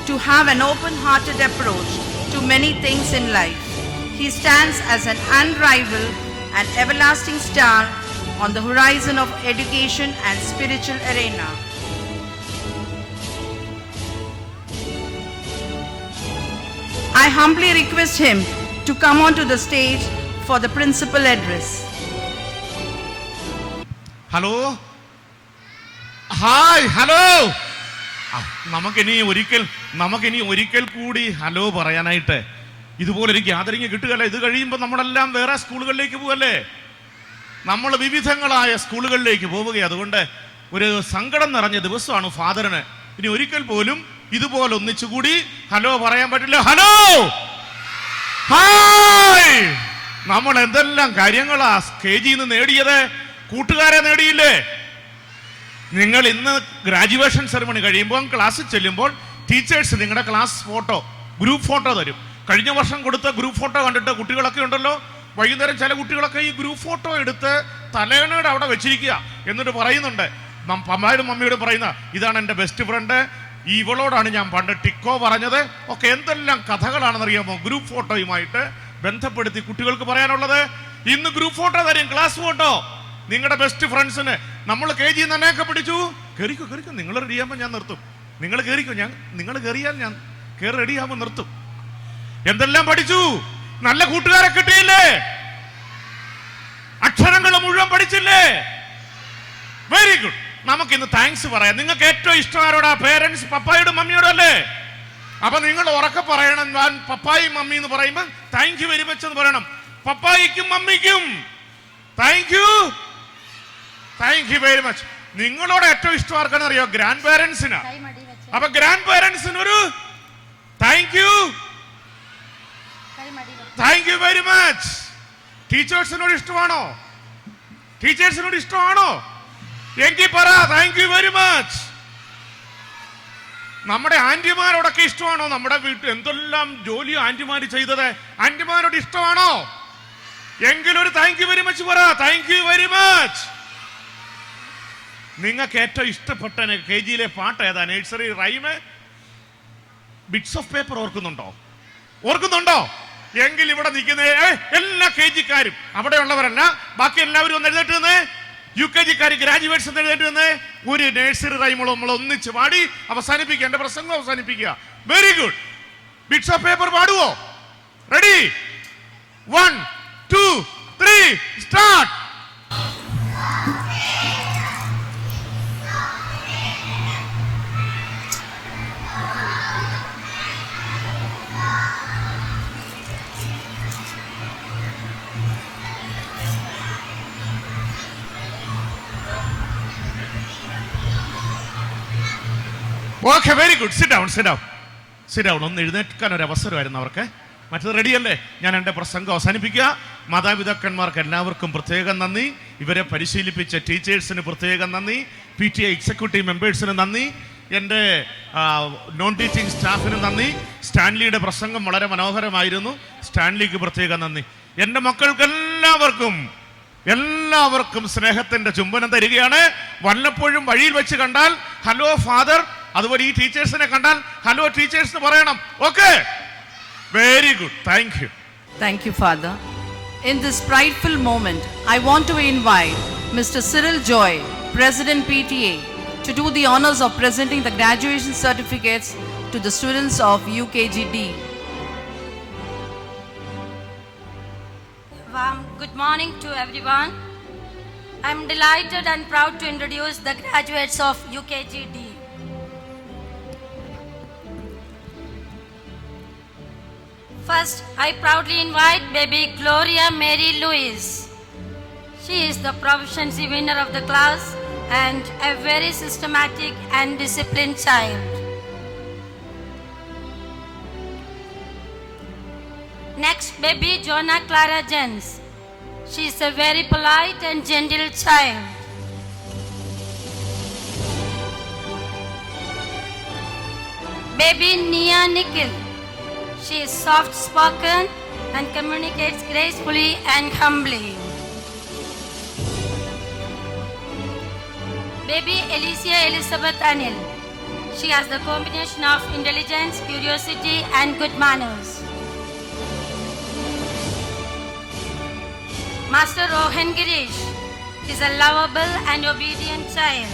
to have an open-hearted approach to many things in life. He stands as an unrivaled and everlasting star on the horizon of education and spiritual arena. I humbly request him to come onto the stage for the principal address. Hello hi hello നമുക്കിനി ഒരിക്കൽ കൂടി hello പറയാനായിട്ട് ഇതുപോലൊരു gathering കിട്ടുകയല്ലേ. ഇത് കഴിയുമ്പോൾ നമ്മളെല്ലാം വേറെ സ്കൂളുകളിലേക്ക് പോവല്ലേ, നമ്മൾ വിവിധങ്ങളായ സ്കൂളുകളിലേക്ക് പോവുകയാണ്. അതുകൊണ്ട് ഒരു സങ്കടം നിറഞ്ഞ ദിവസമാണ് ഫാദറിന്. ഇനി ഒരിക്കൽ പോലും ഇതുപോലെ ഒന്നിച്ചുകൂടി ഹലോ പറയാൻ പറ്റില്ല. ഹലോ ഹായ്, നമ്മൾ എന്തെല്ലാം കാര്യങ്ങളാ KGന്ന് നേടിയത്, കൂട്ടുകാരെ നേടിയില്ലേ? നിങ്ങൾ ഇന്ന് ഗ്രാജുവേഷൻ സെറമണി കഴിയുമ്പോൾ ക്ലാസ്സിൽ ചെല്ലുമ്പോൾ ടീച്ചേഴ്സ് നിങ്ങളുടെ ക്ലാസ് ഫോട്ടോ, ഗ്രൂപ്പ് ഫോട്ടോ തരും. കഴിഞ്ഞ വർഷം കൊടുത്ത ഗ്രൂപ്പ് ഫോട്ടോ കണ്ടിട്ട് കുട്ടികളൊക്കെ ഉണ്ടല്ലോ, വൈകുന്നേരം ചില കുട്ടികളൊക്കെ ഈ ഗ്രൂപ്പ് ഫോട്ടോ എടുത്ത് തലേണയുടെ അവിടെ വെച്ചിരിക്കുക. എന്നിട്ട് പറയുന്നുണ്ട്, അമ്മയോടും മമ്മിയോടും പറയുന്ന, ഇതാണ് എൻ്റെ ബെസ്റ്റ് ഫ്രണ്ട്, ഇവളോടാണ് ഞാൻ പണ്ട് ടിക്കോ പറഞ്ഞത്. ഒക്കെ എന്തെല്ലാം കഥകളാണെന്നറിയാമോ ഗ്രൂപ്പ് ഫോട്ടോയുമായിട്ട് ബന്ധപ്പെടുത്തി കുട്ടികൾക്ക് പറയാനുള്ളത്. ഇന്ന് ഗ്രൂപ്പ് ഫോട്ടോ തരും, ക്ലാസ് ഫോട്ടോ നിങ്ങളുടെ ബെസ്റ്റ് ഫ്രണ്ട്സിന്. നമ്മൾ KG തന്നെയൊക്കെ പിടിച്ചു. കയറിക്കോ നിങ്ങൾ റെഡിയാകുമ്പോൾ ഞാൻ നിർത്തും. നിങ്ങൾ കയറിക്കോ, നിങ്ങൾ കയറിയാൽ ഞാൻ കയറി റെഡിയാകുമ്പോൾ നിർത്തും. എന്തെല്ലാം പഠിച്ചു? നല്ല കൂട്ടുകാരെ കിട്ടിയില്ലേ? അക്ഷരങ്ങൾ മുഴുവൻ പഠിച്ചില്ലേ? Very good. നമുക്ക് ഇന്ന് താങ്ക്സ് പറയാം. നിങ്ങൾക്ക് ഏറ്റവും ഇഷ്ടം ആരോടാ? പേരൻസ്, പപ്പായോടും മമ്മിയോടും അല്ലേ? അപ്പൊ നിങ്ങൾ ഉറക്കെ പറയണം. ഞാൻ പപ്പായും മമ്മി എന്ന് പറയുമ്പോൾ താങ്ക് യു വെരി മച്ച് എന്ന് പറയണം. പപ്പായിക്കും മമ്മിക്കും thank you, thank you very much. നിങ്ങളോട് ഏറ്റവും ഇഷ്ടം ആർക്കാണ് അറിയോ? ഗ്രാൻഡ് പേരൻസിനാ. അപ്പൊ ഗ്രാൻഡ് പേരൻസിന് ഒരു thank you, thank you very much. ടീച്ചേഴ്സിനോട് ഇഷ്ടമാണോ? ടീച്ചേഴ്സിനോട് ഇഷ്ടമാണോ? എങ്കിൽ പറ താങ്ക് യു വെരി മച്ച്. നമ്മുടെ ആന്റിമാരോടൊക്കെ ഇഷ്ടമാണോ? നമ്മുടെ വീട്ടിൽ എന്തെല്ലാം ജോലിയോ ആന്റിമാര് ചെയ്തത്, ആന്റിമാരോട് ഇഷ്ടമാണോ? എങ്കിലൊരു താങ്ക് യു വെരി മച്ച് പറ. Thank you very much. നിങ്ങൾക്ക് ഏറ്റവും ഇഷ്ടപ്പെട്ട KG പാട്ട് ഏതാ? Nursery rhyme bits of paper ഓർക്കുന്നുണ്ടോ? ഓർക്കുന്നുണ്ടോ? എങ്കിൽ ഇവിടെ നിൽക്കുന്ന എല്ലാ KG-ക്കാരും, അവിടെ ഉള്ളവരല്ല, ബാക്കി എല്ലാവരും ഒന്ന് എഴുന്നേറ്റ് നിന്ന്. UKG-ക്കാർ, ഗ്രാജുവേറ്റ്സ് ഒന്ന് എഴുന്നേറ്റ് നിന്ന് ഒരു നഴ്സറി റൈമുകൾ നമ്മൾ ഒന്നിച്ച് പാടി അവസാനിപ്പിക്കുക. എന്റെ പ്രസംഗം അവസാനിപ്പിക്കുക. Very good. Bits of paper പാടുവോ? Ready? 1 2 3 start. Okay, very good. Sit down, sit down, sit down. ഒന്ന് എഴുന്നേൽക്കാൻ ഒരു അവസരമായിരുന്നു അവർക്ക്. മറ്റത് റെഡിയല്ലേ? ഞാൻ എൻ്റെ പ്രസംഗം അവസാനിപ്പിക്കുക. മാതാപിതാക്കന്മാർക്ക് എല്ലാവർക്കും പ്രത്യേകം നന്ദി. ഇവരെ പരിശീലിപ്പിച്ച ടീച്ചേഴ്സിന് പ്രത്യേകം നന്ദി. PTA എക്സിക്യൂട്ടീവ് മെമ്പേഴ്സിന് നന്ദി. എൻ്റെ നോൺ ടീച്ചിങ് സ്റ്റാഫിന് നന്ദി. സ്റ്റാൻലിയുടെ പ്രസംഗം വളരെ മനോഹരമായിരുന്നു. സ്റ്റാൻലിക്ക് പ്രത്യേകം നന്ദി. എൻ്റെ മക്കൾക്ക് എല്ലാവർക്കും സ്നേഹത്തിന്റെ ചുംബനം തരികയാണ്. വല്ലപ്പോഴും വഴിയിൽ വെച്ച് കണ്ടാൽ ഹലോ ഫാദർ, അതുപോലെ ഈ ടീച്ചേഴ്സിനെ കണ്ടാൽ ഹലോ ടീച്ചേഴ്സ് എന്ന് പറയണം. Okay, very good. Thank you. Thank you, Father. In this prideful moment, I want to invite Mr. Cyril Joy, President PTA, to do the honors of presenting the graduation certificates to the students of UKGD. Good morning to everyone. I'm delighted and proud to introduce the graduates of UKGD. First, I proudly invite baby Gloria Mary Louise. She is the proficiency winner of the class and a very systematic and disciplined child. Next, baby Jonah Clara Jens. She is a very polite and gentle child. Baby Nia Nikhil. She is soft-spoken and communicates gracefully and humbly. Baby Alicia Elizabeth Anil. She has the combination of intelligence, curiosity and good manners. Master Rohan Girish is a lovable and obedient child.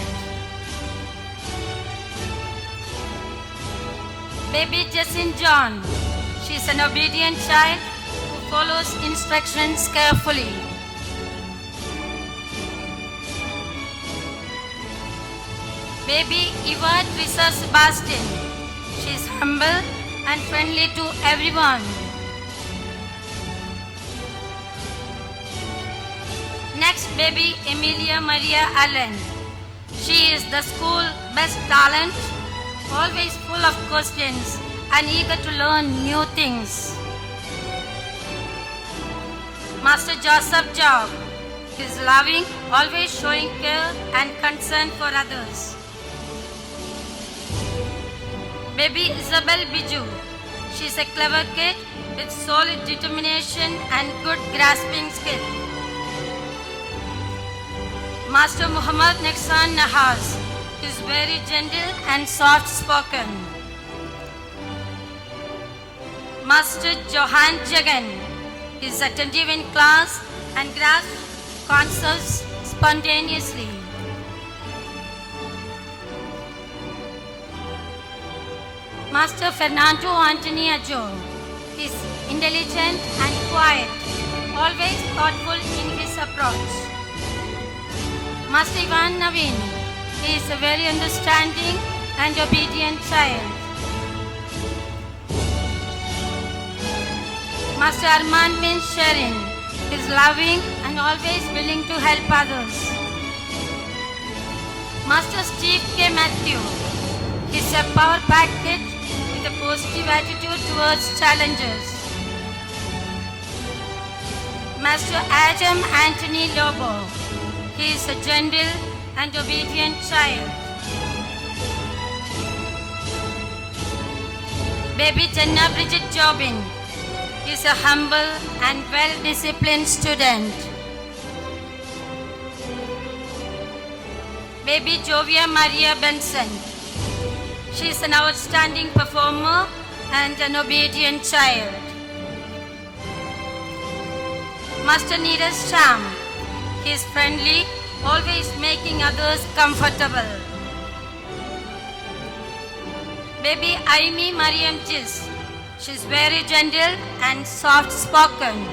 Baby Jessin John. She is an obedient child who follows instructions carefully. Baby Eva Trisa Sebastian. She is humble and friendly to everyone. Next, baby Emilia Maria Allen. She is the school best talent, always full of questions and eager to learn new things. Master Joseph Job is loving, always showing care and concern for others. Baby Isabel Biju. She is a clever kid with solid determination and good grasping skill. Master Muhammad Nexan Nahaz is very gentle and soft-spoken. Master Johan Jagan is attentive in class and grasps concepts Master Fernando Anthony Ajo. He is intelligent and quiet, always thoughtful in his approach. Master Ivan Naveen. He is a very understanding and obedient child. Master Arman bin Sherin is loving and always willing to help others. Master Steve K. Matthew is a power-packed kid with a positive attitude towards challenges. Master Adam Anthony Lobo. He is a gentle and obedient child. Baby Jenna Bridget Jobin is a humble and well-disciplined student. Baby Jovia Maria Benson. She is an outstanding performer and an obedient child. Master Neeraj Sham. He is friendly, always making others comfortable. Baby Aimi Mariam Jis. She is very gentle and soft-spoken.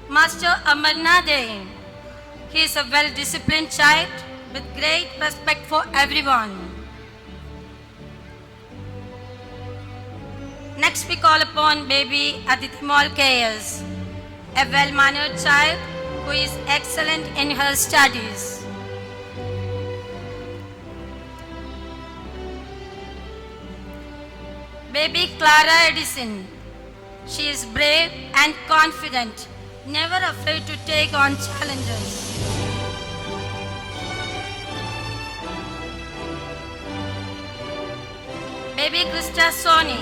Master Amarna Dey. He is a well-disciplined child with great respect for everyone. Next we call upon baby Aditi Molkayas, a well-mannered child who is excellent in her studies. Baby Clara Edison. She is brave and confident, never afraid to take on challenges. Baby Krista Soni.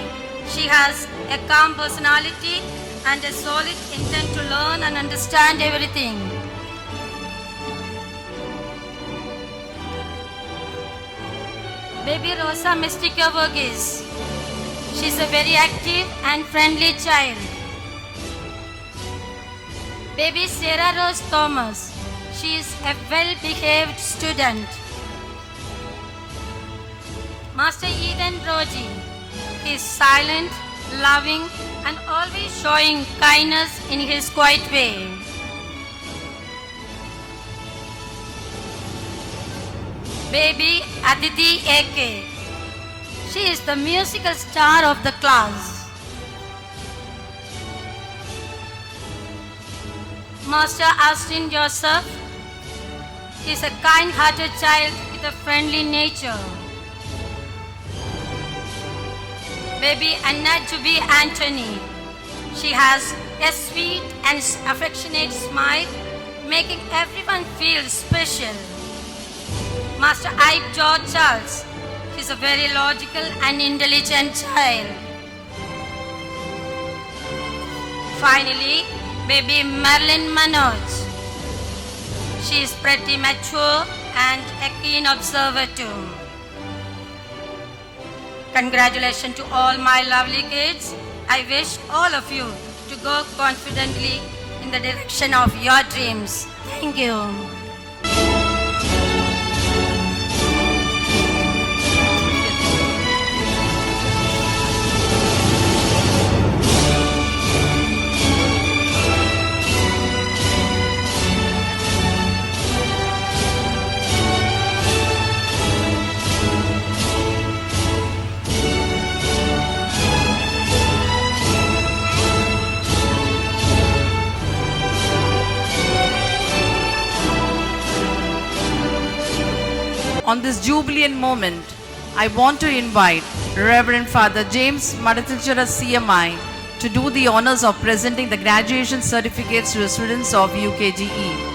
She has a calm personality and a solid intent to learn and understand everything. Baby Rosa Mystica Verghese. She is a very active and friendly child. Baby Sarah Rose Thomas. She is a well-behaved student. Master Eden Roji. He is silent, loving, and always showing kindness in his quiet way. Baby Aditi A.K. She is the musical star of the class. Master Austin Joseph. He is a kind-hearted child with a friendly nature. Baby Anna Jubi Anthony. She has a sweet and affectionate smile, making everyone feel special. Master Ike George Charles. He is a very logical and intelligent child. Finally, baby Marilyn Manoj. She is pretty mature and a keen observer too. Congratulations to all my lovely kids. I wish all of you to go confidently in the direction of your dreams. Thank you. On this jubilant moment, I want to invite Reverend Father James Madatilchara CMI to do the honors of presenting the graduation certificates to the students of UKGE.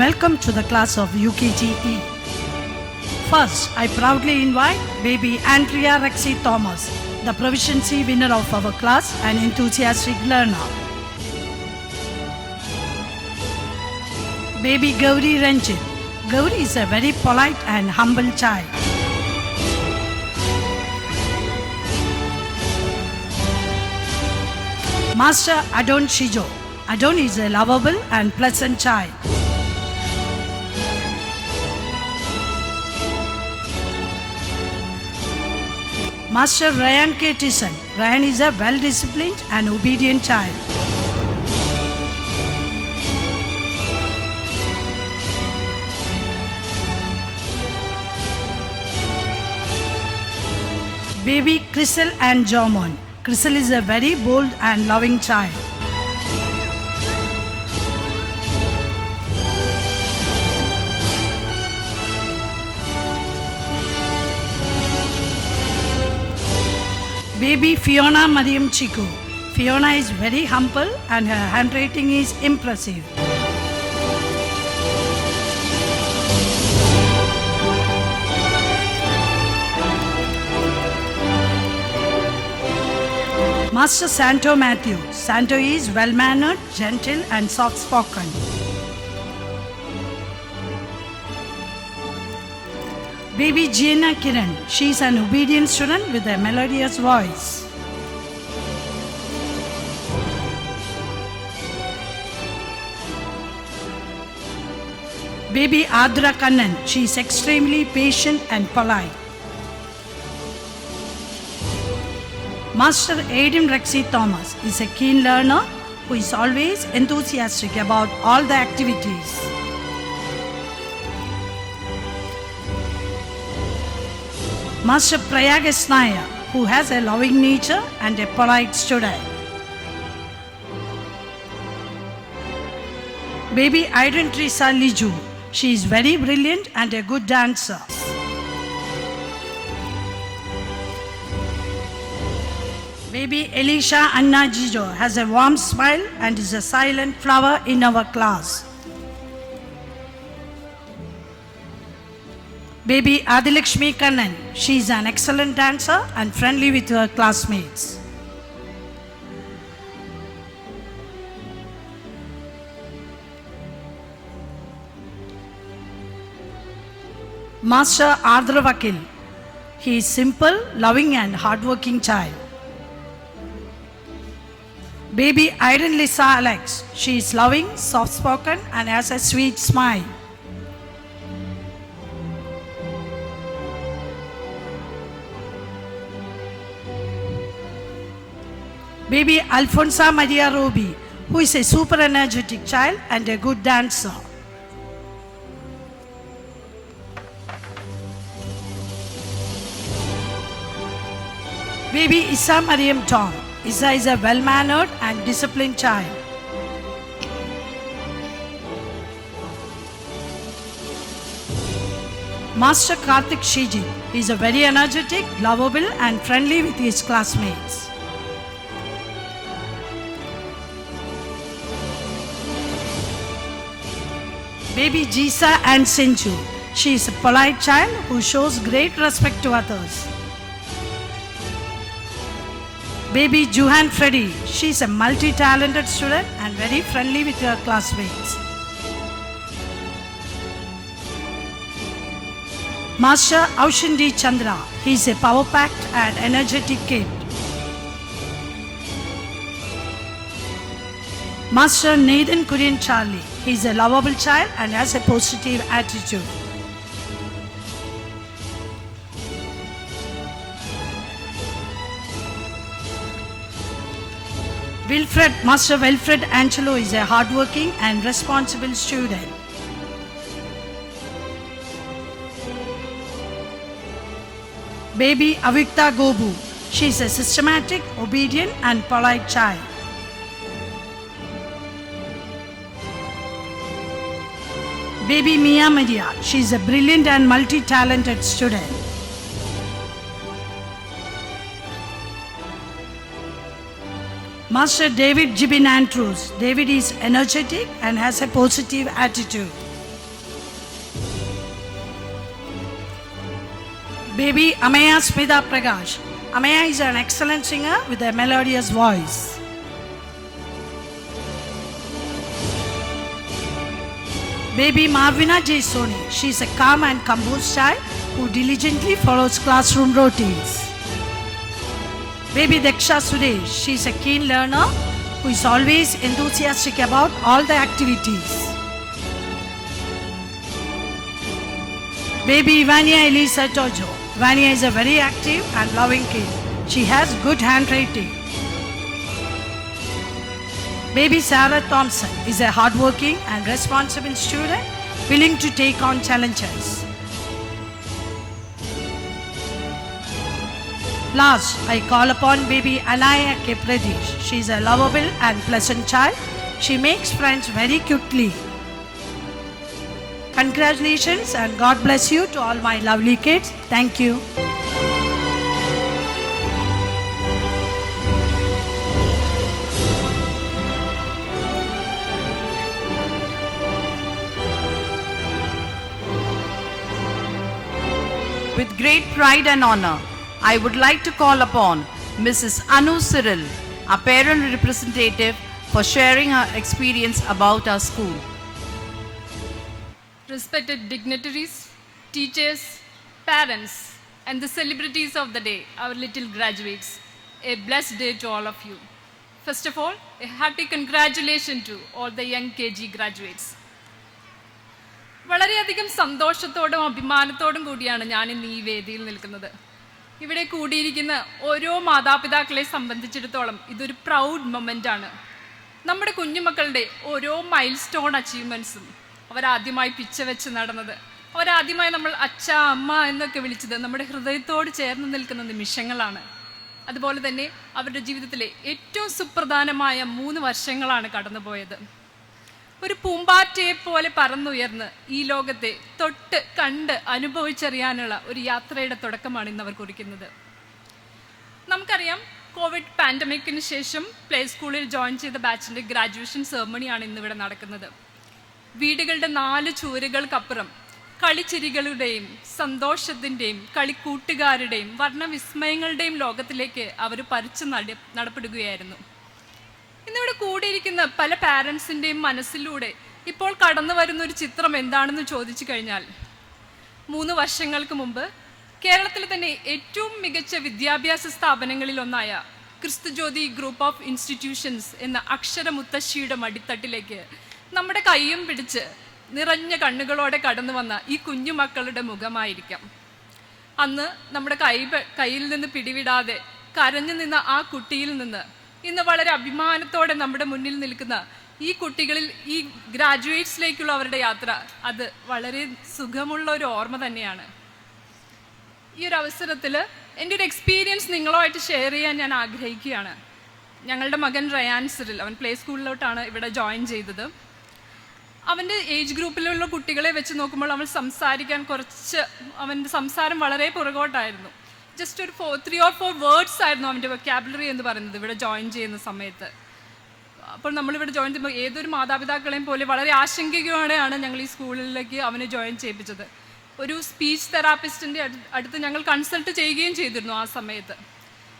welcome to the class of UKGE. First, I proudly invite baby Andrea Rexy Thomas, the proficiency winner of our class and enthusiastic learner. Baby Gauri Ranjit. Gauri is a very polite and humble child. Master Adon Shijo. Adon is a lovable and pleasant child. Master Ryan K. Tisson. Ryan is a well-disciplined and obedient child. Baby Crystal and Jomon. Crystal is a very bold and loving child. Baby Fiona Mariam Chiku. Fiona is very humble and her handwriting is impressive. Master Santo Matthew. Santo is well-mannered, gentle and soft-spoken. Baby Gianna Kiran. She is an obedient student with a melodious voice. Baby Adra Kannan. She is extremely patient and polite. Master Aidan Rexy Thomas is a keen learner who is always enthusiastic about all the activities. Master Prayagas Naya, who has a loving nature and a polite student. Baby Aiden Teresa Liju. She is very brilliant and a good dancer. Baby Elisha Anna Jijo has a warm smile and is a silent flower in our class. Baby Adilakshmi Kannan. She is an excellent dancer and friendly with her classmates. Master Ardra Vakil. He is simple, loving and hardworking child. Baby Irene Lisa Alex. She is loving, soft-spoken and has a sweet smile. Baby Alfonsa Maria Robi, who is a super energetic child and a good dancer. Baby Issa Mariam Tom. Issa is a well-mannered and disciplined child. Master Karthik Shiji is a very energetic, lovable and friendly with his classmates. Baby Jisa and Sinju. She is a polite child who shows great respect to others. Baby Juhan Freddy. She is a multi-talented student and very friendly with her classmates. Master Aushindi Chandra. He is a power-packed and energetic kid. Master Nathan Kurian Charlie. He is a lovable child and has a positive attitude. Master Wilfred Angelo is a hardworking and responsible student. Baby Avikta Gobu. She is a systematic, obedient and polite child. Baby Mia Maria. She is a brilliant and multi-talented student. Master David Jibin Andrews. David is energetic and has a positive attitude. Baby Amaya Smita Prakash. Amaya is an excellent singer with a melodious voice. Baby Marvina J. Soni. She is a calm and composed child who diligently follows classroom routines. Baby Deksha Suresh. She is a keen learner who is always enthusiastic about all the activities. Baby Ivania Elisa Jojo. Ivania is a very active and loving kid. She has good handwriting. Baby Sarah Thompson is a hardworking and responsible student willing to take on challenges. Last, I call upon baby Anaya K. Pradesh. She is a lovable and pleasant child. She makes friends very quickly. Congratulations and God bless you to all my lovely kids. Thank you. With great pride and honor, I would like to call upon Mrs. Anu Cyril, our parent representative, for sharing her experience about our school. Respected dignitaries, teachers, parents, and the celebrities of the day, our little graduates, a blessed day to all of you. First of all, a hearty congratulations to all the young KG graduates. വളരെയധികം സന്തോഷത്തോടും അഭിമാനത്തോടും കൂടിയാണ് ഞാൻ ഇന്ന് ഈ വേദിയിൽ നിൽക്കുന്നത്. ഇവിടെ കൂടിയിരിക്കുന്ന ഓരോ മാതാപിതാക്കളെ സംബന്ധിച്ചിടത്തോളം ഇതൊരു പ്രൗഡ് മൊമെൻ്റ് ആണ്. നമ്മുടെ കുഞ്ഞുമക്കളുടെ ഓരോ മൈൽ സ്റ്റോൺ അച്ചീവ്മെൻറ്റ്സും അവരാദ്യമായി പിച്ച വെച്ച് നടന്നത്, അവരാദ്യമായി നമ്മൾ അച്ഛ അമ്മ എന്നൊക്കെ വിളിച്ചത് നമ്മുടെ ഹൃദയത്തോട് ചേർന്ന് നിൽക്കുന്ന നിമിഷങ്ങളാണ്. അതുപോലെ തന്നെ അവരുടെ ജീവിതത്തിലെ ഏറ്റവും സുപ്രധാനമായ 3 വർഷങ്ങളാണ് കടന്നുപോയത്. ഒരു പൂമ്പാറ്റയെ പോലെ പറന്നുയർന്ന് ഈ ലോകത്തെ തൊട്ട് കണ്ട് അനുഭവിച്ചറിയാനുള്ള ഒരു യാത്രയുടെ തുടക്കമാണ് ഇന്ന് അവർ കുറിക്കുന്നത്. നമുക്കറിയാം, കോവിഡ് പാൻഡമിക്കിന് ശേഷം പ്ലേ സ്കൂളിൽ ജോയിൻ ചെയ്ത ബാച്ചിൻ്റെ ഗ്രാജുവേഷൻ സെറമണിയാണ് ഇന്നിവിടെ നടക്കുന്നത്. വീടുകളുടെ 4 ചുവരുകൾക്കപ്പുറം കളിച്ചിരികളുടെയും സന്തോഷത്തിൻ്റെയും കളിക്കൂട്ടുകാരുടെയും വർണ്ണവിസ്മയങ്ങളുടെയും ലോകത്തിലേക്ക് അവർ പറിച്ചു നടപ്പെടുകയായിരുന്നു. ഇന്നിവിടെ കൂടിയിരിക്കുന്ന പല പാരൻസിൻ്റെയും മനസ്സിലൂടെ ഇപ്പോൾ കടന്നു വരുന്ന ഒരു ചിത്രം എന്താണെന്ന് ചോദിച്ചു കഴിഞ്ഞാൽ, 3 വർഷങ്ങൾക്ക് മുമ്പ് കേരളത്തിലെ തന്നെ ഏറ്റവും മികച്ച വിദ്യാഭ്യാസ സ്ഥാപനങ്ങളിലൊന്നായ ക്രിസ്തുജ്യോതി ഗ്രൂപ്പ് ഓഫ് ഇൻസ്റ്റിറ്റ്യൂഷൻസ് എന്ന അക്ഷരമുത്തശ്ശിയുടെ മടിത്തട്ടിലേക്ക് നമ്മുടെ കൈയും പിടിച്ച് നിറഞ്ഞ കണ്ണുകളോടെ കടന്നു വന്ന ഈ കുഞ്ഞുമക്കളുടെ മുഖമായിരിക്കാം. അന്ന് നമ്മുടെ കയ്യിൽ നിന്ന് പിടിവിടാതെ കരഞ്ഞു നിന്ന ആ കുട്ടിയിൽ നിന്ന് ഇന്ന് വളരെ അഭിമാനത്തോടെ നമ്മുടെ മുന്നിൽ നിൽക്കുന്ന ഈ കുട്ടികളിൽ ഈ ഗ്രാജുവേറ്റ്സിലേക്കുള്ള അവരുടെ യാത്ര, അത് വളരെ സുഖമുള്ള ഒരു ഓർമ്മ തന്നെയാണ്. ഈ ഒരു അവസരത്തിൽ എൻ്റെ ഒരു എക്സ്പീരിയൻസ് നിങ്ങളുമായിട്ട് ഷെയർ ചെയ്യാൻ ഞാൻ ആഗ്രഹിക്കുകയാണ്. ഞങ്ങളുടെ മകൻ റയാൻ സിറിൽ, അവൻ പ്ലേ സ്കൂളിലോട്ടാണ് ഇവിടെ ജോയിൻ ചെയ്തത്. അവൻ്റെ ഏജ് ഗ്രൂപ്പിലുള്ള കുട്ടികളെ വെച്ച് നോക്കുമ്പോൾ അവൻ സംസാരിക്കാൻ അവൻ്റെ സംസാരം വളരെ പുറകോട്ടായിരുന്നു. ജസ്റ്റ് ഒരു 3 or 4 വേർഡ്സ് ആയിരുന്നു അവൻ്റെ വൊക്കാബുലറി എന്ന് പറയുന്നത് ഇവിടെ ജോയിൻ ചെയ്യുന്ന സമയത്ത്. അപ്പോൾ നമ്മളിവിടെ ജോയിൻ ചെയ്യുമ്പോൾ ഏതൊരു മാതാപിതാക്കളെയും പോലെ വളരെ ആശങ്കയോടെയാണ് ഞങ്ങൾ ഈ സ്കൂളിലേക്ക് അവനെ ജോയിൻ ചെയ്യിപ്പിച്ചത്. ഒരു സ്പീച്ച് തെറാപ്പിസ്റ്റിൻ്റെ അടുത്ത് ഞങ്ങൾ കൺസൾട്ട് ചെയ്യുകയും ചെയ്തിരുന്നു ആ സമയത്ത്.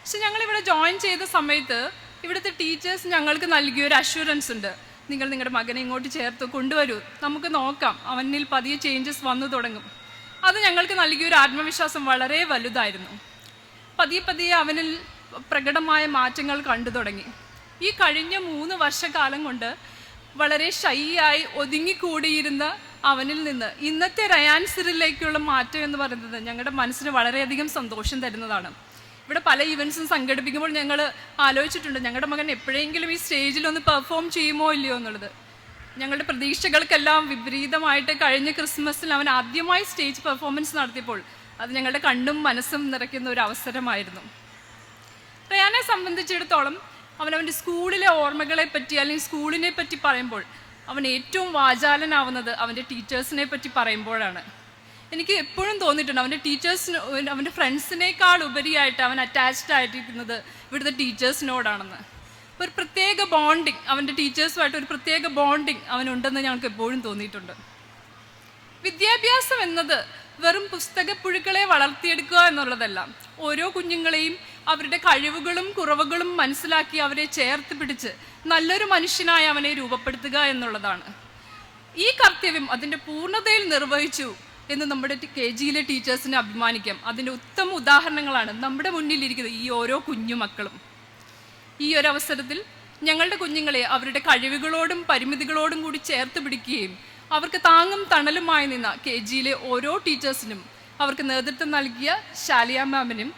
പക്ഷെ ഞങ്ങളിവിടെ ജോയിൻ ചെയ്ത സമയത്ത് ഇവിടുത്തെ ടീച്ചേഴ്സ് ഞങ്ങൾക്ക് നൽകിയൊരു അഷ്വറൻസ് ഉണ്ട്, നിങ്ങൾ നിങ്ങളുടെ മകനെ ഇങ്ങോട്ട് ചേർത്ത് കൊണ്ടുവരൂ, നമുക്ക് നോക്കാം, അവനിൽ പതിയെ ചേഞ്ചസ് വന്നു തുടങ്ങും. അത് ഞങ്ങൾക്ക് നൽകിയൊരു ആത്മവിശ്വാസം വളരെ വലുതായിരുന്നു. പതിയെ അവനിൽ പ്രകടമായ മാറ്റങ്ങൾ കണ്ടു തുടങ്ങി. ഈ കഴിഞ്ഞ 3 വർഷക്കാലം കൊണ്ട് വളരെ ഷൈയായി ഒതുങ്ങിക്കൂടിയിരുന്ന അവനിൽ നിന്ന് ഇന്നത്തെ റയാൻ സിറിലേക്കുള്ള മാറ്റം എന്ന് പറയുന്നത് ഞങ്ങളുടെ മനസ്സിന് വളരെയധികം സന്തോഷം തരുന്നതാണ്. ഇവിടെ പല ഇവൻറ്റ്സും സംഘടിപ്പിക്കുമ്പോൾ ഞങ്ങൾ ആലോചിച്ചിട്ടുണ്ട്, ഞങ്ങളുടെ മകൻ എപ്പോഴെങ്കിലും ഈ സ്റ്റേജിലൊന്ന് പെർഫോം ചെയ്യുമോ ഇല്ലയോ എന്നുള്ളത്. ഞങ്ങളുടെ പ്രതീക്ഷകൾക്കെല്ലാം വിപരീതമായിട്ട് കഴിഞ്ഞ ക്രിസ്മസിൽ അവൻ ആദ്യമായി സ്റ്റേജ് പെർഫോമൻസ് നടത്തിയപ്പോൾ അത് ഞങ്ങളുടെ കണ്ണും മനസ്സും നിറയ്ക്കുന്ന ഒരു അവസരമായിരുന്നു. റയാനെ സംബന്ധിച്ചിടത്തോളം അവൻ്റെ സ്കൂളിലെ ഓർമ്മകളെ പറ്റി അല്ലെങ്കിൽ സ്കൂളിനെ പറ്റി പറയുമ്പോൾ അവൻ ഏറ്റവും വാചാലനാവുന്നത് അവൻ്റെ ടീച്ചേഴ്സിനെ പറ്റി പറയുമ്പോഴാണ്. എനിക്ക് എപ്പോഴും തോന്നിയിട്ടുണ്ട് അവൻ്റെ ടീച്ചേഴ്സിന്, അവൻ്റെ ഫ്രണ്ട്സിനേക്കാൾ ഉപരിയായിട്ട് അവൻ അറ്റാച്ച്ഡ് ആയിട്ടിരിക്കുന്നത് ഇവിടുത്തെ ടീച്ചേഴ്സിനോടാണെന്ന്. ഒരു പ്രത്യേക ബോണ്ടിങ്, അവൻ്റെ ടീച്ചേഴ്സുമായിട്ട് ഒരു പ്രത്യേക ബോണ്ടിങ് അവനുണ്ടെന്ന് ഞങ്ങൾക്ക് എപ്പോഴും തോന്നിയിട്ടുണ്ട്. വിദ്യാഭ്യാസം എന്നത് വെറും പുസ്തകപ്പുഴുക്കളെ വളർത്തിയെടുക്കുക എന്നുള്ളതല്ല. ഓരോ കുഞ്ഞുങ്ങളെയും അവരുടെ കഴിവുകളും കുറവുകളും മനസ്സിലാക്കി അവരെ ചേർത്ത് പിടിച്ച് നല്ലൊരു മനുഷ്യനായി അവനെ രൂപപ്പെടുത്തുക എന്നുള്ളതാണ്. ഈ കർത്തവ്യം അതിൻ്റെ പൂർണ്ണതയിൽ നിർവഹിച്ചു എന്ന് നമ്മുടെ KGയിലെ ടീച്ചേഴ്സിനെ അഭിമാനിക്കാം. അതിൻ്റെ ഉത്തമ ഉദാഹരണങ്ങളാണ് നമ്മുടെ മുന്നിലിരിക്കുന്നത് ഈ ഓരോ കുഞ്ഞുമക്കളും. ഈ ഒരു അവസരത്തിൽ ഞങ്ങളുടെ കുഞ്ഞുങ്ങളെ അവരുടെ കഴിവുകളോടും പരിമിതികളോടും കൂടി ചേർത്ത് പിടിക്കുകയും അവർക്ക് താങ്ങും തണലുമായി നിന്ന KGയിലെ ഓരോ ടീച്ചേഴ്സിനും അവർക്ക് നേതൃത്വം നൽകിയ ശാലിയ മാമിനും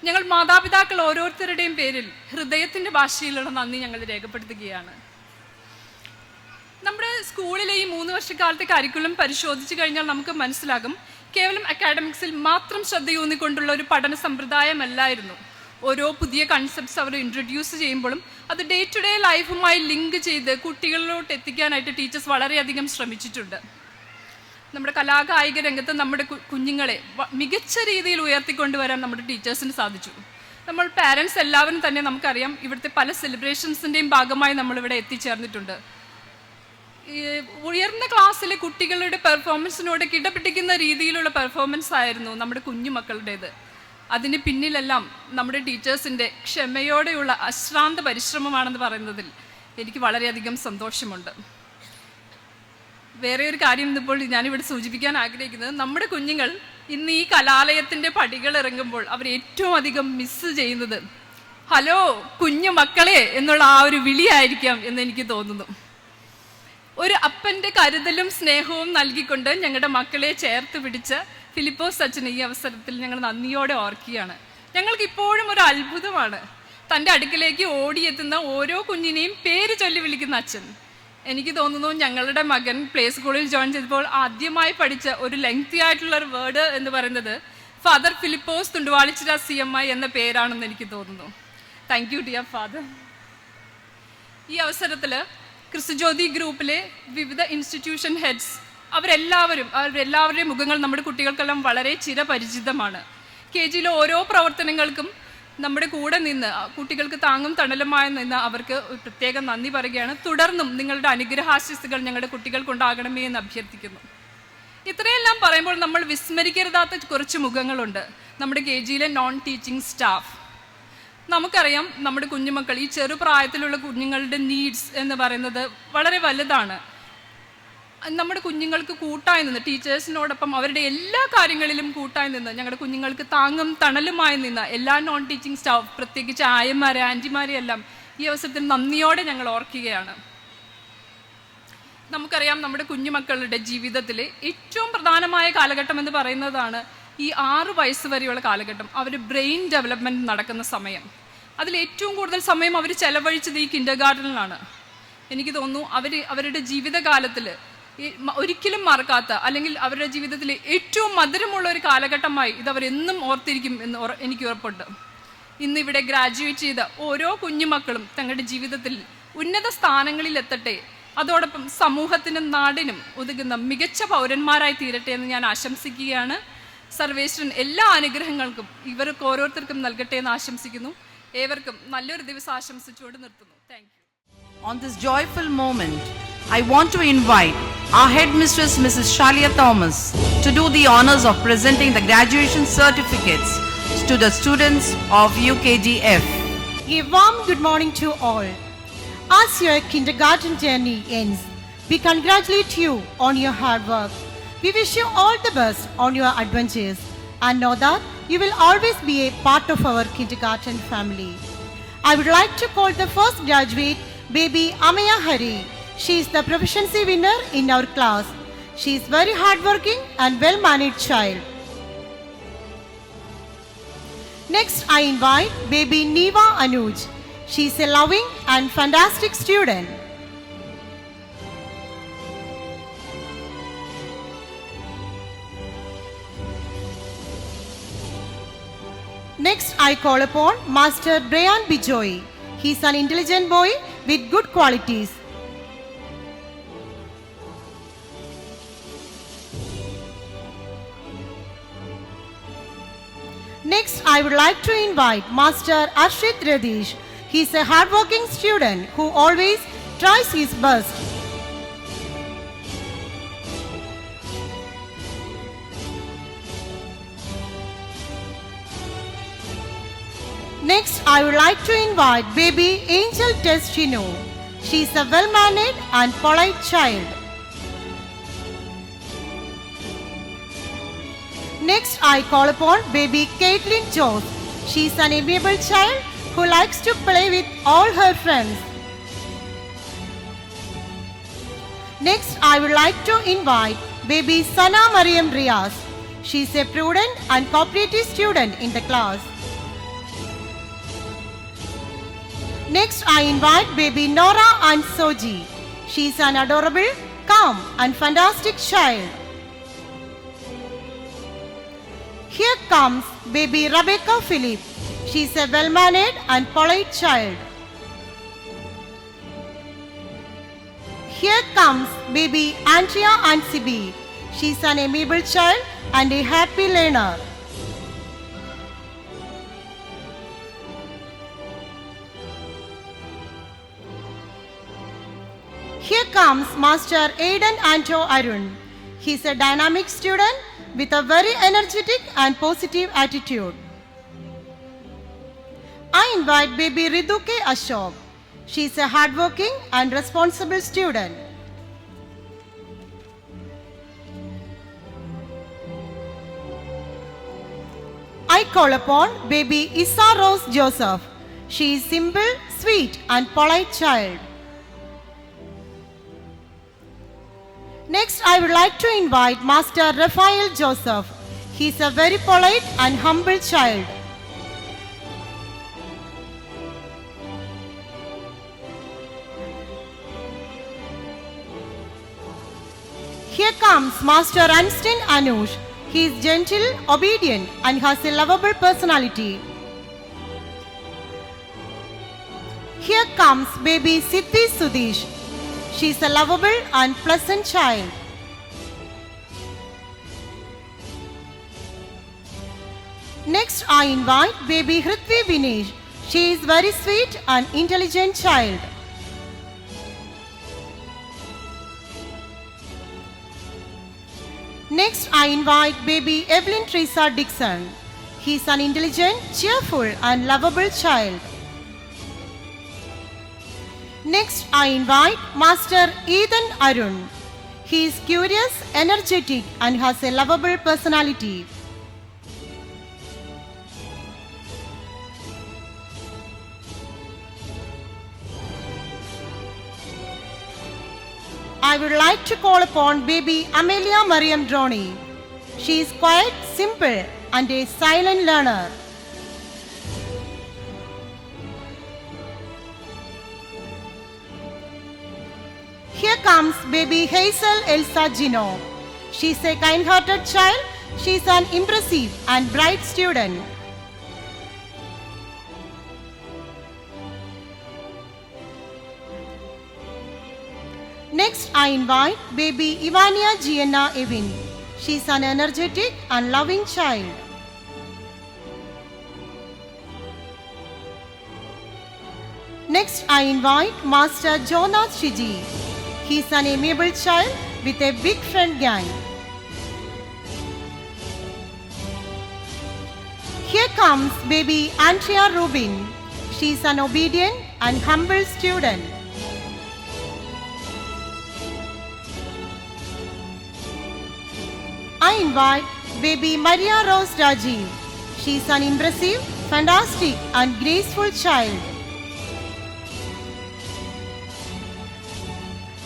ഞങ്ങൾ മാതാപിതാക്കൾ ഓരോരുത്തരുടെയും പേരിൽ ഹൃദയത്തിൻ്റെ ഭാഷയിലുള്ള നന്ദി ഞങ്ങൾ രേഖപ്പെടുത്തുകയാണ്. നമ്മുടെ സ്കൂളിലെ ഈ 3 വർഷക്കാലത്തെ കരിക്കുലം പരിശോധിച്ച് കഴിഞ്ഞാൽ നമുക്ക് മനസ്സിലാകും, കേവലം അക്കാഡമിക്സിൽ മാത്രം ശ്രദ്ധയൂന്നിക്കൊണ്ടുള്ള ഒരു പഠന സമ്പ്രദായമല്ലായിരുന്നു. ഓരോ പുതിയ കൺസെപ്റ്റ്സ് അവർ ഇൻട്രൊഡ്യൂസ് ചെയ്യുമ്പോഴും അത് ഡേ ടു ഡേ ലൈഫുമായി ലിങ്ക് ചെയ്ത് കുട്ടികളിലോട്ട് എത്തിക്കാനായിട്ട് ടീച്ചേഴ്സ് വളരെയധികം ശ്രമിച്ചിട്ടുണ്ട്. നമ്മുടെ കലാകായിക രംഗത്ത് നമ്മുടെ കുഞ്ഞുങ്ങളെ മികച്ച രീതിയിൽ ഉയർത്തിക്കൊണ്ടുവരാൻ നമ്മുടെ ടീച്ചേഴ്സിന് സാധിച്ചു. നമ്മൾ പാരൻസ് എല്ലാവരും തന്നെ നമുക്കറിയാം, ഇവിടുത്തെ പല സെലിബ്രേഷൻസിൻ്റെയും ഭാഗമായി നമ്മളിവിടെ എത്തിച്ചേർന്നിട്ടുണ്ട്. ഉയർന്ന ക്ലാസ്സിലെ കുട്ടികളുടെ പെർഫോമൻസിനോട് കിടപിടിക്കുന്ന രീതിയിലുള്ള പെർഫോമൻസ് ആയിരുന്നു നമ്മുടെ കുഞ്ഞുമക്കളുടേത്. അതിന് പിന്നിലെല്ലാം നമ്മുടെ ടീച്ചേഴ്സിൻ്റെ ക്ഷമയോടെയുള്ള അശ്രാന്ത പരിശ്രമമാണെന്ന് പറയുന്നതിൽ എനിക്ക് വളരെയധികം സന്തോഷമുണ്ട്. വേറെ ഒരു കാര്യം ഇന്നിപ്പോൾ ഞാനിവിടെ സൂചിപ്പിക്കാൻ ആഗ്രഹിക്കുന്നത്, നമ്മുടെ കുഞ്ഞുങ്ങൾ ഇന്ന് ഈ കലാലയത്തിൻ്റെ പടികൾ ഇറങ്ങുമ്പോൾ അവർ ഏറ്റവും അധികം മിസ് ചെയ്യുന്നത് ഹലോ കുഞ്ഞു മക്കളെ എന്നുള്ള ആ ഒരു വിളിയായിരിക്കാം എന്ന് എനിക്ക് തോന്നുന്നു. ഒരു അപ്പൻ്റെ കരുതലും സ്നേഹവും നൽകിക്കൊണ്ട് ഞങ്ങളുടെ മക്കളെ ചേർത്ത് പിടിച്ച ഫിലിപ്പോസ് അച്ഛനെ ഈ അവസരത്തിൽ ഞങ്ങൾ നന്ദിയോടെ ഓർക്കുകയാണ്. ഞങ്ങൾക്ക് ഇപ്പോഴും ഒരു അത്ഭുതമാണ് തൻ്റെ അടുക്കലേക്ക് ഓടിയെത്തുന്ന ഓരോ കുഞ്ഞിനെയും പേര് ചൊല്ലി വിളിക്കുന്ന അച്ഛൻ. എനിക്ക് തോന്നുന്നു ഞങ്ങളുടെ മകൻ പ്ലേ സ്കൂളിൽ ജോയിൻ ചെയ്തപ്പോൾ ആദ്യമായി പഠിച്ച ഒരു ലെങ്തി ആയിട്ടുള്ള ഒരു വേർഡ് എന്ന് പറയുന്നത് ഫാദർ ഫിലിപ്പോസ് തുണ്ടുവാളിച്ചിറ CMI എന്ന പേരാണെന്ന് എനിക്ക് തോന്നുന്നു. Thank you dear father. ഈ അവസരത്തിൽ ക്രിസ്തുജ്യോതി ഗ്രൂപ്പിലെ വിവിധ ഇൻസ്റ്റിറ്റ്യൂഷൻ ഹെഡ്സ് അവരെല്ലാവരുടെയും മുഖങ്ങൾ നമ്മുടെ കുട്ടികൾക്കെല്ലാം വളരെ ചിരപരിചിതമാണ്. KGയിലെ ഓരോ പ്രവർത്തനങ്ങൾക്കും നമ്മുടെ കൂടെ നിന്ന് കുട്ടികൾക്ക് താങ്ങും തണലുമായി നിന്ന് അവർക്ക് പ്രത്യേകം നന്ദി പറയുകയാണ്. തുടർന്നും നിങ്ങളുടെ അനുഗ്രഹാശിസ്സുകൾ ഞങ്ങളുടെ കുട്ടികൾക്കുണ്ടാകണമേ എന്ന് അഭ്യർത്ഥിക്കുന്നു. ഇത്രയെല്ലാം പറയുമ്പോൾ നമ്മൾ വിസ്മരിക്കരുതാത്ത കുറച്ച് മുഖങ്ങളുണ്ട്. നമ്മുടെ KGയിലെ നോൺ ടീച്ചിങ് സ്റ്റാഫ്. നമുക്കറിയാം നമ്മുടെ കുഞ്ഞുമക്കൾ ഈ ചെറുപ്രായത്തിലുള്ള കുഞ്ഞുങ്ങളുടെ നീഡ്സ് എന്ന് പറയുന്നത് വളരെ വലുതാണ്. നമ്മുടെ കുഞ്ഞുങ്ങൾക്ക് കൂട്ടായി നിന്ന് ടീച്ചേഴ്സിനോടൊപ്പം അവരുടെ എല്ലാ കാര്യങ്ങളിലും കൂട്ടായി നിന്ന് ഞങ്ങളുടെ കുഞ്ഞുങ്ങൾക്ക് താങ്ങും തണലുമായി നിന്ന് എല്ലാ നോൺ ടീച്ചിങ് സ്റ്റാഫ്, പ്രത്യേകിച്ച് ആയമാരെ ആൻറ്റിമാരെ എല്ലാം ഈ അവസരത്തിൽ നന്ദിയോടെ ഞങ്ങൾ ഓർക്കുകയാണ്. നമുക്കറിയാം നമ്മുടെ കുഞ്ഞുമക്കളുടെ ജീവിതത്തിലെ ഏറ്റവും പ്രധാനമായ കാലഘട്ടം എന്ന് പറയുന്നതാണ് ഈ 6 വയസ്സ് വരെയുള്ള കാലഘട്ടം. അവർ ബ്രെയിൻ ഡെവലപ്മെൻറ്റ് നടക്കുന്ന സമയം. അതിൽ ഏറ്റവും കൂടുതൽ സമയം അവർ ചെലവഴിച്ചത് ഈ കിൻഡർഗാർട്ടനിലാണ്. എനിക്ക് തോന്നുന്നു അവരുടെ ജീവിതകാലത്തിൽ ഒരിക്കലും മറക്കാത്ത അല്ലെങ്കിൽ അവരുടെ ജീവിതത്തിലെ ഏറ്റവും മധുരമുള്ള ഒരു കാലഘട്ടമായി ഇതവരെന്നും ഓർത്തിരിക്കും എന്ന് എനിക്ക് ഉറപ്പുണ്ട്. ഇന്നിവിടെ ഗ്രാജുവേറ്റ് ചെയ്ത ഓരോ കുഞ്ഞുമക്കളും തങ്ങളുടെ ജീവിതത്തിൽ ഉന്നത സ്ഥാനങ്ങളിൽ എത്തട്ടെ, അതോടൊപ്പം സമൂഹത്തിനും നാടിനും ഉതകുന്ന മികച്ച പൗരന്മാരായി തീരട്ടെ എന്ന് ഞാൻ ആശംസിക്കുകയാണ്. സർവേശ്വരൻ എല്ലാ അനുഗ്രഹങ്ങൾക്കും ഇവർക്ക് ഓരോരുത്തർക്കും നൽകട്ടെ എന്ന് ആശംസിക്കുന്നു. ഏവർക്കും നല്ലൊരു ദിവസം ആശംസിച്ചുകൊണ്ട് നിർത്തുന്നു. Thank you. On this joyful moment, I want to invite our headmistress, Mrs. Shalia Thomas, to do the honors of presenting the graduation certificates to the students of UKGF. A warm good morning to all. As your kindergarten journey ends, we congratulate you on your hard work. We wish you all the best on your adventures and know that you will always be a part of our kindergarten family. I would like to call the first graduate, baby Amaya Hari. She is the proficiency winner in our class. She is very hardworking and well-mannered child. Next, I invite baby Niva Anuj. She is a loving and fantastic student. Next, I call upon Master Brian Bijoy. He is an intelligent boy with good qualities. Next, I would like to invite Master Ashrit Radish. He is a hardworking student who always tries his best. Next, I would like to invite baby Angel Testino. She is a well-mannered and polite child. Next, I call upon baby Caitlin Jones. She is an amiable child who likes to play with all her friends. Next, I would like to invite baby Sana Mariam Riaz. She is a prudent and cooperative student in the class. Next, I invite baby Nora and Soji. She is an adorable, calm and fantastic child. Here comes baby Rebecca Philip. She is a well-mannered and polite child. Here comes baby Andrea Ansibi. She is an amiable child and a happy learner. Here comes Master Aidan Anto Arun. He is a dynamic student with a very energetic and positive attitude. I invite baby Riduke Ashok. She is a hardworking and responsible student. I call upon baby Issa Rose Joseph. She is simple, sweet and polite child. Next, I would like to invite Master Raphael Joseph. He is a very polite and humble child. Here comes Master Anstin Anush. He is gentle, obedient and has a lovable personality. Here comes baby Siddhi Sudesh. She is a lovable and pleasant child. Next, I invite baby Hrithvi Vinesh. She is very sweet and intelligent child. Next, I invite baby Evelyn Teresa Dixon. He is an intelligent, cheerful and lovable child. Next, I invite Master Ethan Arun. He is curious, energetic and has a lovable personality. I would like to call upon baby Amelia Mariam Droni. She is quiet, simple and a silent learner. Here comes baby Hazel Elsa Gino. She is a kind-hearted child. She is an impressive and bright student. Next, I invite baby Ivania Gianna Evin. She is an energetic and loving child. Next, I invite Master Jonas Shiji. He is an amiable child with a big friend gang. Here comes baby Andrea Rubin. She is an obedient and humble student. I invite baby Maria Rose Rajiv. She is an impressive, fantastic and graceful child.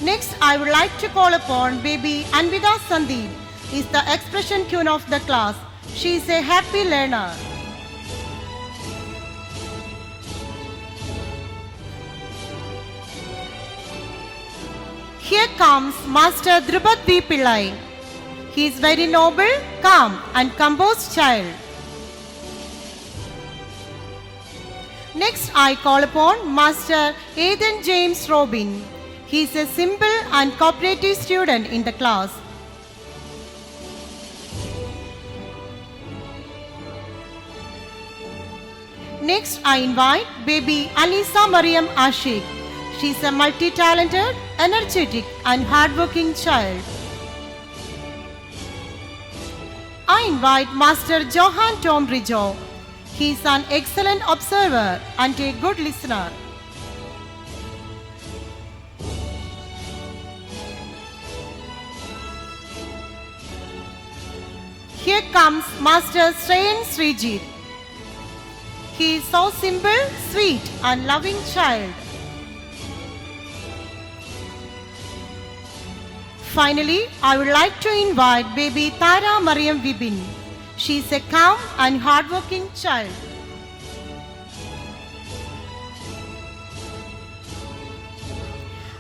Next, I would like to call upon baby Anvida Sandeep. Is the expression queen of the class. She is a happy learner. Here comes Master Drupad V. Pillai. He is very noble, calm and composed child. Next, I call upon Master Aidan James Robin. He is a simple and cooperative student in the class. Next, I invite baby Alisa Mariam Ashik. She is a multi-talented, energetic and hardworking child. I invite Master Johan Tom Rijo. He is an excellent observer and a good listener. Here comes Master Shreyan Srijit. He is so simple, sweet and loving child. Finally, I would like to invite baby Tara Mariam Vibin. She is a calm and hardworking child.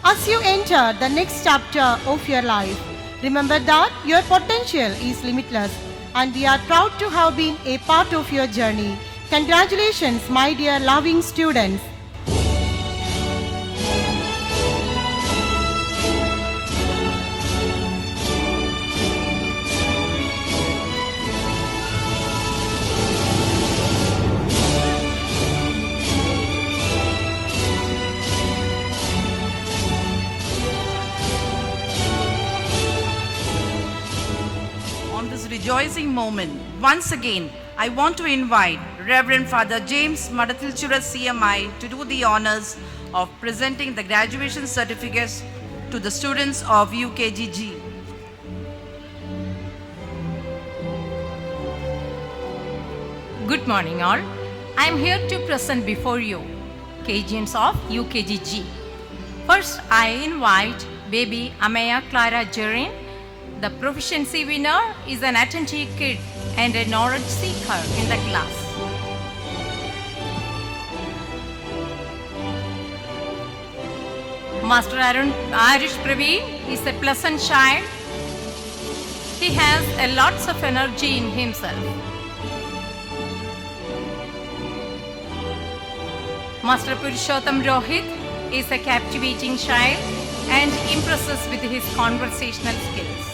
As you enter the next chapter of your life, remember that your potential is limitless and we are proud to have been a part of your journey. Congratulations, my dear loving students. On this rejoicing moment, once again, I want to invite Reverend Father James Madathilchura CMI to do the honors of presenting the graduation certificates to the students of UKGG. Good morning all. I am here to present before you KGNs of UKGG. First, I invite baby Amaya Clara Jerin. The proficiency winner is an attentive kid and a knowledge seeker in the class. Master Arish Praveen is a pleasant child. He has a lots of energy in himself. Master Purushottam Rohit is a captivating child and impresses with his conversational skills.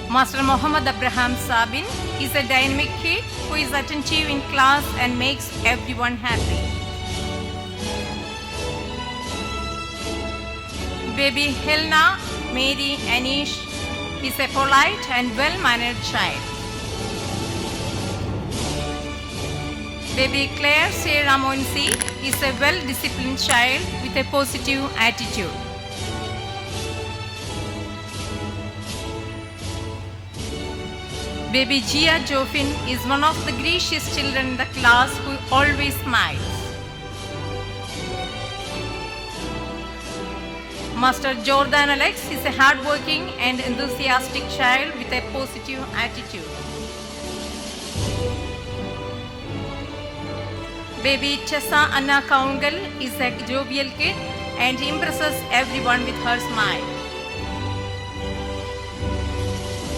Master Muhammad Abraham Sabin is a dynamic kid who is attentive in class and makes everyone happy. Baby Helena Mary Anish is a polite and well-mannered child. Baby Claire Sarah Monsi is a well-disciplined child with a positive attitude. Baby Gia Joffin is one of the gracious children in the class who always smiles. Master Jordan Alex is a hardworking and enthusiastic child with a positive attitude. Baby Tessa Anna Kaungal is a jovial kid and impresses everyone with her smile.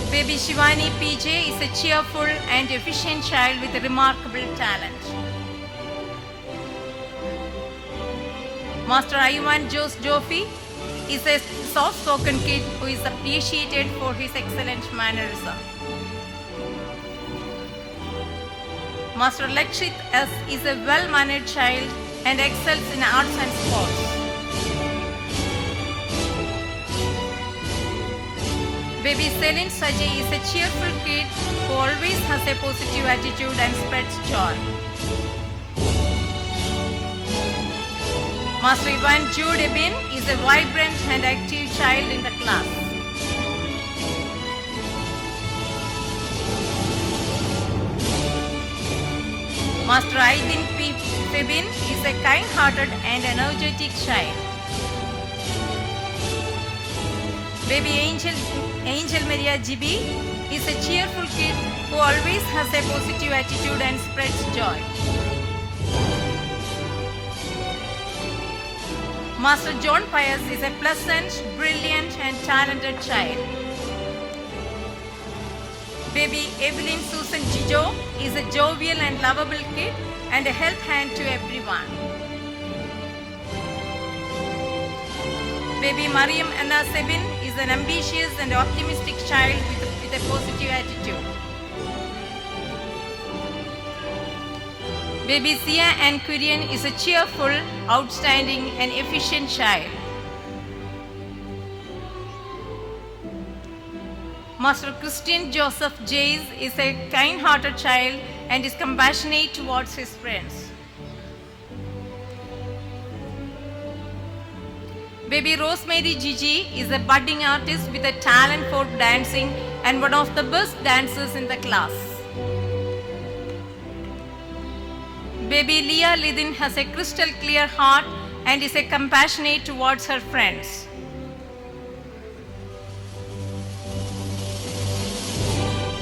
Baby Shivani PJ is a cheerful and efficient child with a remarkable talent. Master Ivan Jose Joffy is a soft-spoken kid who is appreciated for his excellent mannerism. Master Lakshit S is a well-mannered child and excels in arts and sports. Baby Celine Saji is a cheerful kid who always has a positive attitude and spreads joy. Master Ivan Jude Ebin is a vibrant and active child in the class. Master Aydin P. Febin is a kind-hearted and energetic child. Baby Angel Maria Gibi is a cheerful kid who always has a positive attitude and spreads joy. Master John Pius is a pleasant, brilliant and talented child. Baby Evelyn Susan Jijo is a jovial and lovable kid and a help hand to everyone. Baby Mariam Anna Sebin is an ambitious and optimistic child with a positive attitude. Baby Sia Ann Kurian is a cheerful, outstanding and efficient child. Master Christian Joseph Jays is a kind-hearted child and is compassionate towards his friends. Baby Rosemary Gigi is a budding artist with a talent for dancing and one of the best dancers in the class. Baby Leah Lidin has a crystal clear heart and is a compassionate towards her friends.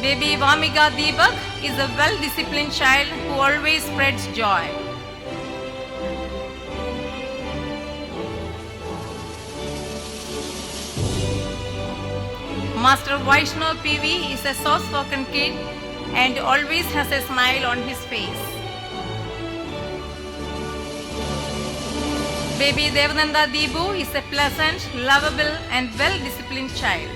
Baby Vamiga Deepak is a well-disciplined child who always spreads joy. Master Vaishnav PV is a soft-spoken kid and always has a smile on his face. Baby Devananda Deepu is a pleasant, lovable and well-disciplined child.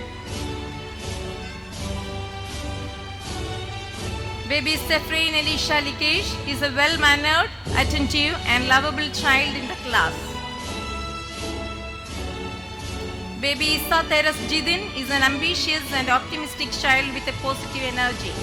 Baby Sefrain Elisha Likesh is a well-mannered, attentive and lovable child in the class. Baby Isa Teras Jidin is an ambitious and optimistic child with a positive energy.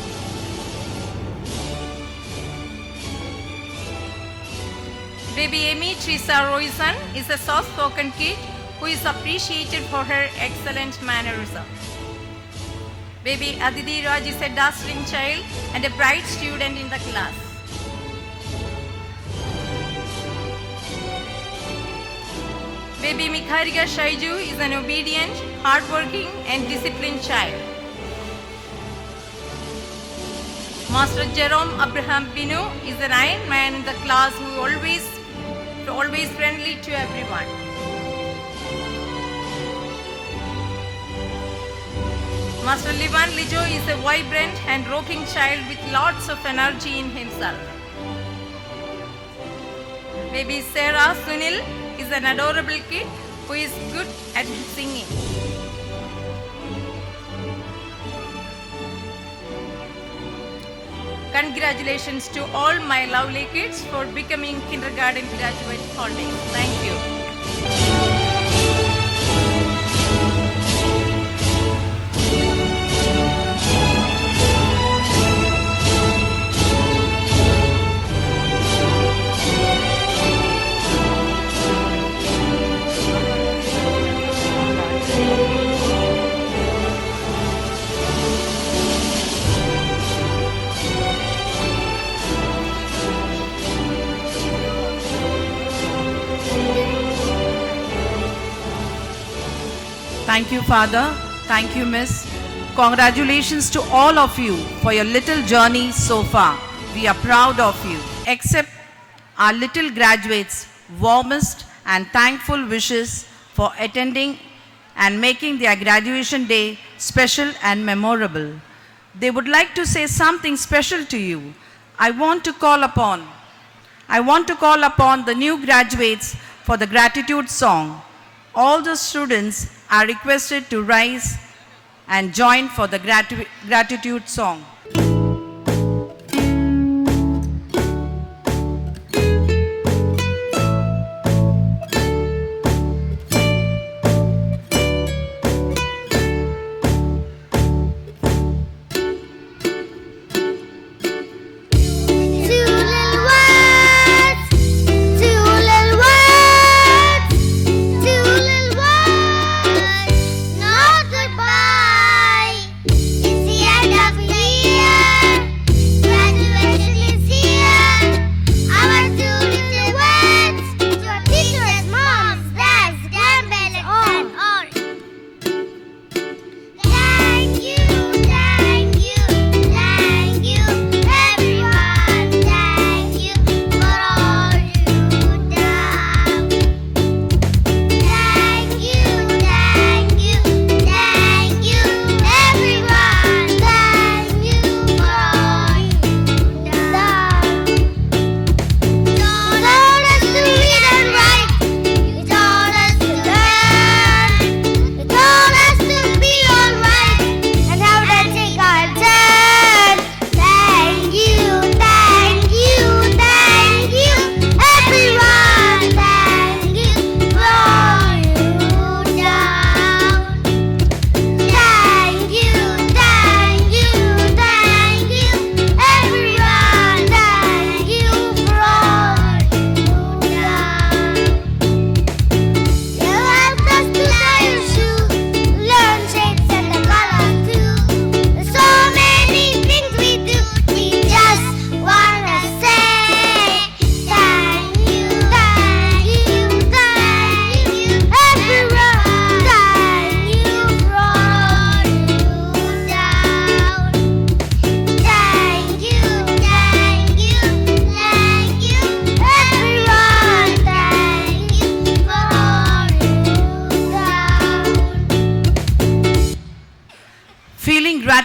Baby Amy Teresa Royson is a soft-spoken kid who is appreciated for her excellent mannerism. Baby Aditi Raj is a dazzling child and a bright student in the class. Baby Mikharika Shaiju is an obedient, hardworking and disciplined child. Master Jerome Abraham Binu is an iron man in the class who is always friendly to everyone. Master Livan Lijo is a vibrant and rocking child with lots of energy in himself. Baby Sarah Sunil is an adorable kid who is good at singing. Congratulations to all my lovely kids for becoming kindergarten graduate holders. Thank you. Thank you, Father. Thank you, Miss. Congratulations to all of you for your little journey so far. We are proud of you. Accept our little graduates' warmest and thankful wishes for attending and making their graduation day special and memorable. They would like to say something special to you. I want to call upon the new graduates for the gratitude song. All the students are requested to rise and join for the gratitude song. Not goodbye. It's the end of the year.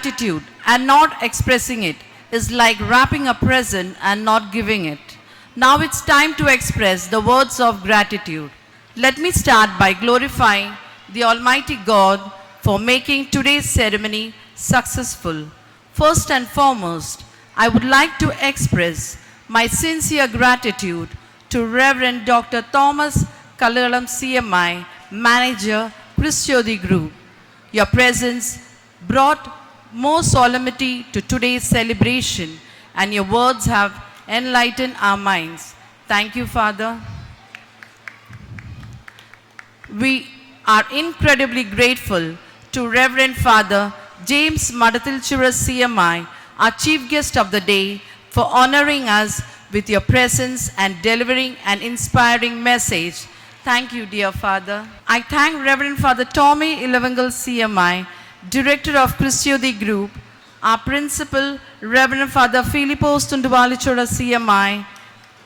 gratitude and not expressing it is like wrapping a present and not giving it. Now it's time to express the words of gratitude. Let me start by glorifying the Almighty God for making today's ceremony successful. First and foremost, I would like to express my sincere gratitude to Reverend Dr. Thomas Kalalam CMI, Manager, Christiodi Group. Your presence brought more solemnity to today's celebration, and your words have enlightened our minds. Thank you, Father. We are incredibly grateful to Reverend Father James Madathilchura CMI, our chief guest of the day, for honoring us with your presence and delivering an inspiring message. Thank you, dear Father. I thank Reverend Father Tommy Ilavangal CMI, Director of Christiodi Group, our Principal, Reverend Father Filipos Tunduvalichoda CMI,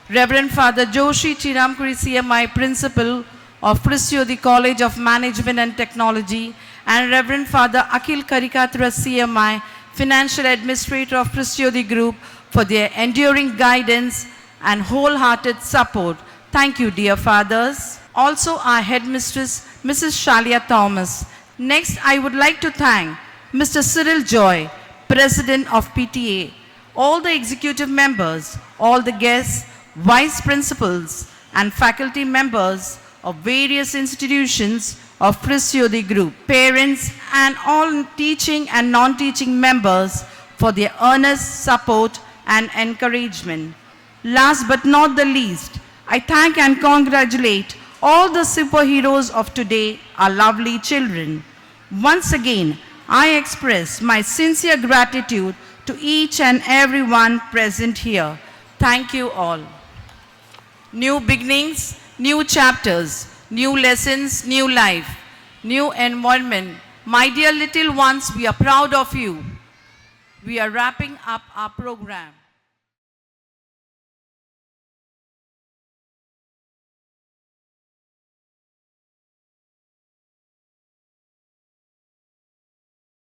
Reverend Father Joshi Chiramkuri CMI, Principal of Christiodi College of Management and Technology, and Reverend Father Akhil Karikathura CMI, Financial Administrator of Christiodi Group, for their enduring guidance and wholehearted support. Thank you, dear fathers. Also our headmistress, Mrs. Shalia Thomas. Next, I would like to thank Mr. Cyril Joy, President of PTA, all the executive members, all the guests, vice principals, and faculty members of various institutions of Christiodi Group, parents, and all teaching and non-teaching members for their earnest support and encouragement. Last but not the least, I thank and congratulate all the superheroes of today, our lovely children. Once again, I express my sincere gratitude to each and everyone present here. Thank you all. New beginnings, new chapters, new lessons, new life, new environment. My dear little ones, we are proud of you. We are wrapping up our program.